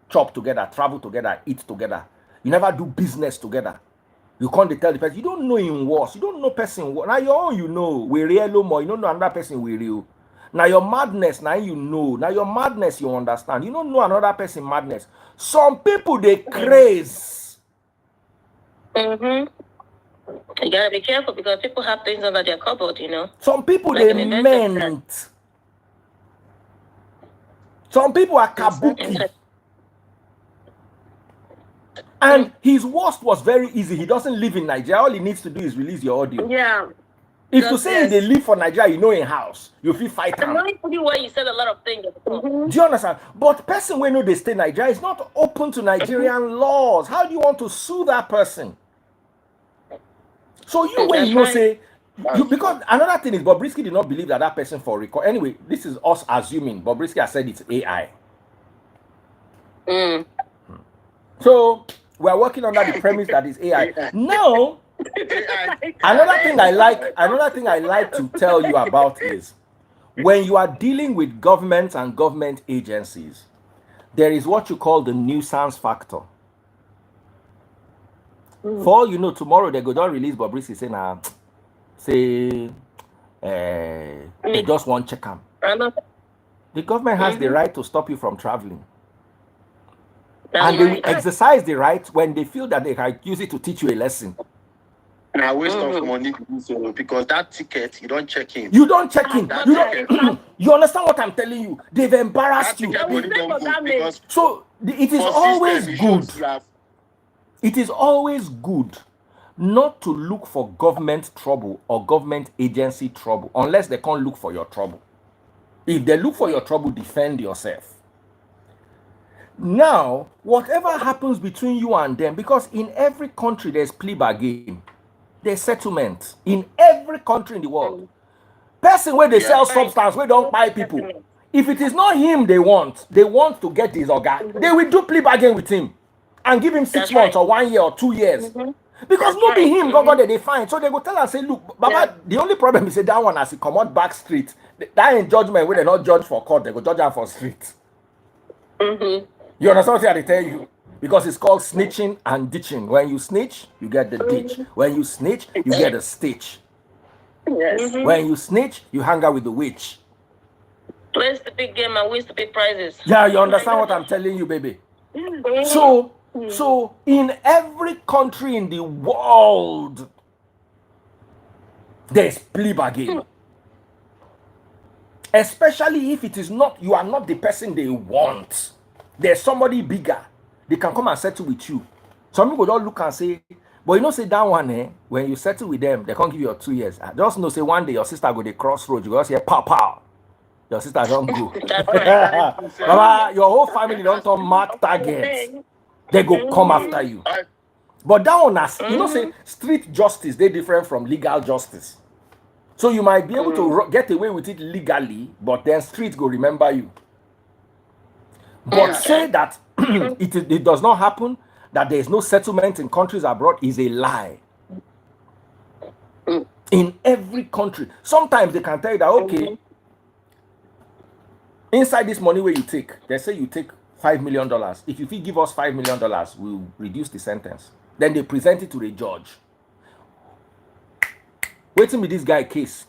A: chop together, travel together, eat together. You never do business together. You can't tell the person. You don't know him worse. You don't know person worse. Now, your own, you know. We real no more. You don't know another person we real. Now, your madness, now you know. Now, your madness, you understand. You don't know another person madness. Some people, they craze.
D: You gotta be careful because people have things under their cupboard, you know.
A: Some people like they meant. Some people are kabuki. And his worst was very easy. He doesn't live in Nigeria. All he needs to do is release your audio.
D: Yeah.
A: If you say they live for Nigeria, you know in house, you feel fight
D: I
A: them.
D: know why you said a lot of things.
A: Do you understand? But person when know they stay in Nigeria is not open to Nigerian laws. How do you want to sue that person? So you when you know say you, because another thing is Bobrisky did not believe that person for record. Anyway, this is us assuming. Bobrisky has said it's AI. So we are working under the premise that it's AI. Now, another thing I like to tell you about is when you are dealing with governments and government agencies, there is what you call the nuisance factor. For all you know, tomorrow they go down release Bobrisky say they just want check him. The government has the right to stop you from traveling. And they will exercise the right when they feel that they can use it to teach you a lesson.
F: And I waste of money to do so because that ticket, you don't check in.
A: You don't check in. You don't. You understand what I'm telling you? They've embarrassed you. So it is always good. It is always good not to look for government trouble or government agency trouble unless they can't look for your trouble. If they look for your trouble, defend yourself. Now, whatever happens between you and them, because in every country there's plea bargain, there's settlement. In every country in the world. Person where they sell substance, where don't buy people. If it is not him they want to get his organ, they will do plea bargain with him and give him 6 months or 1 year or 2 years. Because not be him go they find. So they go tell and say, look, Baba, the only problem is that one as he come out back street. That in judgment where they not judge for court, they go judge him for street. You understand what I tell you? Because it's called snitching and ditching. When you snitch, you get the ditch. When you snitch, you get a stitch. When you snitch, you hang out with the witch.
D: Plays the big game and wins the big prizes.
A: Yeah, you understand what I'm telling you, baby? So in every country in the world, there's plea bargain. Especially if it is not, you are not the person they want. There's somebody bigger. They can come and settle with you. Some people don't look and say, but you know, say that one, when you settle with them, they can't give you 2 years. I just know, say one day your sister go the crossroads, you go say, pow, pow. Your sister don't go. Baba, your whole family don't turn mark targets. They go come after you. But that one, you know, say street justice, they different from legal justice. So you might be able to get away with it legally, but then street go remember you. But say that it does not happen, that there is no settlement in countries abroad is a lie. In every country. Sometimes they can tell you that, okay, inside this money where you take, they say you take $5 million. If you give us $5 million, we'll reduce the sentence. Then they present it to the judge. Waiting with this guy case.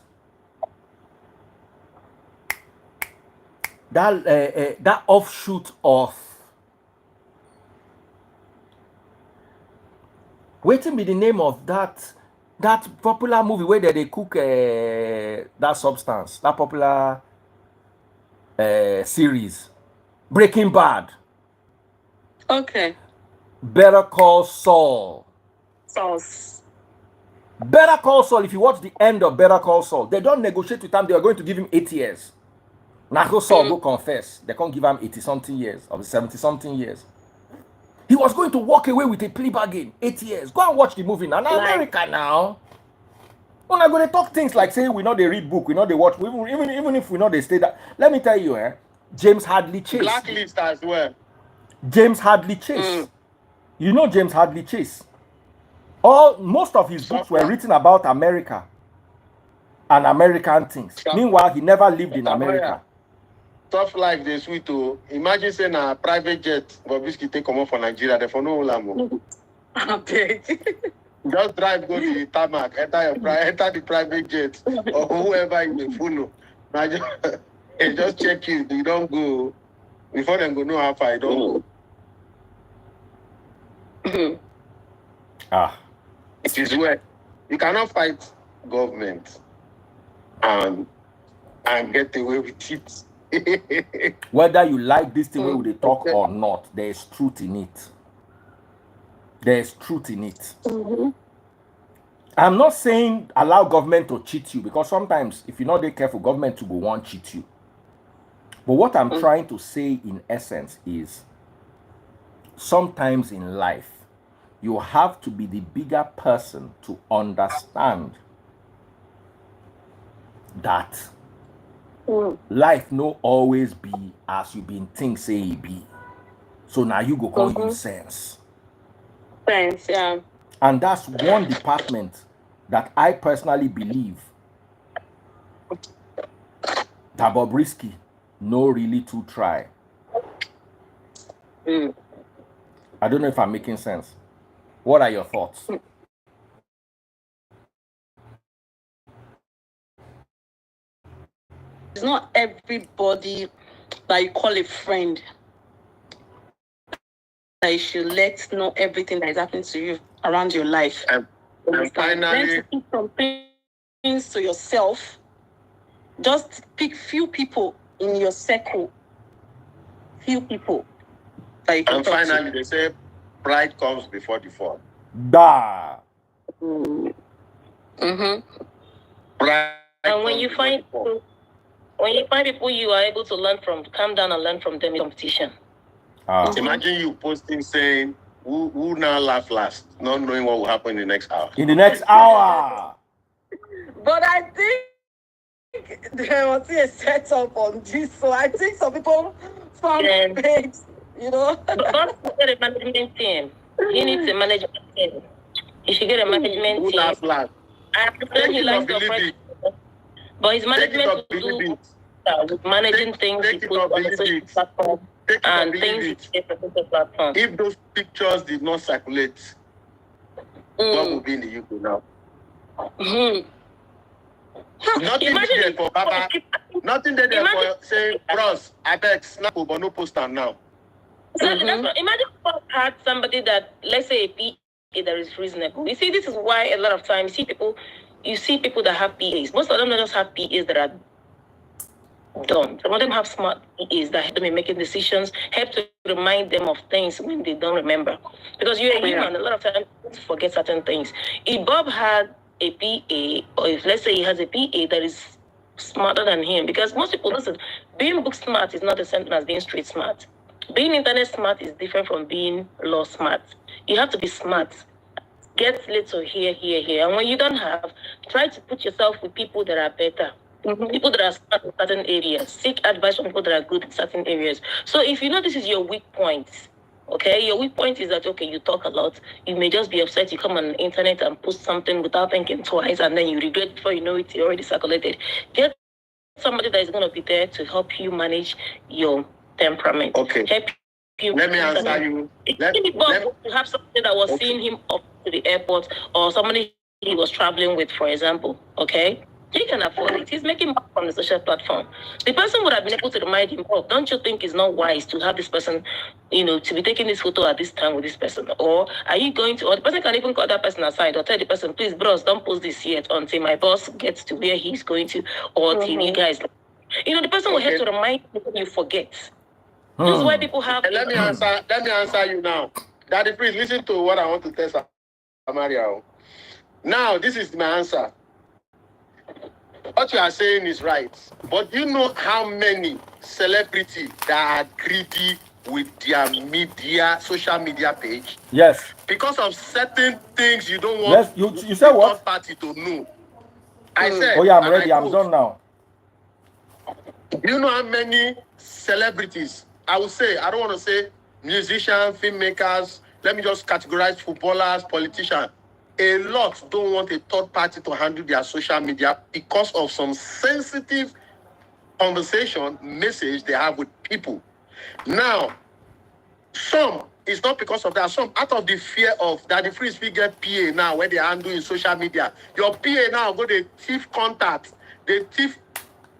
A: That offshoot of waiting be the name of that popular movie where they cook that substance, that popular series, Breaking Bad.
D: Okay.
A: Better Call Saul. Better Call Saul. If you watch the end of Better Call Saul, they don't negotiate with him. They are going to give him 8 years. Now Saul go confess. They can't give him 80-something years or 70-something years. He was going to walk away with a plea bargain. 8 years. Go and watch the movie now. Now America now. We're not going to talk things like say we know they read book, we know they watch. Even if we know they stay that. Let me tell you, James Hadley Chase.
F: Blacklist as well.
A: James Hadley Chase. You know James Hadley Chase. Most of his books were written about America and American things. Meanwhile, he never lived in America.
F: Stuff like this, we to imagine saying a private jet, Bobrisky take come off for Nigeria, they for no Lamo. Just drive, go to the tarmac, enter the private jet, or whoever in the funnel. Just check you, you don't go before them go know how far you don't go. It is where you cannot fight government and get away with it.
A: Whether you like this thing where they talk or not, there is truth in it. There is truth in it. I'm not saying allow government to cheat you, because sometimes if you're not very careful, government will go on cheat you. But what I'm trying to say in essence is sometimes in life, you have to be the bigger person to understand that life no always be as you been think say it be. So now you go call you sense.
D: Thanks, yeah.
A: And that's one department that I personally believe that Bobrisky no really to try. I don't know if I'm making sense. What are your thoughts?
D: It's not everybody that you call a friend that you should let know everything that is happening to you around your life.
F: And finally,
D: learn to keep some things to yourself. Just pick few people in your circle. Few people that you can
F: and
D: talk
F: finally, they say pride comes before the fall.
A: Da.
F: Pride
E: And when
F: comes
E: you
F: before
E: find
F: the fall.
E: people you are able to learn from, calm down and learn from them in competition.
F: Imagine you posting saying, who now laugh last, not knowing what will happen in the next hour.
A: In the next hour.
D: But I think there was a setup on this, so I think some people found fakes, you know.
E: But get a management team. He needs a management team. You should get a management
F: Who
E: team.
F: laugh last?
E: I understand he likes to operate, but his management to do with managing things he puts on the social platform and things he shares on the social platform.
F: If those pictures did not circulate, what would be in the UK now? Nothing there for Baba. Nothing there for saying, bros, I beg, snap but no poster now.
E: So that's what, imagine if I had somebody that, let's say, a PA that is reasonable. You see, this is why a lot of times you see people that have PAs. Most of them don't just have PAs that are dumb. Some of them have smart PAs that help them in making decisions, help to remind them of things when they don't remember. Because you're a human, a lot of times you forget certain things. If Bob had a PA, or if let's say he has a PA that is smarter than him, because most people, listen, being book smart is not the same as being street smart. Being internet smart is different from being law smart. You have to be smart. Get little here. And when you don't have, try to put yourself with people that are better. People that are smart in certain areas. Seek advice from people that are good in certain areas. So if you know this is your weak point, okay, your weak point is that, okay, you talk a lot. You may just be upset. You come on the internet and post something without thinking twice, and then you regret before you know it, you already circulated. Get somebody that is going to be there to help you manage your temperament.
F: Okay.
E: Help you.
F: Let me answer you.
E: You have somebody that was seeing him up to the airport, or somebody he was traveling with, for example. Okay, he can afford it. He's making money from the social platform. The person would have been able to remind him, oh, don't you think it's not wise to have this person, to be taking this photo at this time with this person? Or are you going to, or the person can even call that person aside or tell the person, please, bros, don't post this yet until my boss gets to where he's going to, or till you guys. The person will have to remind you when you forget. This is why people have.
F: Let me answer you now. Daddy, please listen to what I want to tell Samaria. Now, this is my answer. What you are saying is right. But you know how many celebrities that are greedy with their social media page?
A: Yes.
F: Because of certain things you don't want
A: you said what?
F: third party to know. I said.
A: Oh yeah, I'm ready. I'm done now.
F: You know how many celebrities? I would say, I don't want to say musicians, filmmakers. Let me just categorize footballers, politicians. A lot don't want a third party to handle their social media because of some sensitive conversation, message they have with people. Now, some, it's not because of that. Some, out of the fear of that, the free speak get PA now, where they handle in social media. Your PA now go to thief contact. They thief,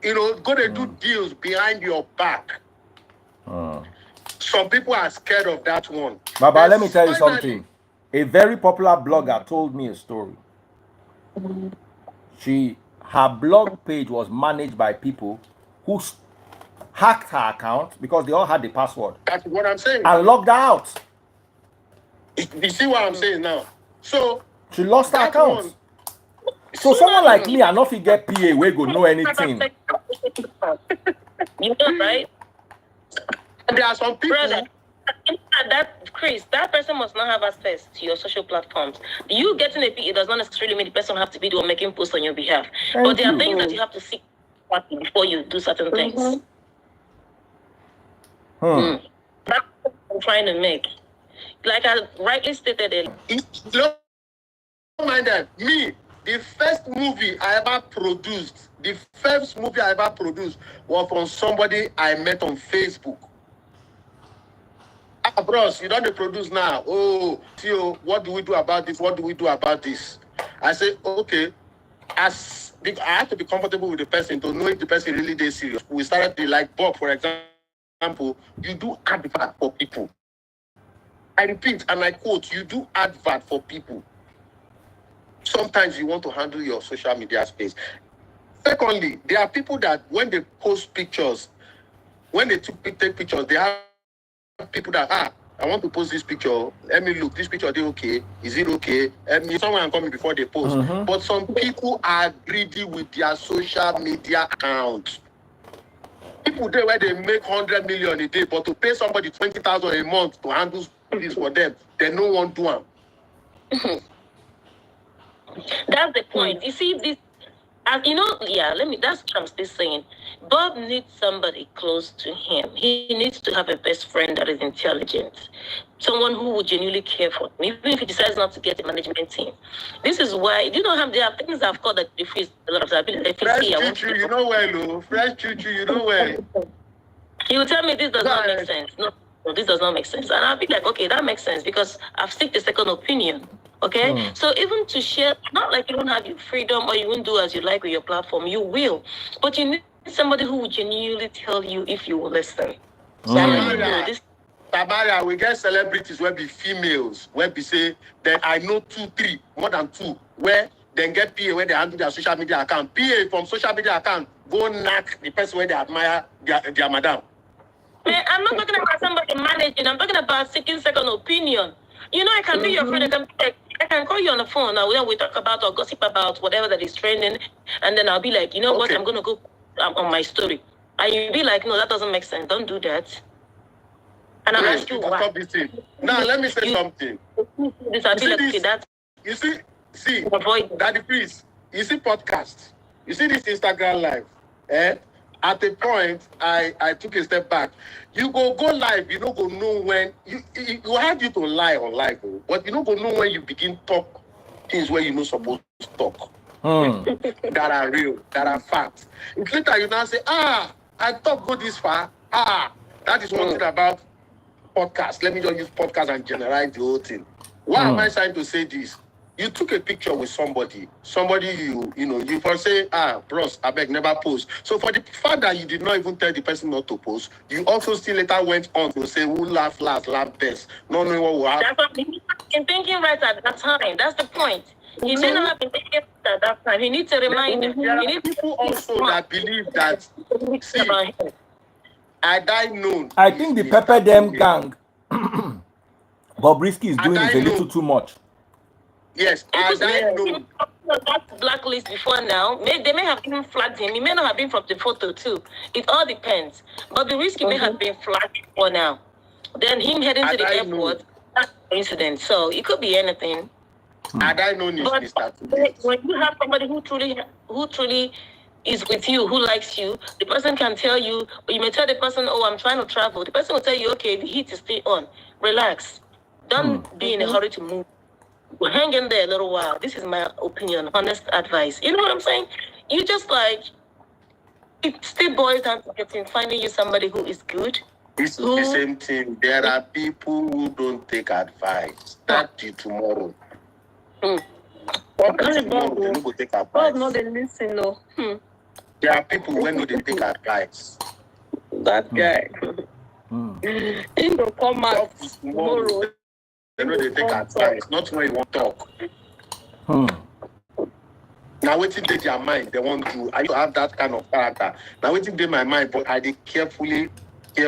F: go to do deals behind your back. Some people are scared of that one.
A: Baba, let me tell you something. A very popular blogger told me a story. Her blog page was managed by people who hacked her account because they all had the password.
F: That's what I'm saying.
A: And logged her out.
F: You see what I'm saying now? So
A: she lost her account. So someone like me, I not fit get PA we go know anything.
D: You know, right?
F: There are some people.
D: Brother, that Chris, that person must not have access to your social platforms. You getting a PA does not necessarily mean the person have to be the one making posts on your behalf. But there are things that you have to seek before you do certain things. That's what I'm trying to make. Like I rightly stated earlier.
F: Don't mind that. Me, the first movie I ever produced was from somebody I met on Facebook. Bros, you don't produce now. Oh, Theo, what do we do about this? What do we do about this? I say, okay. I have to be comfortable with the person to know if the person really is serious. We started to like Bob, for example, you do advert for people. I repeat and I quote, you do advert for people. Sometimes you want to handle your social media space. Secondly, there are people that when they post pictures, when they take pictures, they have people that, I want to post this picture. Let me look. This picture, are they okay? Is it okay? Someone coming before they post. But some people are greedy with their social media account. People there where they make 100 million a day, but to pay somebody 20,000 a month to handle this for them, they no one do them.
D: That's the point. You see this, and that's what I'm still saying. Bob needs somebody close to him. He needs to have a best friend that is intelligent, someone who would genuinely care for him, even if he decides not to get a management team. This is why, you know how there are things I've called that the freeze a lot of times.
F: Fresh choo-choo, you know well, fresh choo-choo, you know well.
D: He will tell me this does not make sense. No, this does not make sense. And I'll be like, okay, that makes sense because I've seeked a second opinion. Okay? So even to share, not like you don't have your freedom or you won't do as you like with your platform, you will. But you need somebody who will genuinely tell you if you will listen.
F: Tabaria, we get celebrities where be females, where be say that I know 2, 3, more than 2, where they get PA where they handle their social media account. PA from social media account go knock the person where they admire their madam.
D: Man, I'm not talking about somebody managing. I'm talking about seeking second opinion. You know, I can be your friend. I can call you on the phone now. We talk about or gossip about whatever that is trending, and then I'll be like, you know what? I'm gonna go on my story, and you'll be like, no, that doesn't make sense. Don't do that. And I'll ask you why.
F: Now let me say something. You see, Daddy, please. You see podcast. You see this Instagram live. At a point, I took a step back. You go live, you don't go know when you have you to lie on live, but you don't go know when you begin talk things where you're not supposed to talk. That are real, that are facts. It's later you now say, I thought go this far. That is one thing about podcast. Let me just use podcast and generalize the whole thing. Why am I trying to say this? You took a picture with somebody you first say, bros, I beg, never post. So for the fact that you did not even tell the person not to post, you also still later went on to say, who laugh last, laugh best, not knowing what will happen.
D: That's what he been thinking right at that time. That's the point. He may not have been thinking at that time. He needs a reminder.
F: There are people also that believe that, see, I known.
A: I think the Pepper Them gang, Bobrisky is doing it a little too much.
F: Yes, I know.
D: That blacklist before now, they may have even flagged him. He may not have been from the photo too. It all depends. But Bobrisky may have been flagged before now. Then him heading to the airport, that's an incident. So it could be anything.
F: And I know this.
D: But when you have somebody who truly is with you, who likes you, the person can tell you, or you may tell the person, oh, I'm trying to travel. The person will tell you, okay, the heat is still on. Relax. Don't be in a hurry to move. Hang in there a little while. This is my opinion, honest advice. You know what I'm saying? You just it still boils down to finding you somebody who is good.
F: This is the same thing. There are people who don't take advice. Start to tomorrow. What tomorrow? They don't go take advice.
D: No, they listen, no.
F: There are people when they take advice.
D: That guy. He will come out tomorrow.
F: They know they take advice, not when you want to talk. Now, waiting in their mind, they want to. I used to have that kind of character. Now, waiting in my mind, but I did carefully, say,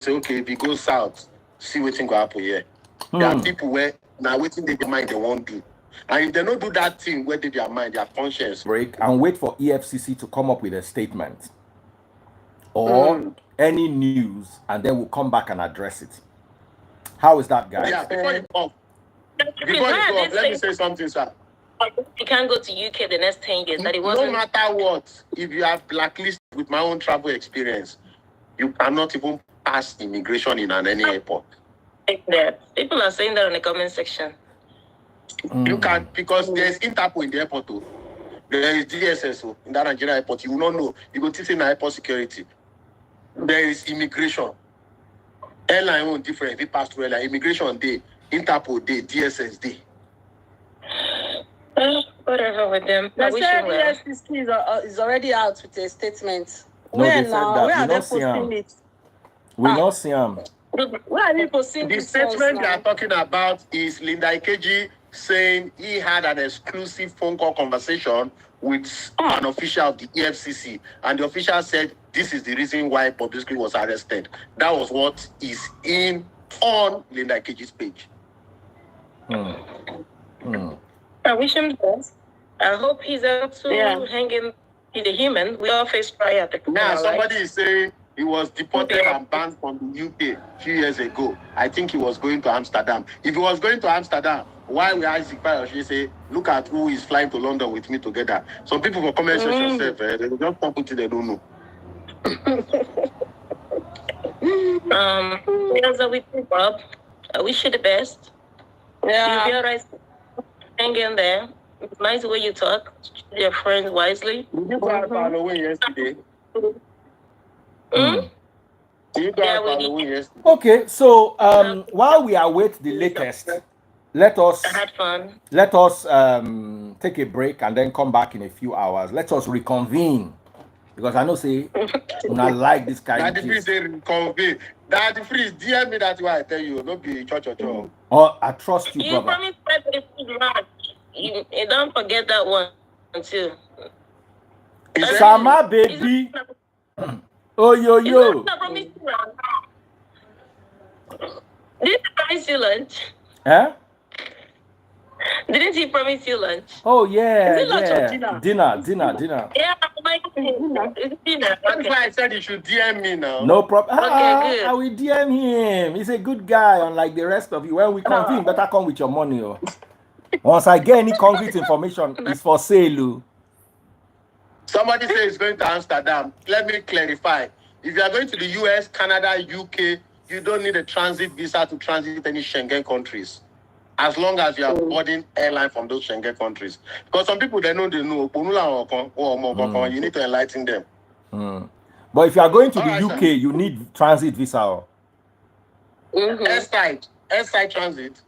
F: okay, if you go south, see what's going to happen here. There are people where, now, waiting in their mind, they won't do. And if they don't do that thing where they their mind, their conscience.
A: Break and wait for EFCC to come up with a statement or any news, and then we'll come back and address it. How is that, guys?
F: Yeah, before you go, let me say something, sir.
D: You can't go to UK the next 10 years. That it wasn't.
F: No matter what, if you have blacklisted with my own travel experience, you cannot even pass immigration in any airport.
D: People are saying that in the comment section.
F: You can't, because there's Interpol in the airport too. There is DSS in that Nigerian airport. You will not know. You go to see in airport security. There is immigration. Airline won't different. If you pass through airline, immigration day, Interpol day, DSS day.
D: Whatever with them.
C: They said EFCC is already out with a statement.
A: No,
C: Where
A: they said
C: now?
A: that.
C: Where
A: We
C: are they
A: not see 'em.
C: posting it?
A: We not see them.
C: Where are they posting
F: The
C: this
F: statement they are talking about is Linda Ikeji saying he had an exclusive phone call conversation with an official of the EFCC, and the official said this is the reason why Bobrisky was arrested. That was what is on Linda Ikeji's page.
D: I wish him the best. I hope he's able to hang in. He's a human. We all face trial at the
F: Now, somebody is saying he was deported and banned from the UK a few years ago. I think he was going to Amsterdam. If he was going to Amsterdam, why we ask she say, look at who is flying to London with me together. Some people for comment section say, they don't talk with it, they don't know.
D: With you, Bob. I wish you the best.
C: Yeah.
D: You'll be alright. Hang in there. It's nice the way you talk. Treat your friends wisely.
F: Did you go out for Halloween yesterday?
D: Hmm?
F: Did you go out for Halloween yesterday?
A: Okay, so while we await the latest, let us
D: I had fun.
A: take a break and then come back in a few hours. Let us reconvene, because I know say I like this kind
F: Daddy
A: of
F: Free
A: thing.
F: say convey. Daddy Free, DM me that way I tell you. Don't be church.
A: Oh, I trust you,
D: You
A: brother.
D: promised to be March. You don't forget that one too.
A: Sama baby. Oh yo.
D: Didn't he promise you lunch?
A: Huh?
D: Didn't he promise you lunch?
A: Oh yeah,
C: Is it lunch or
A: yeah.
C: dinner?
A: Dinner.
D: Yeah, it's dinner.
F: That's why I said you should DM me now.
A: No problem.
D: Okay, good.
A: I will DM him. He's a good guy, unlike the rest of you. When we convene, better come with your money. Oh. Once I get any concrete information, it's for sale. Oh.
F: Somebody says he's going to Amsterdam. Let me clarify. If you are going to the US, Canada, UK, you don't need a transit visa to transit any Schengen countries. As long as you are boarding airline from those Schengen countries. Because some people, they know. You need to enlighten them.
A: But if you are going to the
F: Alright,
A: UK,
F: sir.
A: you need transit visa. Oh.
F: Airside transit.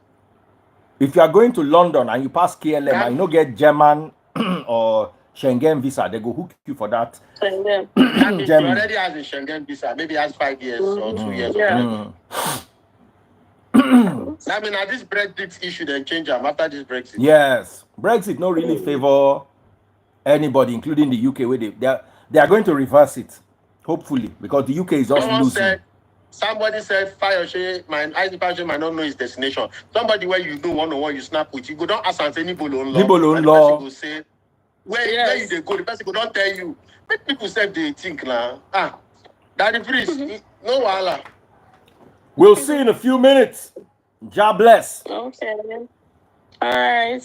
A: If you are going to London and you pass KLM and you don't get German or Schengen visa, they go hook you for that.
F: That means you already has a Schengen visa. Maybe has 5 years or 2 years. I mean, at this Brexit issue, then change them after this Brexit.
A: Yes, Brexit not really favor anybody, including the UK. Where they are going to reverse it, hopefully, because the UK is just losing.
F: Somebody said Fayoshe, my ICP might not know his destination. Somebody where you know one-on-one, you snap with, you go don't ask any Bolon law. Go say where you they go. The person go don't tell you. Make people say they think now. Daddy Freeze, no wala.
A: We'll see in a few minutes. God bless.
C: Okay. All right.